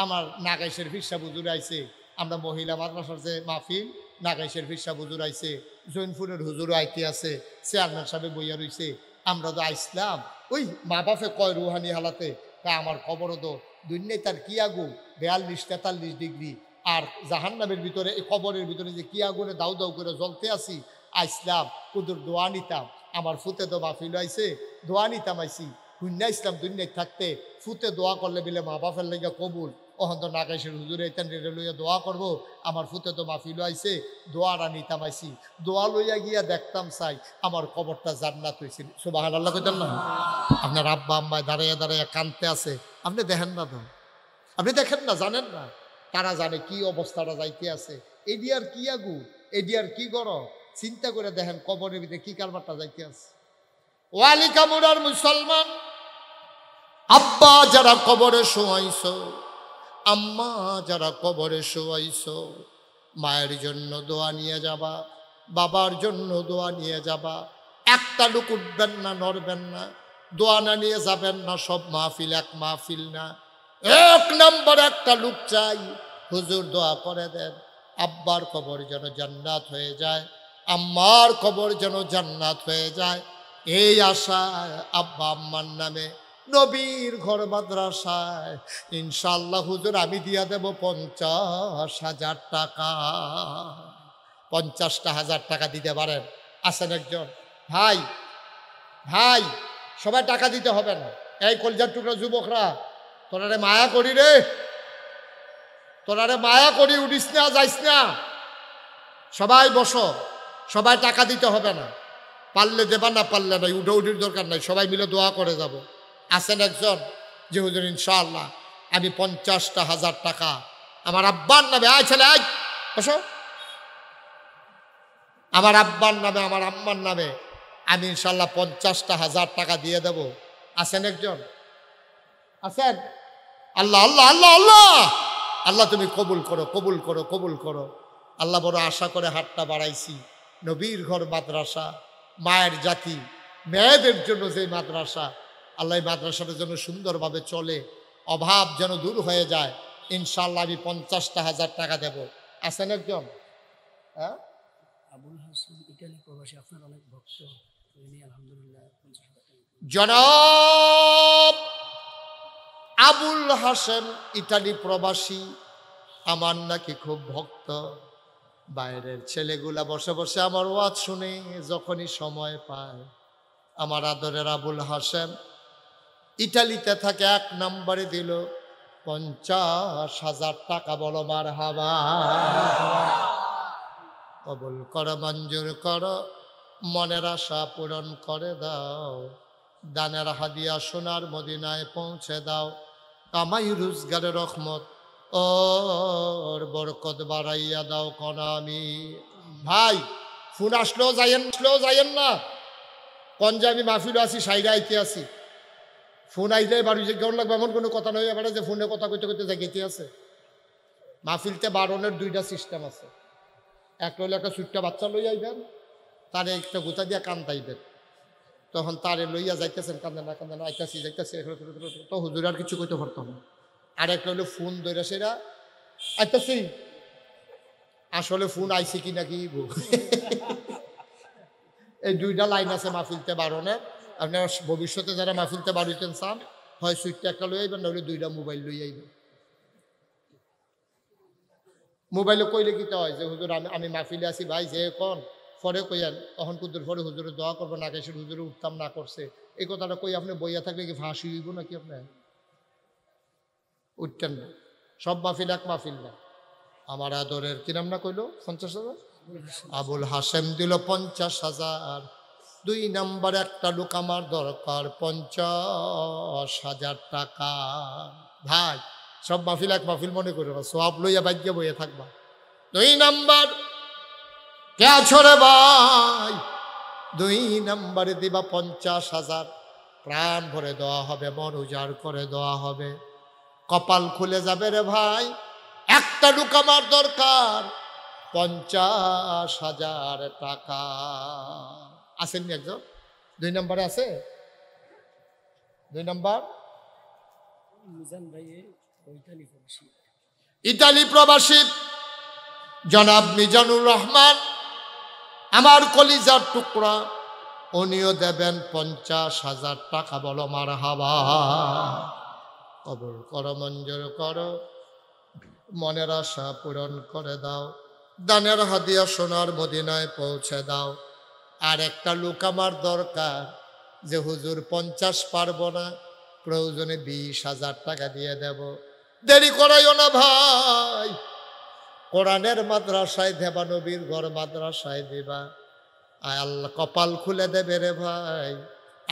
আমার নাগাইশের ফিরসা বুজুর আইছে, আমরা মহিলা মাদ্রাসার যে মাহফিল, নাগাইশের ফিরসা বুজুর আইছে, জৈনপুরের হুজুরও আইতে আছে, চেয়ারম্যান সাহেব বইয়া রইছে। আমরা তো আইসলাম ওই মা বাপে কয় রুহানি হালাতে, তা আমার কবরও তো দুনিয়ায় তার কি আগুন 42-43 ডিগ্রি, আর জাহান্নামের ভিতরে এই কবরের ভিতরে যে কি আগুনে দাউ দাউ করে জ্বলতে আসি। আইসলাম কুদুর দোয়া নিতাম, আমার ফুতে তো মাহফিল আইছে, দোয়া নিতাম আইসি। শূন্য ইসলাম দুনিয়ায় থাকতে ফুতে দোয়া করলে বিলে মা বাপের লেগে কবুল। ওখান তো নাগাইশের হুজুরে এতেন রেলে লইয়া দোয়া করবো, আমার ফুতে তো মাহফিল আইছে, দোয়াটা নিতাম আইসি। দোয়া লইয়া গিয়া দেখতাম চাই আমার কবরটা জান্নাত হয়েছিল। সুবহানাল্লাহ কইতেন না? আপনার আব্বা আম্মায় দাঁড়াইয়া দাঁড়াইয়া কানতে আছে, আপনি দেখেন না তো? আপনি দেখেন না, জানেন না? তারা জানে কি অবস্থাটা যাইতে আছে। এডিয়ার কি আগু, এডিয়ার কি গরম, চিন্তা করে দেখেন কবরের ভিতরে কি কারবারটা যাইতে আছে। ওয়ালি কামুরার মুসলমান, আব্বা যারা কবরে শোয়াইছ, আম্মা যারা কবরে শোয়াইছ, মায়ের জন্য দোয়া নিয়ে যাবা, বাবার জন্য দোয়া নিয়ে যাবা। একটা লোক উঠবেন না, নড়বেন না, দোয়া না নিয়ে যাবেন না। সব মাহফিল এক মাহফিল না, 1 নম্বর একটা লোক চাই, হুজুর দোয়া করে দেন আব্বার কবর যেন জান্নাত হয়ে যায়, আম্মার কবর যেন জান্নাত হয়ে যায়। এই আশায় আব্বা আম্মার নামে নবীর ঘর মাদ্রাসায় ইনশাআল্লাহ হুজুর আমি দিয়া দেব 50,000 টাকা। 50,000 টাকা দিতে পারেন? আসেন একজন ভাই, ভাই সবাই টাকা দিতে হবে না। এই কলজার টুকরা যুবকরা, তোরারে মায়া করি রে, তোরারে মায়া করি, উঠিস না, যাইস না, সবাই বসো, সবাই টাকা দিতে হবে না, পারলে দেবা, না পারলে নাই, উঠির দরকার নাই, সবাই মিলে দোয়া করে যাব। আসেন একজন যে হুজুর ইনশাআল্লাহ আমি 50,000 টাকা আমার আব্বার নামে, আয় ছেলে আয় বসো, আমার আব্বার নামে আমার আম্মার নামে আমি ইনশাআল্লাহ 50,000 টাকা দিয়ে দেব। আসেন একজন, আসেন, আল্লাহ আল্লাহ আল্লাহ আল্লাহ আল্লাহ তুমি কবুল করো, কবুল করো, কবুল করো। আল্লাহ বড় আশা করে হাতটা বাড়াইছি। নবীর ঘর মাদ্রাসা, মায়ের জাতি, মেয়েদের জন্য যে মাদ্রাসা, আল্লাহ এই মাদ্রাসাটা যেন সুন্দরভাবে চলে, অভাব যেন দূর হয়ে যায়। ইনশাআল্লাহ আমি 50,000 টাকা দেব। আছেন একজন? হ্যাঁ, আবুল হাসেম ইটালি প্রবাসী, আপনার অনেক ভক্ত, আলহামদুলিল্লাহ 50,000 টাকা। জনাব আবুল হাসেম ইটালি প্রবাসী, আমার নাকি খুব ভক্ত। বাইরের ছেলেগুলা বসে বসে আমার ওয়াজ শুনে যখনই সময় পায়। আমার আদরের আবুল হাসেম ইটালিতে থাকে, 1 নম্বরে দিল 50,000 টাকা। বলো মারহাবা। কবুল করো, মঞ্জুর করো, মনের আশা পূরণ করে দাও। দানের হাদিয়া সোনার মদিনায় পৌঁছে দাও। কামাই রোজগারের রহমত ওর বরকত বাড়াইয়া দাও কোন আমি। ভাই ফোন আসলেও যাইয়েন না। কোন যে আমি মাহফিল আছি, সাইডে আইতে আছি। ফোন আইলে বাড়ি যে কেমন লাগবে এমন কোনো কথা নয়। এবার যে ফোনে কথা কইতে কইতে যাইতে আছে। মাহফিলতে বারণের 2টা সিস্টেম আছে। একটা হলো একটা ছোট্ট বাচ্চা লই আইবেন, তারে একটা গোতা দিয়া কান্দাইবেন। তখন তারে লইয়া যাইতেছেন, কান্দে না আইতাছি যাইতেছি, তো হুজুর আর কিছু কইতে পারতাম না। আর একটা হলো ফোন ধরে সেরা আইতাছি, আসলে ফোন আইছে কি নাকি। এই 2টা লাইন আছে মাহফিলতে বারণের। আপনারা ভবিষ্যতে যারা মাহফিলতে বাড়িতেন চান, হয় সুইটটা একটা লই আইবেন, নাহলে 2টা মোবাইল লই আইবেন। মোবাইলে কইলে কি হয় যে হুজুর আমি মাহফিলে আছি ভাই, যে কোন পরে কইয়ান, তখন কুদ্দুর পরে হুজুরে দোয়া করবো না, কেসে হুজুরে উঠতাম না করছে, এই কথাটা কই আপনি বইয়া থাকলে কি ফাঁসি হইব নাকি? আপনার উঠতেন না। সব মাহফিল এক মাহফিল না। আমার আদরের কি নাম না কইল 50,000? আবুল হাসেম দিল 50,000। 2 নম্বর একটা লোক আমার দরকার 50,000 টাকা। ভাই সব মাহফিল এক মাহফিল মনে করে না, সব লইয়া বাজ্যে বইয়া থাকবা। 2 নম্বর কে আছো রে ভাই? 2 নম্বরে দিবা 50,000। প্রাণ ভরে দেওয়া হবে, মন উজাড় করে দেওয়া হবে, কপাল খুলে যাবে রে ভাই। একটা লোক আমার দরকার 50,000 টাকা। আসেননি একজন? 2 নম্বরে আছে? 2 নম্বর মিজান ভাই ইটালি প্রবাসী, ইটালি প্রবাসী জনাব মিজানুর রহমান, আমার কলিজার টুকরা, উনিও দেবেন 50,000 টাকা। বলো মারহাবা। কবুল করো, মঞ্জুর করো, মনের আশা পূরণ করে দাও। দানের হাদিয়া সোনার মদিনায় পৌঁছে দাও। আর একটা লোক আমার দরকার, যে হুজুর 50 পারবো না, প্রয়োজনে 20,000 টাকা দিয়ে দেব। দেরি করাইও না ভাই। কোরআনের মাদ্রাসায় দেবা, নবীর ঘর মাদ্রাসায় দেবা। আল্লাহ কপাল খুলে দেবে রে ভাই।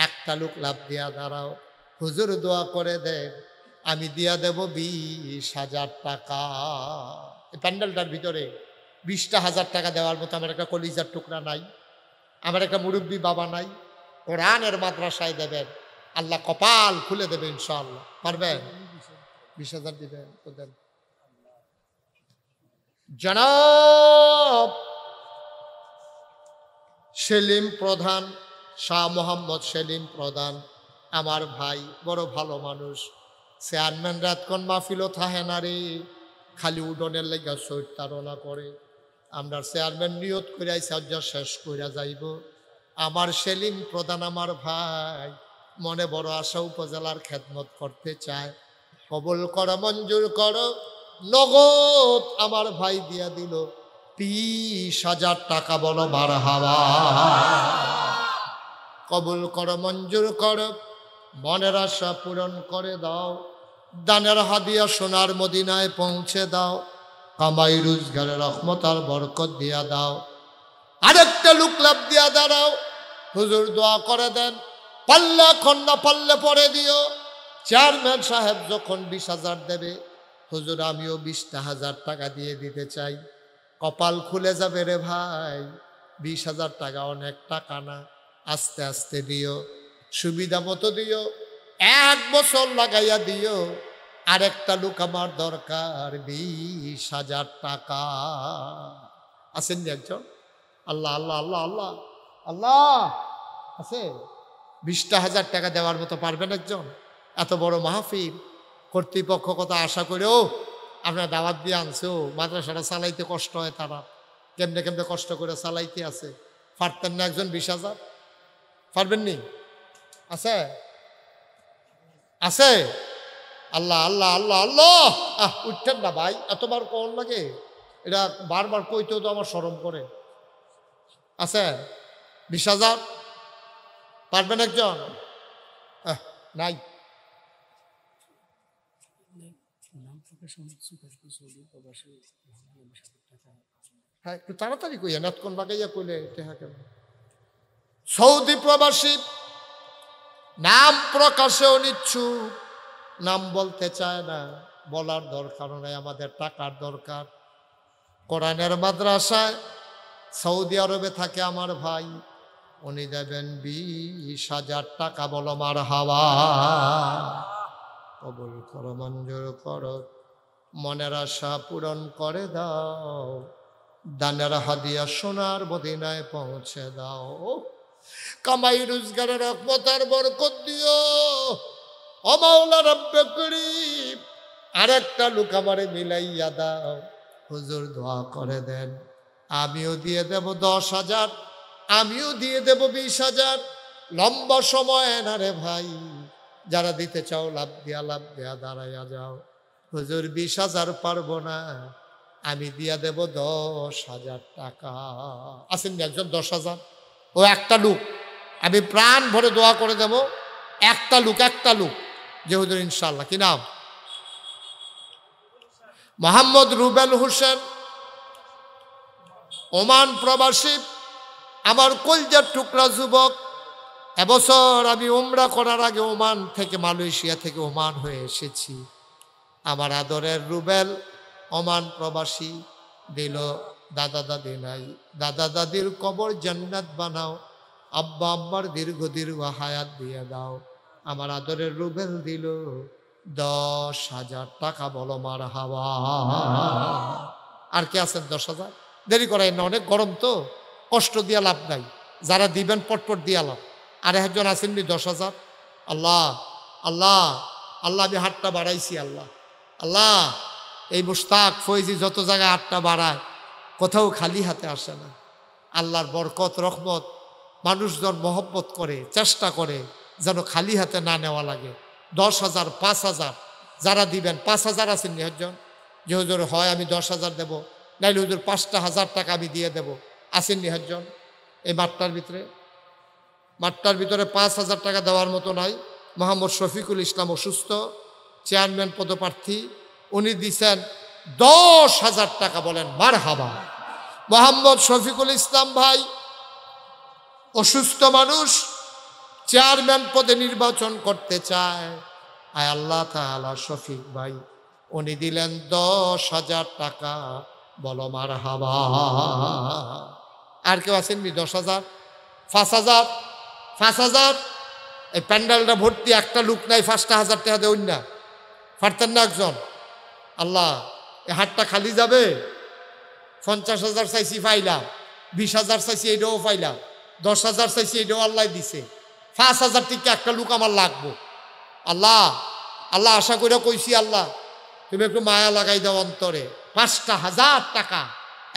একটা লোক লাভ দিয়া দাঁড়াও, হুজুর দোয়া করে দেন, আমি দিয়া দেব 20,000 টাকা। এই প্যান্ডেলটার ভিতরে 20,000 টাকা দেওয়ার মতো আমার একটা কলিজার টুকরা নাই, আমার একটা মুরব্বী বাবা নাই। কোরআনের মাদ্রাসায় দেবেন, আল্লাহ কপাল খুলে দেবে ইনশাআল্লাহ। পারবেন? 20,000 দিবেন তো দেন। জনাব সেলিম প্রধান, শাহ মোহাম্মদ সেলিম প্রধান আমার ভাই, বড় ভালো মানুষ। চেয়ারম্যান রাতক্ষণ মাহফিলও থাহে না রে, খালি উডনের লেগা শহীদ তাড়না করে। আমরা চেয়ারম্যান নিয়ত করে সাহায্য শেষ করে যাইব। আমার সেলিম প্রধান আমার ভাই মনে বড় আশা, উপজেলার খেদমত করতে চায়। কবুল করো, মঞ্জুর করো। নগদ আমার ভাই দিয়া দিল 20,000 টাকা। বলো মারহাবা। কবুল করো, মঞ্জুর করো, মনের আশা পূরণ করে দাও। দানের হাদিয়া সোনার মদিনায় পৌঁছে দাও। কামাই রোজগারের রহমত আর বরকত দিয়া দাও। আরেকটা লোক লাভ দিয়া দাঁড়াও, হুজুর দোয়া করে দেন, পাল্লা খন্না পাল্লে পরে দিও। চেয়ারম্যান সাহেব যখন 20,000 দেবে, হুজুর আমিও 20,000 টাকা দিয়ে দিতে চাই। কপাল খুলে যাবে রে ভাই। 20,000 টাকা অনেক টাকা না, আস্তে আস্তে দিও, সুবিধা মতো দিও, 1 বছর লাগাইয়া দিও। আরেকটা লোক আমার দরকার 20,000 টাকা। আছেন নি একজন? আল্লাহ আল্লাহ আল্লাহ আল্লাহ আল্লাহ আছে? 20,000 টাকা দেওয়ার মতো পারবেন একজন? এত বড় মাহফিল, কর্তৃপক্ষ কথা আশা করেও আপনার দাওয়াত দিয়ে আনছে। মাদ্রাসাটা চালাইতে কষ্ট হয়, তারা কেমনে কেমনে কষ্ট করে চালাইতে আছে। পারতেন না একজন 20,000? পারবেন নি? আছে? আছে? আল্লাহ আল্লাহ আল্লাহ আল্লাহ। উঠতেন না ভাই, এতবার কোন লাগে? এটা বারবার কইতেও তো আমার শরম করে। আছে 20,000? পারবেন একজন? নাই। নাম প্রকাশ সৌদি প্রবাসী 20,000 টাকা। হ্যাঁ, একটু তাড়াতাড়ি কইয়া নাতক্ষণ বাগাইয়া কইলে কেন? সৌদি প্রবাসী, নাম প্রকাশে অনিচ্ছুক, নাম বলতে চায় না। বলার দরকার নাই, আমাদের টাকার দরকার। কোরআনের মাদ্রাসায় সৌদি আরবে থাকে আমার ভাই, উনি দেবেন 20,000 টাকা। বলো মারহাবা। কবুল করো, মঞ্জুর করো, মনের আশা পূরণ করে দাও, দানের হাদিয়া সোনার মদিনায় পৌঁছে দাও। কামাই রোজগারের রহমতের বরকত দিও ও মাওলা রব্বে করিম। আরেকটা লোক আমারে মিলাইয়া দাও। হুজুর দোয়া করে দেন, আমিও দিয়ে দেব 10,000, আমিও দিয়ে দেব 20,000। লম্বা সময় না রে ভাই, যারা দিতে চাও লাভ দিয়া দাঁড়াইয়া যাও। হুজুর 20,000 পারবো না, আমি দিয়া দেব 10,000 টাকা। আছেন একজন 10,000? ও একটা লোক, আমি প্রাণ ভরে দোয়া করে দেব। একটা লোক যে হুজুর ইনশাল্লাহ। কি নাম? মোহাম্মদ রুবেল হোসেন, ওমান প্রবাসী, আমার কলজার টুকরা যুবক। এবছর আমি উমরা করার আগে ওমান থেকে, মালয়েশিয়া থেকে ওমান হয়ে এসেছি। আমার আদরের রুবেল ওমান প্রবাসী দিল, দাদা দাদি নাই, দাদা দাদির কবর জান্নাত বানাও, আব্বা আব্বার দীর্ঘ হায়াত দিয়ে দাও। আমার আদরের রুবেল দিল 10,000 টাকা। বলো মারহাবা। আর কে আছেন 10,000? দেরি করাই না, অনেক গরম তো, কষ্ট দিয়া লাভ নাই। যারা দিবেন পটপট দিয়া লাভ। আর একজন আসেননি 10,000? আল্লাহ আল্লাহ আল্লাহ, আমি হাতটা বাড়াইছি। আল্লাহ আল্লাহ, এই মুশতাক ফৈজি যত জায়গায় হাতটা বাড়ায়, কোথাও খালি হাতে আসে না। আল্লাহর বরকত রহমত, মানুষজন মহব্বত করে, চেষ্টা করে যেন খালি হাতে না নেওয়া লাগে। 10,000, 5,000 যারা দিবেন, 5,000 আসেননি একজন? যে হুজুর হয় আমি 10,000 দেব, নাইলে হুজুর 5,000 টাকা আমি দিয়ে দেব। আসেননি একজন? এই মাঠটার ভিতরে 5,000 টাকা দেওয়ার মতো নাই। মোহাম্মদ শফিকুল ইসলাম অসুস্থ, চেয়ারম্যান পদপ্রার্থী, উনি দিছেন 10,000 টাকা। বলেন মারহাবা। মোহাম্মদ শফিকুল ইসলাম ভাই অসুস্থ মানুষ, চেয়ারম্যান পদে নির্বাচন করতে চায়। আয় আল্লাহ তাআলা, শফিক ভাই উনি দিলেন 10,000 টাকা। বলো মারহাবা। আর কেউ আসেননি 10,000? 5,000? 5,000? এই প্যান্ডেলটা ভর্তি, একটা লোক নাই 5,000 টাকা দেউন না। পারতেন না একজন? আল্লাহ, এই হাটটা খালি যাবে। 50,000 চাইছি, পাইলাম। 20,000 চাইছি, এটাও পাইলাম। 10,000 চাইছি, এটাও আল্লাহ দিছে। 5,000 টিকা একটা লোক আমার লাগবো। আল্লাহ আল্লাহ, আশা করে কইছি, আল্লাহ তুমি একটু মায়া লাগাই দাও অন্তরে। 5,000 টাকা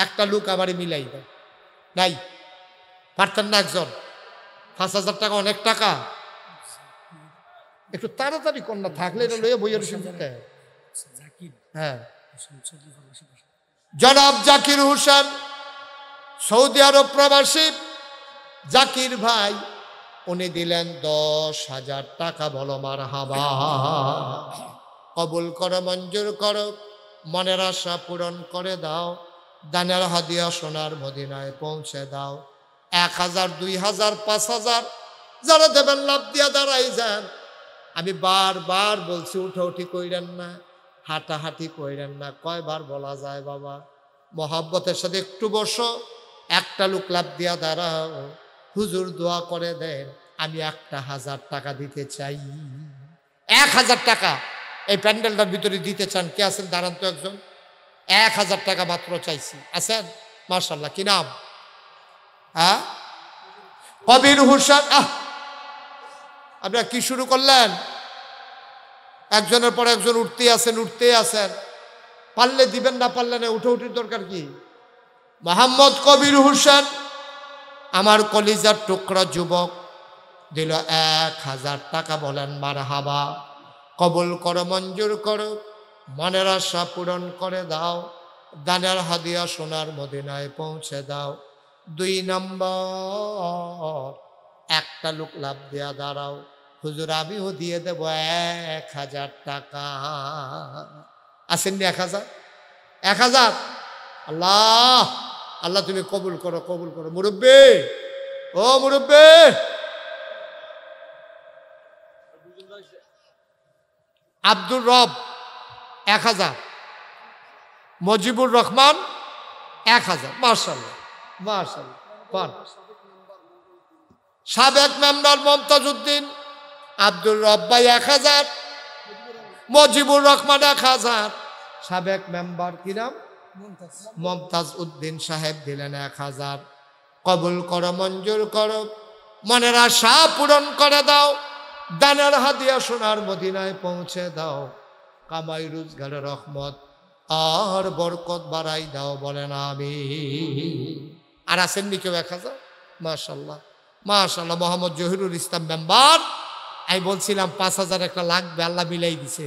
একটা লোক আমারে মিলাই দাও। নাই? পারতেন না একজন? 5,000 টাকা অনেক টাকা। একটু তাড়াতাড়ি কন্যা থাকলে এটা লইয়া বইয়ের সুবিধা। হ্যাঁ, জনাব জাকির হোসেন, সৌদি আরব প্রবাসী। জাকির ভাই উনি দিলেন 10,000 টাকা। বলো মারহাবা। কবুল করো, মঞ্জুর করো, মনের আশা পূরণ করে দাও, দানের হাদিয়া সোনার মদিনায় পৌঁছে দাও। 1,000, 2,000, 5,000 যারা দেবেন লাভ দিয়া দাঁড়াই যান। আমি বারবার বলছি, উঠি কইরেন না, হাঁটাহাঁটি কইরেন না। কয়বার বলা যায় বাবা? মহাব্বতের সাথে একটু বসো, একটা লোক লাভ দিয়া দাঁড়াও। হুজুর দোয়া করে দেন, আমি 1,000 টাকা দিতে চাই। 1,000 টাকা এই প্যান্ডেলটার ভিতরে দিতে চান? কে আছেন? দাঁড়ান তো একজন। 1000 টাকা মাত্র চাইছি। আছেন? মাশাআল্লাহ। কি নাম? হ্যাঁ, কবির হোসেন। আপনারা কি শুরু করলেন? একজনের পর একজন উঠতেই আছেন। পারলে দিবেন, না পারলে না। উঠোউঠির দরকার কি? মোহাম্মদ কবির হোসেন, আমার কলিজার টুকরা যুবক, দিল 1000 টাকা। বলেন মারহাবা। কবুল করো, মঞ্জুর করো, মনের আশা পূরণ করে দাও, দানের হাদিয়া সোনার মদিনায় পৌঁছে দাও। 2 নম্বর, একটা লোক লাভ দেয়া দাঁড়াও, হুজুর আমিও দিয়ে দেব 1000 টাকা। আসেননি? 1000। আল্লাহ আল্লাহ তুমি কবুল করো, কবুল করো। মুরব্বী, ও মুরব্বী, আব্দুর রব 1000, মজিবুর রহমান 1000। মাশাআল্লাহ মাশাআল্লাহ। পান সাবেক মেম্বার মমতাজ উদ্দিন, আব্দুর রব ভাই 1000, মজিবুর রহমান 1000, সাবেক মেম্বার কি নাম? মমতাজ উদ্দিন সাহেব দিলেন 1000। কবুল করো, মঞ্জুর করো, মনের আশা পূরণ করে দাও, দানের হাদিয়া সোনার মদিনায় পৌঁছে দাও, কামাই রোজগারের রহমত আর বরকত বাড়াই দাও। বলেন আমিন। আর আসেননি কেউ? 1000। মাশাআল্লাহ মাশাআল্লাহ। মোহাম্মদ জহিরুল ইসলাম মেম্বার, আমি বলছিলাম 5000 একটা লাগবে, আল্লাহ মিলাই দিছে।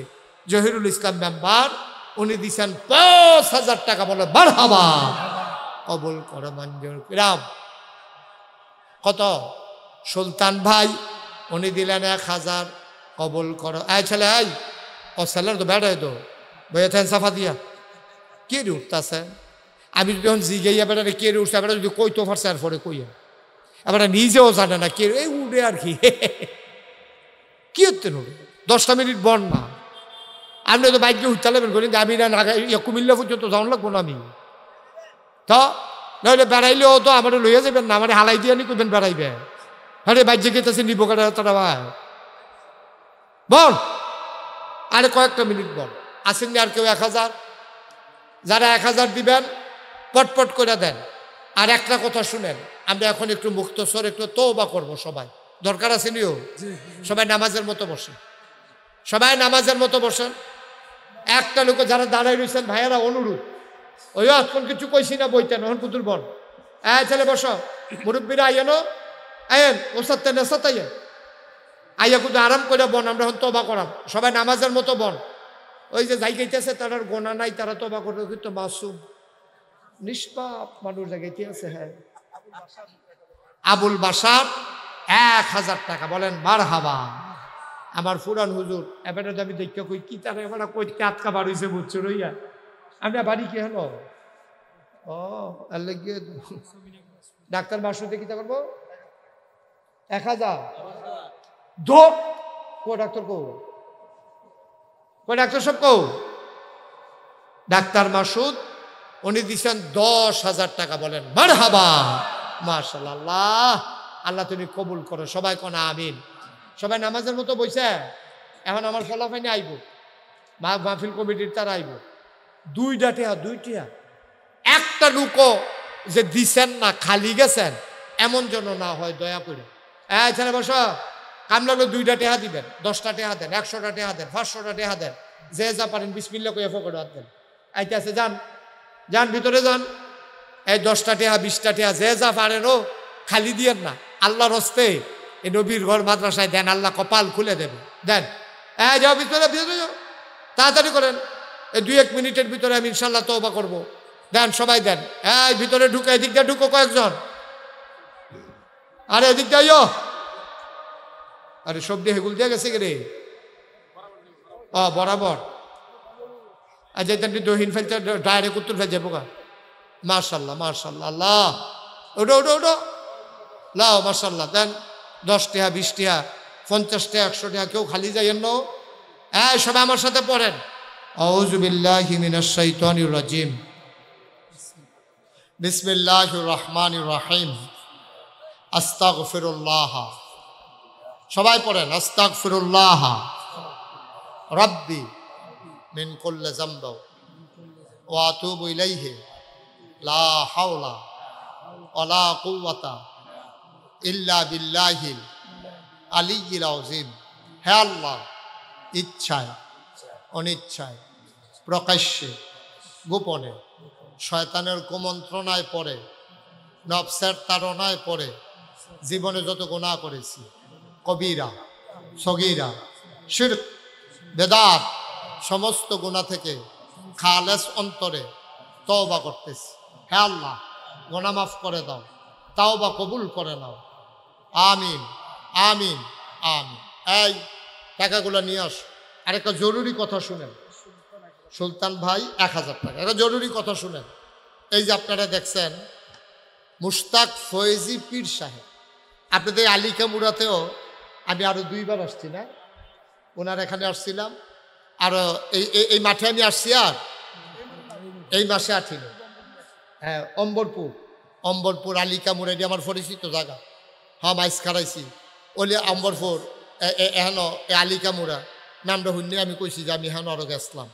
জহিরুল ইসলাম মেম্বার, উনি দিছেন 5000 টাকা। বলে মারহাবা। কবুল করো, মঞ্জুর রাম। কত? সুলতান ভাই, উনি দিলেন 1000। কবুল করো। এই ছেলে, এই ও ছেলের তো বেড়াই তো বইয়েছেন সাফা দিয়া কে রে উঠতেছে? আমি যখন জিগাইয়া বেড়ারে কে রে উঠছে, বেড়া যদি কইতো পারছে, আর পরে কইয়া এবার নিজেও জানে না কে এই উঠে আর কি। কি হচ্ছে? 10টা মিনিট বন না। আপনি তো বাইকে উঠতে লাগবেন করেন, আমি না কুমিল্লা পর্যন্ত যাওয়ান লাগবো না আমি। তো নইলে বেড়াইলেও তো আমার লইয়া যাবেন না, আমার হালাই দিয়ে নি কইবেন বেড়াইবে। হ্যাঁ বাইক গেতেছে নিবো কাটা তারা ভাই বল। আরে কয়েকটা মিনিট বল। আসেননি আর কেউ? 1000। যারা 1000 দিবেন পটপট করে দেন। আর একটা কথা শুনেন, আমরা এখন একটু মুক্তসর একটু তওবা করবো। সবাই দরকার আছে নিও, সবাই নামাজের মতো বসেন, সবাই নামাজের মতো বসেন। একটা লোক যারা দাঁড়াই রয়েছেন ভাইয়ারা, অনুরোধ, ওই এখন কিছু কইছি না বইতেন, এখন কুতুর বল। ছেলে বসো, মুরব্বীরা আইয়েন, আইয়েন ওসাতে নেশাত আইয়েন, আইয়া কিন্তু আরাম করে বন। আমরা এখন তওবা করাম, সবাই নামাজের মতো বন। ওই যে যাই গাইতেছে তার গোনা নাই, তারা তওবা করবে, কিন্তু মাসুম নিষ্পাপ মানুষ জায়গাইতে আছে। হ্যাঁ, আবুল বাসার 1000 টাকা। বলেন মারহাবা। আমার ফুরান হুজুর এবারে আমি দেখতে কই কি তারা এবার কইতে আটকা বার হইছে বুঝছো রইয়া। আমরা বাড়ি কি হলো? ও আল্লাহ গিয়ে ডাক্তার মাসুদে কি করবো? 1000 দো কো ডাক্তার কো ডাক্তার সব কো ডাক্তার মাসুদ উনি দিছেন 10,000 টাকা। বলেন মারহাবা মাশাআল্লাহ। আল্লাহ তুমি কবুল করো। সবাই কোন আমিন। সবাই নামাজের মতো বইছে। এখন আমার ফলাফাইনে আইব, মাহফিল কমিটির তারা আইব। 2টা টিয়া, 2টিয়া। একটা লুকো যে দিছেন না খালি গেছেন এমন জন্য না হয়, দয়া করে। ছেলে বসো, কাম লাগলো 2টা টিয়া দিবেন, 10টা টিয়া দেন, 100টা টিয়া দেন, 500টা টিয়া দেন, যে যা পারেন বিসমিল্লাহ কইয়া ফকর হাত দেন। আইতে আছে, যান যান ভিতরে যান। এই 10টা টিয়া 20টা টিয়া যে যা পারেন ও খালি দিয়েন না। আল্লাহর হস্তে এই নবীর ঘর মাদ্রাসায় দেন, আল্লাহ কপাল খুলে দেবে। দেন, যাও ভিতরে, ভিতরে যাও, তাড়াতাড়ি করেন। এই 2-1 মিনিটের ভিতরে আমি ইনশাল্লাহ তওবা করবো। দেন, সবাই দেন। ভিতরে ঢুকে, এদিক দিয়ে ঢুকো কয়েকজন। আরে এদিক দিয়ে, আরে সব দিয়ে হেগুল দিয়ে গেছে রে। বরাবর আচ্ছা, দহিন ফেলতে ডাইরেক্ট উত্তর ফেল যাবো গা। মার্শাল্লাহ মার্শাল্লাহ। আল্লাহ ওটো ওটো ওটো লাও মার্শাল্লাহ। দেন 10 টাকা 20 টাকা 50 টাকা 100 টাকা, কেউ খালি যাইয়েন না। সবাই আমার সাথে পড়েন, আউযু বিল্লাহি মিনাশ শাইতানির রাজিম, বিসমিল্লাহির রহমানির রহিম, আস্তাগফিরুল্লাহ। সবাই পড়েন, আস্তাগফিরুল্লাহ রাব্বি মিন কুল্লি যামব ওয়া আতুবু ইলাইহি লা হাওলা ওয়ালা কুওয়াতা ইল্লা বিল্লাহিল আলিয়্যিল আযীম। হে আল্লাহ, ইচ্ছায় অনিচ্ছায় প্রকাশ্যে গোপনে শয়তানের কুমন্ত্রণায় পড়ে নফসের তাড়নায় পড়ে জীবনে যত গুনাহ করেছি, কবিরা সগীরা শিরক বেদাত, সমস্ত গুনাহ থেকে খালেস অন্তরে তওবা করতেছি। হে আল্লাহ, গুনাহ মাফ করে দাও, তাওবা কবুল করে নাও। আমিন আমিন আমিন। এই টাকাগুলো নিয়ে আস। আরেকটা জরুরি কথা শুনেন সুলতান ভাই, 1000 টাকা। একটা জরুরি কথা শুনেন। এই যে আপনারা দেখছেন মুশতাক ফয়েজি পীর সাহেব, আপনাদের আলিকামুরাতেও আমি আরো 2 বার আসছি না, ওনার এখানে আসছিলাম, আরো এই মাঠে আমি আসছি, আর এই মাসে আঠিল। হ্যাঁ, অম্বরপুর আলিকামুরা, এটি আমার পরিচিত জায়গা। হ্যাঁ, মাইস খারাইছি ওলি অম্বরপুর এহেন আলিকামুরা নামটা শুনলে আমি কইছি যে আমি এহেন আরো গেছলাম।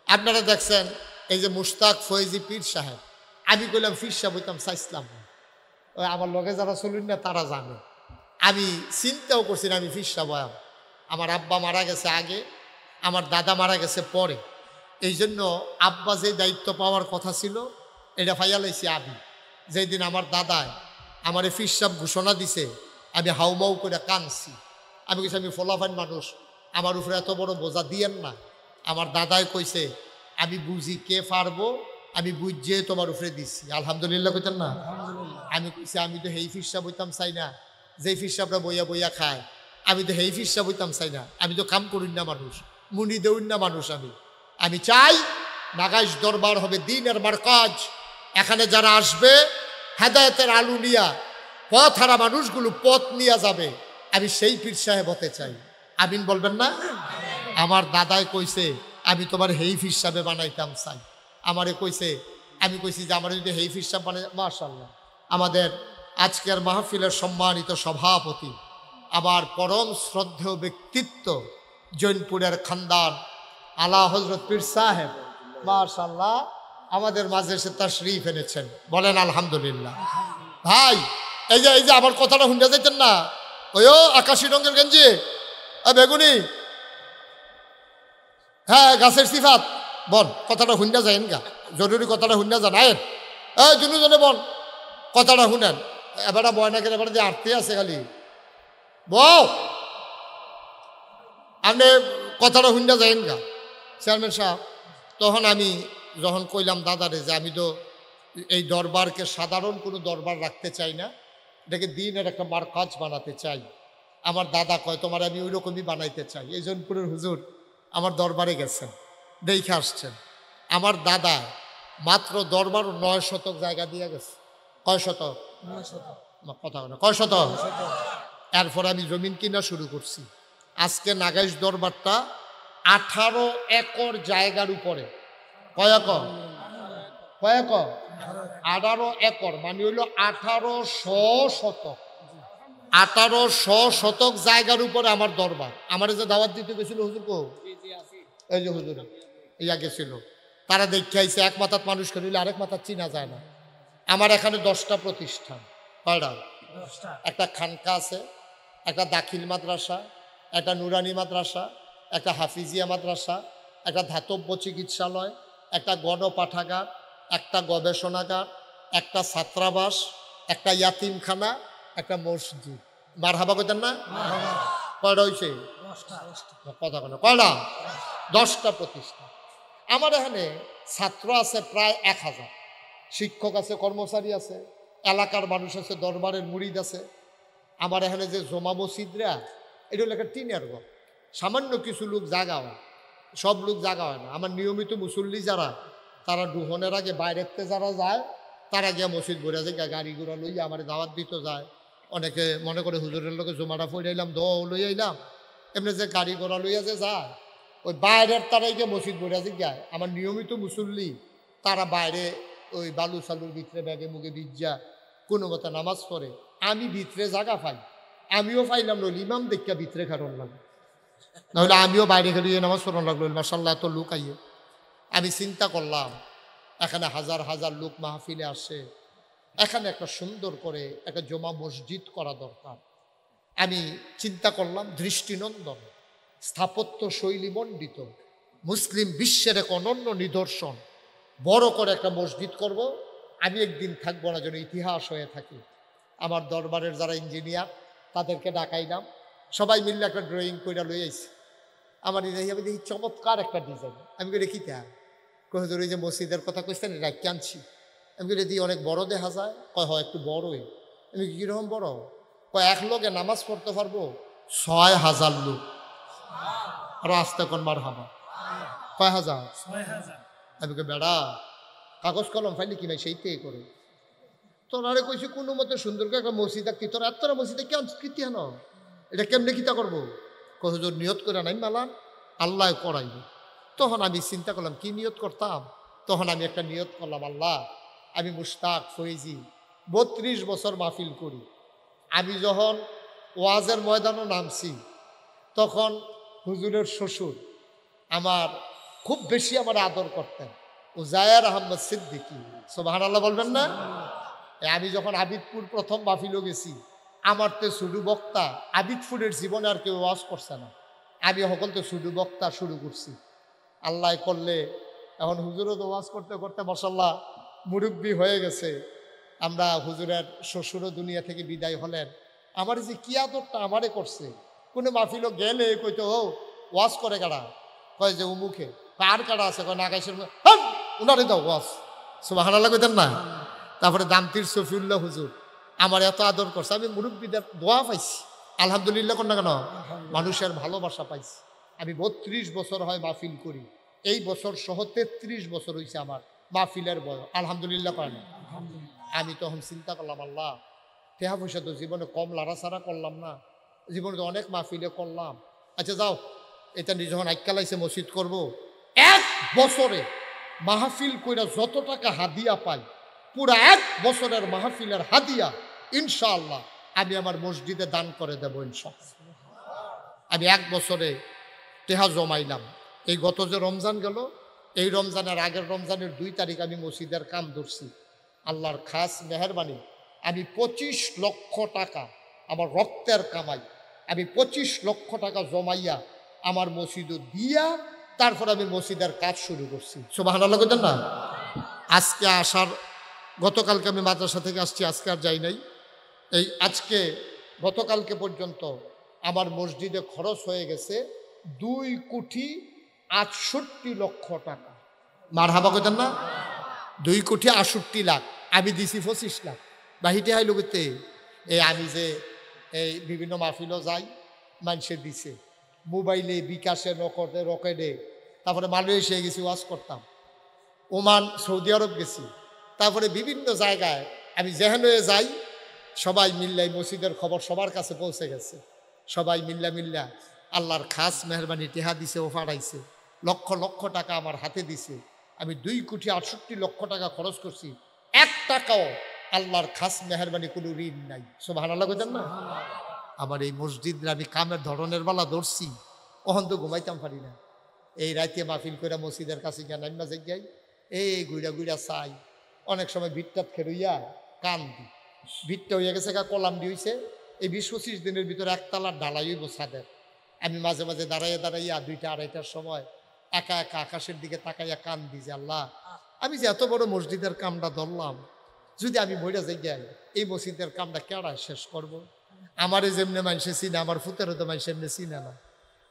আপনারা দেখছেন এই যে মুশতাক ফয়েজি পীর সাহেব, আমি কইলাম পীর সাহেব হইতাম চাইছিলাম, ওই আমার লগে যারা চলুন না তারা জানে। আমি চিন্তাও করছি না আমি পীর সাহেব হইলাম। আমার আব্বা মারা গেছে আগে, আমার দাদা মারা গেছে পরে। এই জন্য আব্বা যে দায়িত্ব পাওয়ার কথা ছিল এটা ফাইয়া লাইছি আমি। যেই দিন আমার দাদায় আমার পীর সাহেব ঘোষণা দিছে, আমি হাউমাউ করে কানছি। আমি কইছি আমি ফলাফাইন মানুষ, আমার উপরে এত বড় বোঝা দিয়েন না। আমার দাদাই কইছে আমি বুঝি কে পারবো, আমি বুঝিয়ে তোমার উপরে দিচ্ছি। আলহামদুলিল্লাহ কইতেন না? আমি কইছি আমি তো হেই পীর সাহেব হইতাম চাই না, যেই পীর সাহেবরা বইয়া বইয়া খায়। আমি তো হেই পীর সাহেব হইতাম চাই না, আমি তো কাম করুন না মানুষ, মুনি দেউন না মানুষ। আমি চাই নাগাইশ দরবার হবে দ্বীনের মারকাজ। এখানে যারা আসবে হেদায়েতের আলু নিয়া পথ হারা মানুষগুলো পথ নিয়ে যাবে। আমি সেই পীর সাহেব হতে চাই। আমিন বলবেন না? আমার দাদাই কইছে আমি তোমার হেই পীর সাহেব বানাইতাম চাই। আমারে কইছে, আমি কইছি যে আমার যদি হেই পীর সাহেব বানাই। মাশাআল্লাহ, আমাদের আজকের মাহফিলের সম্মানিত সভাপতি, আমার পরম শ্রদ্ধেয় ব্যক্তিত্ব, জৈনপুরের খানদান আলা হযরত পীর সাহেব, মাশাআল্লাহ আমাদের মাঝে এসে তাশরীফ এনেছেন। বলেন আলহামদুলিল্লাহ। ভাই, এই যে আমার কথাটা শুনতে যাইতেন না, ওই আকাশি রঙের গেঞ্জি বেগুনি, হ্যাঁ গাছের সিফাত, বল কথাটা শুনতে যাইন গা, জরুরি কথাটা শুনতে যান। আয়েন এই দুজনে বল কথাটা শুনেন। এবারে বয় না এবারে যে আরতি আছে খালি বউ, আপনি কথাটা শুনতে যাইন গা। চেয়ারম্যান সাহেব, তখন আমি যখন কইলাম দাদারে যে আমি তো এই দরবারকে সাধারণ কোনো দরবার রাখতে চাই না, এটাকে দিনের একটা মারকাজ বানাতে চাই। আমার দাদা কয় তোমার আমি ওই রকমই বানাইতে চাই। এই জৈনপুরের হুজুর আমার দরবারে গেছেন, দেখে আসছেন। আমার দাদা মাত্র দরবার 9 শতক জায়গা দিয়ে গেছে। কয় শতক? 9 শতক। কথা বলে কয় শতক? এরপর আমি জমিন কিনা শুরু করছি। আজকে নাগাইশ দরবারটা 18 একর জায়গার উপরে। কয় একর? কয় একর? 18 একর, মানে হইল 1800 শতক। 1800 শতক জায়গার উপরে আমার দরবার। আমার যে দাওয়াত দিতে গেছিল হুজুর কো, এই যে হুজুর ইয়া গেছিল, তারা দেখে আইছে এক মাথার মানুষ করিলে আরেক মাথার চিনা যায় না। আমার এখানে 10টা প্রতিষ্ঠান। কয়টা? একটা খানকা আছে, একটা দাখিল মাদ্রাসা, একটা নুরানি মাদ্রাসা, একটা হাফিজিয়া মাদ্রাসা, একটা ধাতব্য চিকিৎসালয়, একটা গণপাঠাগার, একটা গবেষণাগার, একটা ছাত্রাবাস, একটা ইয়াতিমখানা, একটা মসজিদ। মারহাবা কইতেন না? কয়টা হয়েছে? কথা কেন কয়টা? 10টা প্রতিষ্ঠান। আমার এখানে ছাত্র আছে প্রায় 1000, শিক্ষক আছে, কর্মচারী আছে, এলাকার মানুষ আছে, দরবারের মুরিদ আছে। আমার এখানে যে জমা মসজিদরা, এটা হলো একটা টিনের ঘর। সামান্য কিছু লোক জাগা হয়, সব লোক জাগা হয় না। আমার নিয়মিত মুসল্লি যারা, তারা ডুহনের আগে বাইরেতে যারা যায়, তারা গিয়ে মসজিদ ঘুরে যায়, গাড়ি ঘোড়া লইয়া আমার দাওয়াত দিতে যায়। অনেকে মনে করে হুজুরের লোকে জমাটা ফইরে আইলাম, দোয়া লই আইলাম, এমনি যে গাড়ি ঘোড়া লইয়া যে যায়, ওই বাইরের তারাই গিয়ে মসজিদ ঘুরে যে যায়। আমার নিয়মিত মুসল্লি তারা বাইরে ওই বালু সালুর ভিতরে ব্যাগে মুখে বিজ্জা কোনো মতো নামাজ পড়ে। আমি ভিতরে জায়গা পাই, আমিও পাইলাম নইলে ইমাম দেখা ভিতরে কারণ লাগে। নাহলে আমিও বাইরে গেলে নামাজ পড়ানো লাগলো, মাসাল্লাহ এত লোক আইয়ে। আমি চিন্তা করলাম এখানে হাজার হাজার লোক মাহফিলে আসে, এখানে একটা সুন্দর করে একটা জমা মসজিদ করা দরকার। আমি চিন্তা করলাম দৃষ্টিনন্দন, স্থাপত্য শৈলী মণ্ডিত, মুসলিম বিশ্বের এক অনন্য নিদর্শন, বড় করে একটা মসজিদ করব। আমি একদিন থাকবো না, যেন ইতিহাস হয়ে থাকি। আমার দরবারের যারা ইঞ্জিনিয়ার তাদেরকে ডাকাইলাম, সবাই মিললে একটা ড্রয়িং করে লই আইছি। আমার আমি দেখি চমৎকার একটা ডিজাইন। আমি করে কি তা কহিদুর ওই যে মসজিদের কথা কইছেন এটা আনছি। আমি করে দিই অনেক বড় দেখা যায়, কয় হয় একটু বড়ই। আমি কীরকম বড়? কয় এক লোকে নামাজ পড়তে পারবো ৬,০০০ লোক। আরো আস্তে কোন মার হাবা, কয় হাজার? আমি কে বেড়া কাগজ কলম ফাইলি কি নাই সেইটাই করে। তোরারে কইছি কোনো মতে সুন্দর করে একটা মসজিদ কি তোর এত মসজিদে কেমন কীর্তি হেন, এটা কেমনে কিতা করবো? কতজন নিয়ত করে নাই মালান আল্লাহ করাইব। তখন আমি চিন্তা করলাম কি নিয়ত করতাম। তখন আমি একটা নিয়ত করলাম, আল্লাহ আমি মুশতাক ফৈজি ৩২ বছর মাহফিল করি। আমি যখন ওয়াজের ময়দানও নামছি তখন হুজুরের শ্বশুর আমার খুব বেশি আমার আদর করতেন, উজায়ের আহমদ সিদ্দিকী, সুবহানাল্লাহ বলবেন না? আমি যখন আবিদপুর প্রথম মাহফিলও গেছি, আমার তো শুধু বক্তা আবিদপুরের জীবনে আর কেউ ওয়াজ করছে না, আমি সকল তো শুধু বক্তা শুরু করছি। আল্লাহ করলে এখন হুজুরও তো ওয়াজ করতে করতে মাশাআল্লাহ মুরব্বী হয়ে গেছে। আমরা হুজুরের শ্বশুরও দুনিয়া থেকে বিদায় হলেন। আমার যে কি আদরটা আমারে করছে, কোনো মাহফিলও গেলে কইতো ও ওয়াজ করে কারা, কয় যে উমুখে, কার কারা আছে, কয় নাগাইশের উনারে দাও ওয়াজ, সুবহানাল্লাহ কইতেন না? তারপরে দামতির শফিউল্লাহ হুজুর আমার এত আদর করছে, আমি মুরব্বীদের দোয়া পাইছি আলহামদুলিল্লাহ। কোন না কেন মানুষের ভালোবাসা পাইছি। আমি ৩২ বছর হয় মাহফিল করি, এই বছর সহ ৩৩ বছর হয়েছে আমার মাহফিলের বয়স, আলহামদুলিল্লাহ করেন। আমি তখন চিন্তা করলাম, আল্লাহ টেহা পয়সা তো জীবনে কম লাড়াছাড়া করলাম না, জীবনে তো অনেক মাহফিলে করলাম। আচ্ছা যাও, এটা যখন আইকালাইছে মসজিদ করব, এক বছরে মাহফিল কইরা যত টাকা হাদিয়া পাই পুরা এক বছরের মাহফিলের হাদিয়া ইনশাআল্লাহ আমি আমার মসজিদে দান করে দেবো ইনশাআল্লাহ। আমি এক বছরে টেহা জমাইলাম। এই গত যে রমজান গেল, এই রমজানের আগের রমজানের ২ তারিখ আমি মসজিদের কাম ধরছি। আল্লাহর খাস মেহরবানি আমি ২৫ লক্ষ টাকা আমার রক্তের কামাই, আমি ২৫ লক্ষ টাকা জমাইয়া আমার মসজিদও দিয়া তারপর আমি মসজিদের কাজ শুরু করছি। সুবহানাল্লাহ কইতেন না? আজকে আসার গতকালকে আমি মাদ্রাসা থেকে আসছি, আজকে আর যাই নাই। এই আজকে গতকালকে পর্যন্ত আমার মসজিদে খরচ হয়ে গেছে ২,৬৮,০০,০০০ টাকা। মারহাবা কইতেন না? ২,৬৮,০০,০০০। আমি দিছি ২৫ লাখ। বাহিতে হাই লোকতে এই আমি যে এই বিভিন্ন মাহফিলও যাই, মানুষে দিছে মোবাইলে, বিকাশে, নকদে, রকেটে। তারপরে মালয়েশিয়া গেছি ওয়াজ করতাম, ওমান, সৌদি আরব গেছি, তারপরে বিভিন্ন জায়গায় আমি যেখানে যাই সবাই মিল্লাই মসজিদের খবর সবার কাছে পৌঁছে গেছে। সবাই মিল্লা আল্লাহর খাস মেহরবানি টেহা দিছে, ও ফাড়াইছে, লক্ষ লক্ষ টাকা আমার হাতে দিছে। আমি ২,৬৮,০০,০০০ টাকা খরচ করছি, ১ টাকাও আল্লাহর খাস মেহরবানি কোনো ঋণ নাই। সুবহানাল্লাহ কইতেন না? আমার এই মসজিদে আমি কামের ধরনের বেলা ধরছি, ওখান তো ঘুমাইতাম পারি না। এই রাতে মাহফিল করে মসজিদের কাছে গিয়ে নাইমা যাই, এই গুইড়া গুইড়া চাই, অনেক সময় ভিটটাত খেরুইয়া কান দি, ভিটটা হইয়া গেছে কলাম দি হইছে। এই ২০-২৫ দিনের ভিতরে একতলার ঢালাই হইব ছাদের। আমি মাঝে মাঝে দাঁড়াইয়া ২টা ২:৩০টার সময় একা একা আকাশের দিকে তাকাইয়া কান দি যে আল্লাহ আমি যে এত বড় মসজিদের কামটা ধরলাম, যদি আমি মইরা যাই এই মসজিদের কামটা কেডা শেষ করব? আমারে যেমনে মানুষে চিনে, আমার ফুতেরও তো মানুষ এমনি চিনে না।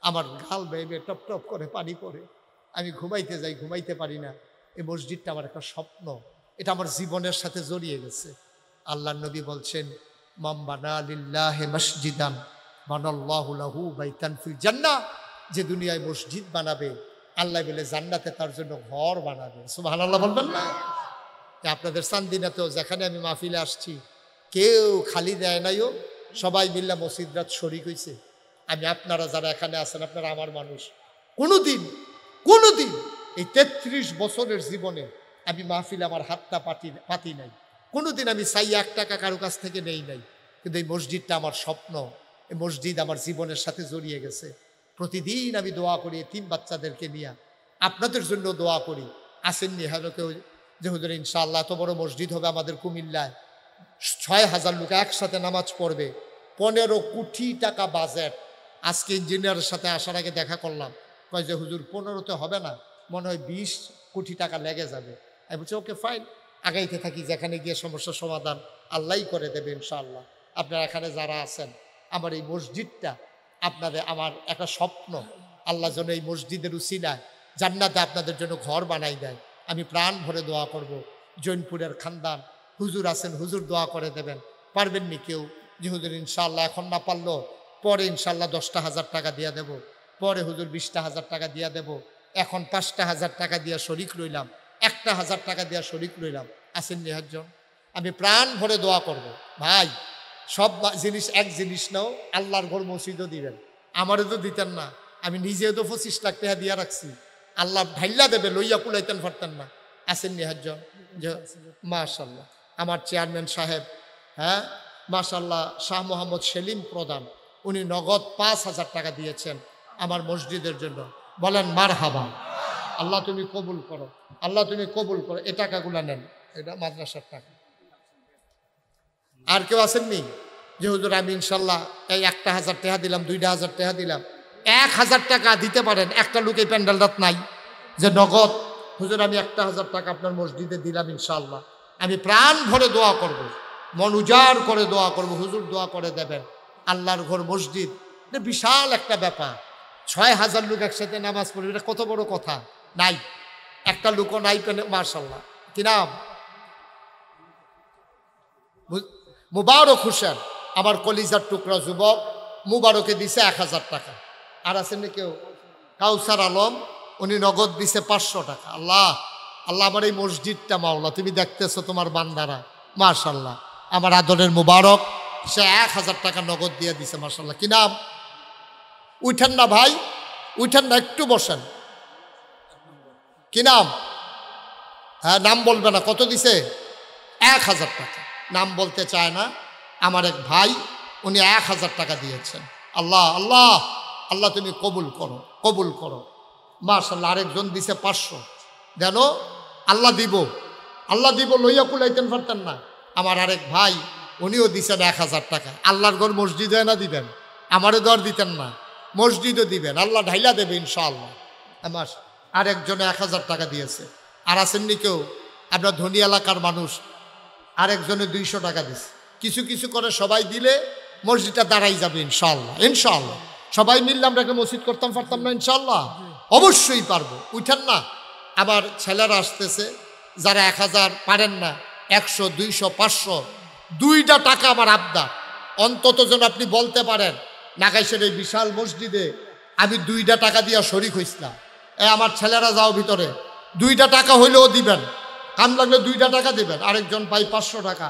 আমার গাল বেয়ে টপ টপ করে পানি পড়ে, আমি ঘুমাইতে যাই, ঘুমাইতে পারি না। এই মসজিদটা আমার একটা স্বপ্ন, এটা আমার জীবনের সাথে জড়িয়ে গেছে। আল্লাহ নবী বলছেন, মান বানা লিল্লাহি মসজিদান বানাল্লাহু লাহু বাইতান ফিল জান্নাহ, যে দুনিয়ায় মসজিদ বানাবে আল্লাহ বলে জান্নাতে তার জন্য ঘর বানাবে। সুবহানাল্লাহ বলবেন না? আপনাদের চান্দিনাতেও যেখানে আমি মাহফিলে আসছি কেউ খালি দেয় নাইও, সবাই মিল্লা মসজিদ রাত শরিক হয়েছে। আমি আপনারা যারা এখানে আছেন আপনারা আমার মানুষ, কোনোদিন এই ৩৩ বছরের জীবনে আমি মাহফিলে আমার হাতটা পাতি নাই, কোনোদিন আমি চাই ১ টাকা কারো কাছ থেকে নেই নাই। কিন্তু এই মসজিদটা আমার স্বপ্ন, এই মসজিদ আমার জীবনের সাথে জড়িয়ে গেছে। প্রতিদিন আমি দোয়া করি তিন বাচ্চাদেরকে নিয়ে, আপনাদের জন্য দোয়া করি। আসেননি হ্যালো কেউ যে হুজুর ইনশাআল্লাহ এত বড় মসজিদ হবে আমাদের কুমিল্লায়, 6,000 লোক একসাথে নামাজ পড়বে, 15 কোটি টাকা বাজেট। আজকে ইঞ্জিনিয়ারের সাথে আসার আগে দেখা করলাম, কয় যে হুজুর 15তে হবে না, মনে হয় 20 কোটি টাকা লেগে যাবে। আমি বলছি ওকে ফাইন, আগাইতে থাকি, যেখানে গিয়ে সমস্যার সমাধান আল্লাহই করে দেবে ইনশাআল্লাহ। আপনারা এখানে যারা আছেন, আমার এই মসজিদটা আপনাদের, আমার একটা স্বপ্ন, আল্লাহ যেন এই মসজিদের উসিলায় জান্নাতে আপনাদের জন্য ঘর বানাই দেয়। আমি প্রাণ ভরে দোয়া করব। জৈনপুরের খানদান হুজুর আছেন, হুজুর দোয়া করে দেবেন। পারবেন নি কেউ যে হুজুর ইনশাআল্লাহ এখন না পারলো পরে ইনশাআল্লাহ 10,000 টাকা দিয়ে দেব, পরে হুজুর 20,000 টাকা দিয়ে দেব, এখন 5,000 টাকা দিয়ে শরিক রইলাম, 1,000 টাকা দিয়ে শরিক রইলাম। আসেন নিহাজন, আমি প্রাণ ভরে দোয়া করব। ভাই সব জিনিস এক জিনিস নাও, আল্লাহর ঘর মসজিদও দিবেন। আমারও তো দিতেন না, আমি নিজেও তো 25 লাখ টাকা দিয়ে রাখছি, আল্লাহ ঢাইলা দেবে, লইয়া কুলাইতেন পারতেন না। আসেন নিহাজন যে মাশাল্লাহ আমার চেয়ারম্যান সাহেব, হ্যাঁ মাশাল্লাহ শাহ মোহাম্মদ সেলিম প্রধান, উনি নগদ 5,000 টাকা দিয়েছেন আমার মসজিদের জন্য। বলেন মারহাবা। আল্লাহ তুমি কবুল করো, আল্লাহ তুমি কবুল করো। এ টাকাগুলো নেন, এটা মাদ্রাসার টাকা। আর কেউ আসেননি যে হুজুর আমি ইনশাল্লাহ এই 1,000 টাকা দিলাম, 2,000 টাকা দিলাম? 1,000 টাকা দিতে পারেন। একটা লোক এই প্যান্ডেলটাত নাই যে নগদ হুজুর আমি 1,000 টাকা আপনার মসজিদে দিলাম ইনশাল্লাহ। আমি প্রাণ ভরে দোয়া করব, মন উজাড় করে দোয়া করব, হুজুর দোয়া করে দেবেন। আল্লাহর ঘর মসজিদ এটা বিশাল একটা ব্যাপার। 6,000 লোক একসাথে নামাজ পড়বে, এটা কত বড় কথা। নাই, একটা লোকও নাই পেনে। মাশাল্লাহ, কি নাম? মুবারক হোসেন, আমার কলিজার টুকরা যুবক, মুবারকে দিছে 1,000 টাকা। আর আছেন না কেউ? কাউসার আলম, উনি নগদ দিছে 500 টাকা। আল্লাহ আল্লাহ আমার এই মসজিদটা মাওলা তুমি দেখতেছো, তোমার বান্দারা। মাশাল্লাহ আমার আদরের মুবারক, সে 1,000 টাকা নগদ দিয়ে দিছে। মাশাল্লাহ, কি নাম? উঠেন না ভাই, উঠেন না, একটু বসেন। কি নাম? হ্যাঁ নাম বলবে না। কত দিছে? 1,000 টাকা। নাম বলতে চায় না। আমার এক ভাই, উনি 1,000 টাকা দিয়েছেন। আল্লাহ আল্লাহ আল্লাহ তুমি কবুল করো, কবুল করো। মাশাল্লাহ আরেকজন দিছে 500। যেন আল্লাহ দিব, আল্লাহ দিব, লইয়া কুলাইতেন পারতেন না। আমার আরেক ভাই, উনিও দিছেন 1,000 টাকা। আল্লাহর ঘর মসজিদ হয় না দিবেন? আমারও দর দিতেন না, মসজিদও দিবেন, আল্লাহ ঢাইলা দেবে ইনশাআল্লাহ। আমার আরেকজনে 1,000 টাকা দিয়েছে। আর আসেননি কেউ? আপনার ধনী এলাকার মানুষ, আরেকজনে 200 টাকা দিছে। কিছু কিছু করে সবাই দিলে মসজিদটা দাঁড়াই যাবে ইনশাআল্লাহ। ইনশাআল্লাহ সবাই মিললে আমরা একটা মসজিদ করতাম পারতাম না? ইনশাআল্লাহ অবশ্যই পারবো। উঠেন না। আবার ছেলেরা আসতেছে যারা 1,000 পারেন না, 100, 200, 500, 2টা টাকা আমার আবদার। অন্তত যেন আপনি বলতে পারেন নাগাইশের এই বিশাল মসজিদে আমি 2টা টাকা দিয়া শরিক হইছিলাম। আমার ছেলেরা যাও ভিতরে, 2টা টাকা হইলেও দিবেন, কাম লাগলে 2টা টাকা দিবেন। আরেকজন ভাই 500 টাকা,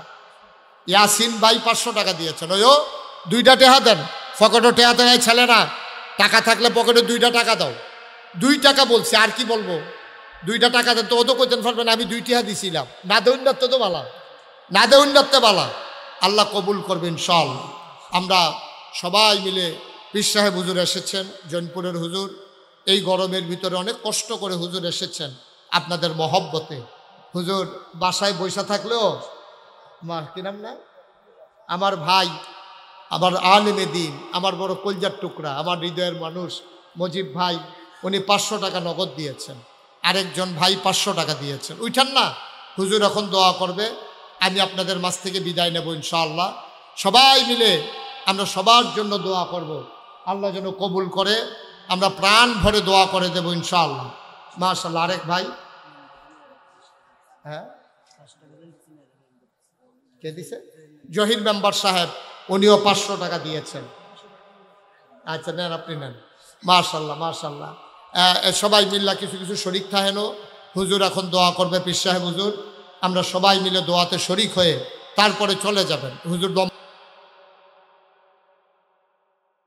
ইয়াসিন ভাই 500 টাকা দিয়েছেন। ওইও 2টা টাকা দেন, পকেটে টাকা দেয়। ছেলেরা টাকা থাকলে পকেটে 2টা টাকা দাও। 2 টাকা বলছি, আর কি বলবো? 2টা টাকা দেন। তো ও তো কইতেন পারবেন আমি 2 টাকা দিছিলাম। না দেউন তো বালা, না দেউন বালা। আল্লাহ কবুল করবেন ইনশাআল্লাহ। আমরা সবাই মিলে পীর সাহেব হুজুর এসেছেন, জৈনপুরের হুজুর। এই গরমের ভিতরে অনেক কষ্ট করে হুজুর এসেছেন আপনাদের মহব্বতে। হুজুর বাসায় বৈশা থাকলেও কি নাম না, আমার ভাই, আমার আলেমে দিন, আমার বড় কলজার টুকরা, আমার হৃদয়ের মানুষ মজিব ভাই, উনি 500 টাকা নগদ দিয়েছেন। আরেকজন ভাই 500 টাকা দিয়েছেন। উঠেন না, হুজুর এখন দোয়া করবে। আমি আপনাদের মাঝ থেকে বিদায় নেব ইনশাআল্লাহ। সবাই মিলে আমরা সবার জন্য দোয়া করব, আল্লাহ যেন কবুল করে। আমরা প্রাণ ভরে দোয়া করে দেব ইনশাআল্লাহ। মাশাআল্লাহ। আরেক ভাই, হ্যাঁ কে দিছে? জহির মেম্বার সাহেব, উনিও 500 টাকা দিয়েছেন। আচ্ছা নেন, আপনি নেন। মাশাআল্লাহ মাশাআল্লাহ। সবাই মিল্লা কিছু কিছু শরিক থাহেনও। হুজুর এখন দোয়া করবে, পীর সাহেব হুজুর। আমরা সবাই মিলে দোয়াতে শরিক হয়ে তারপরে চলে যাবেন। হুজুর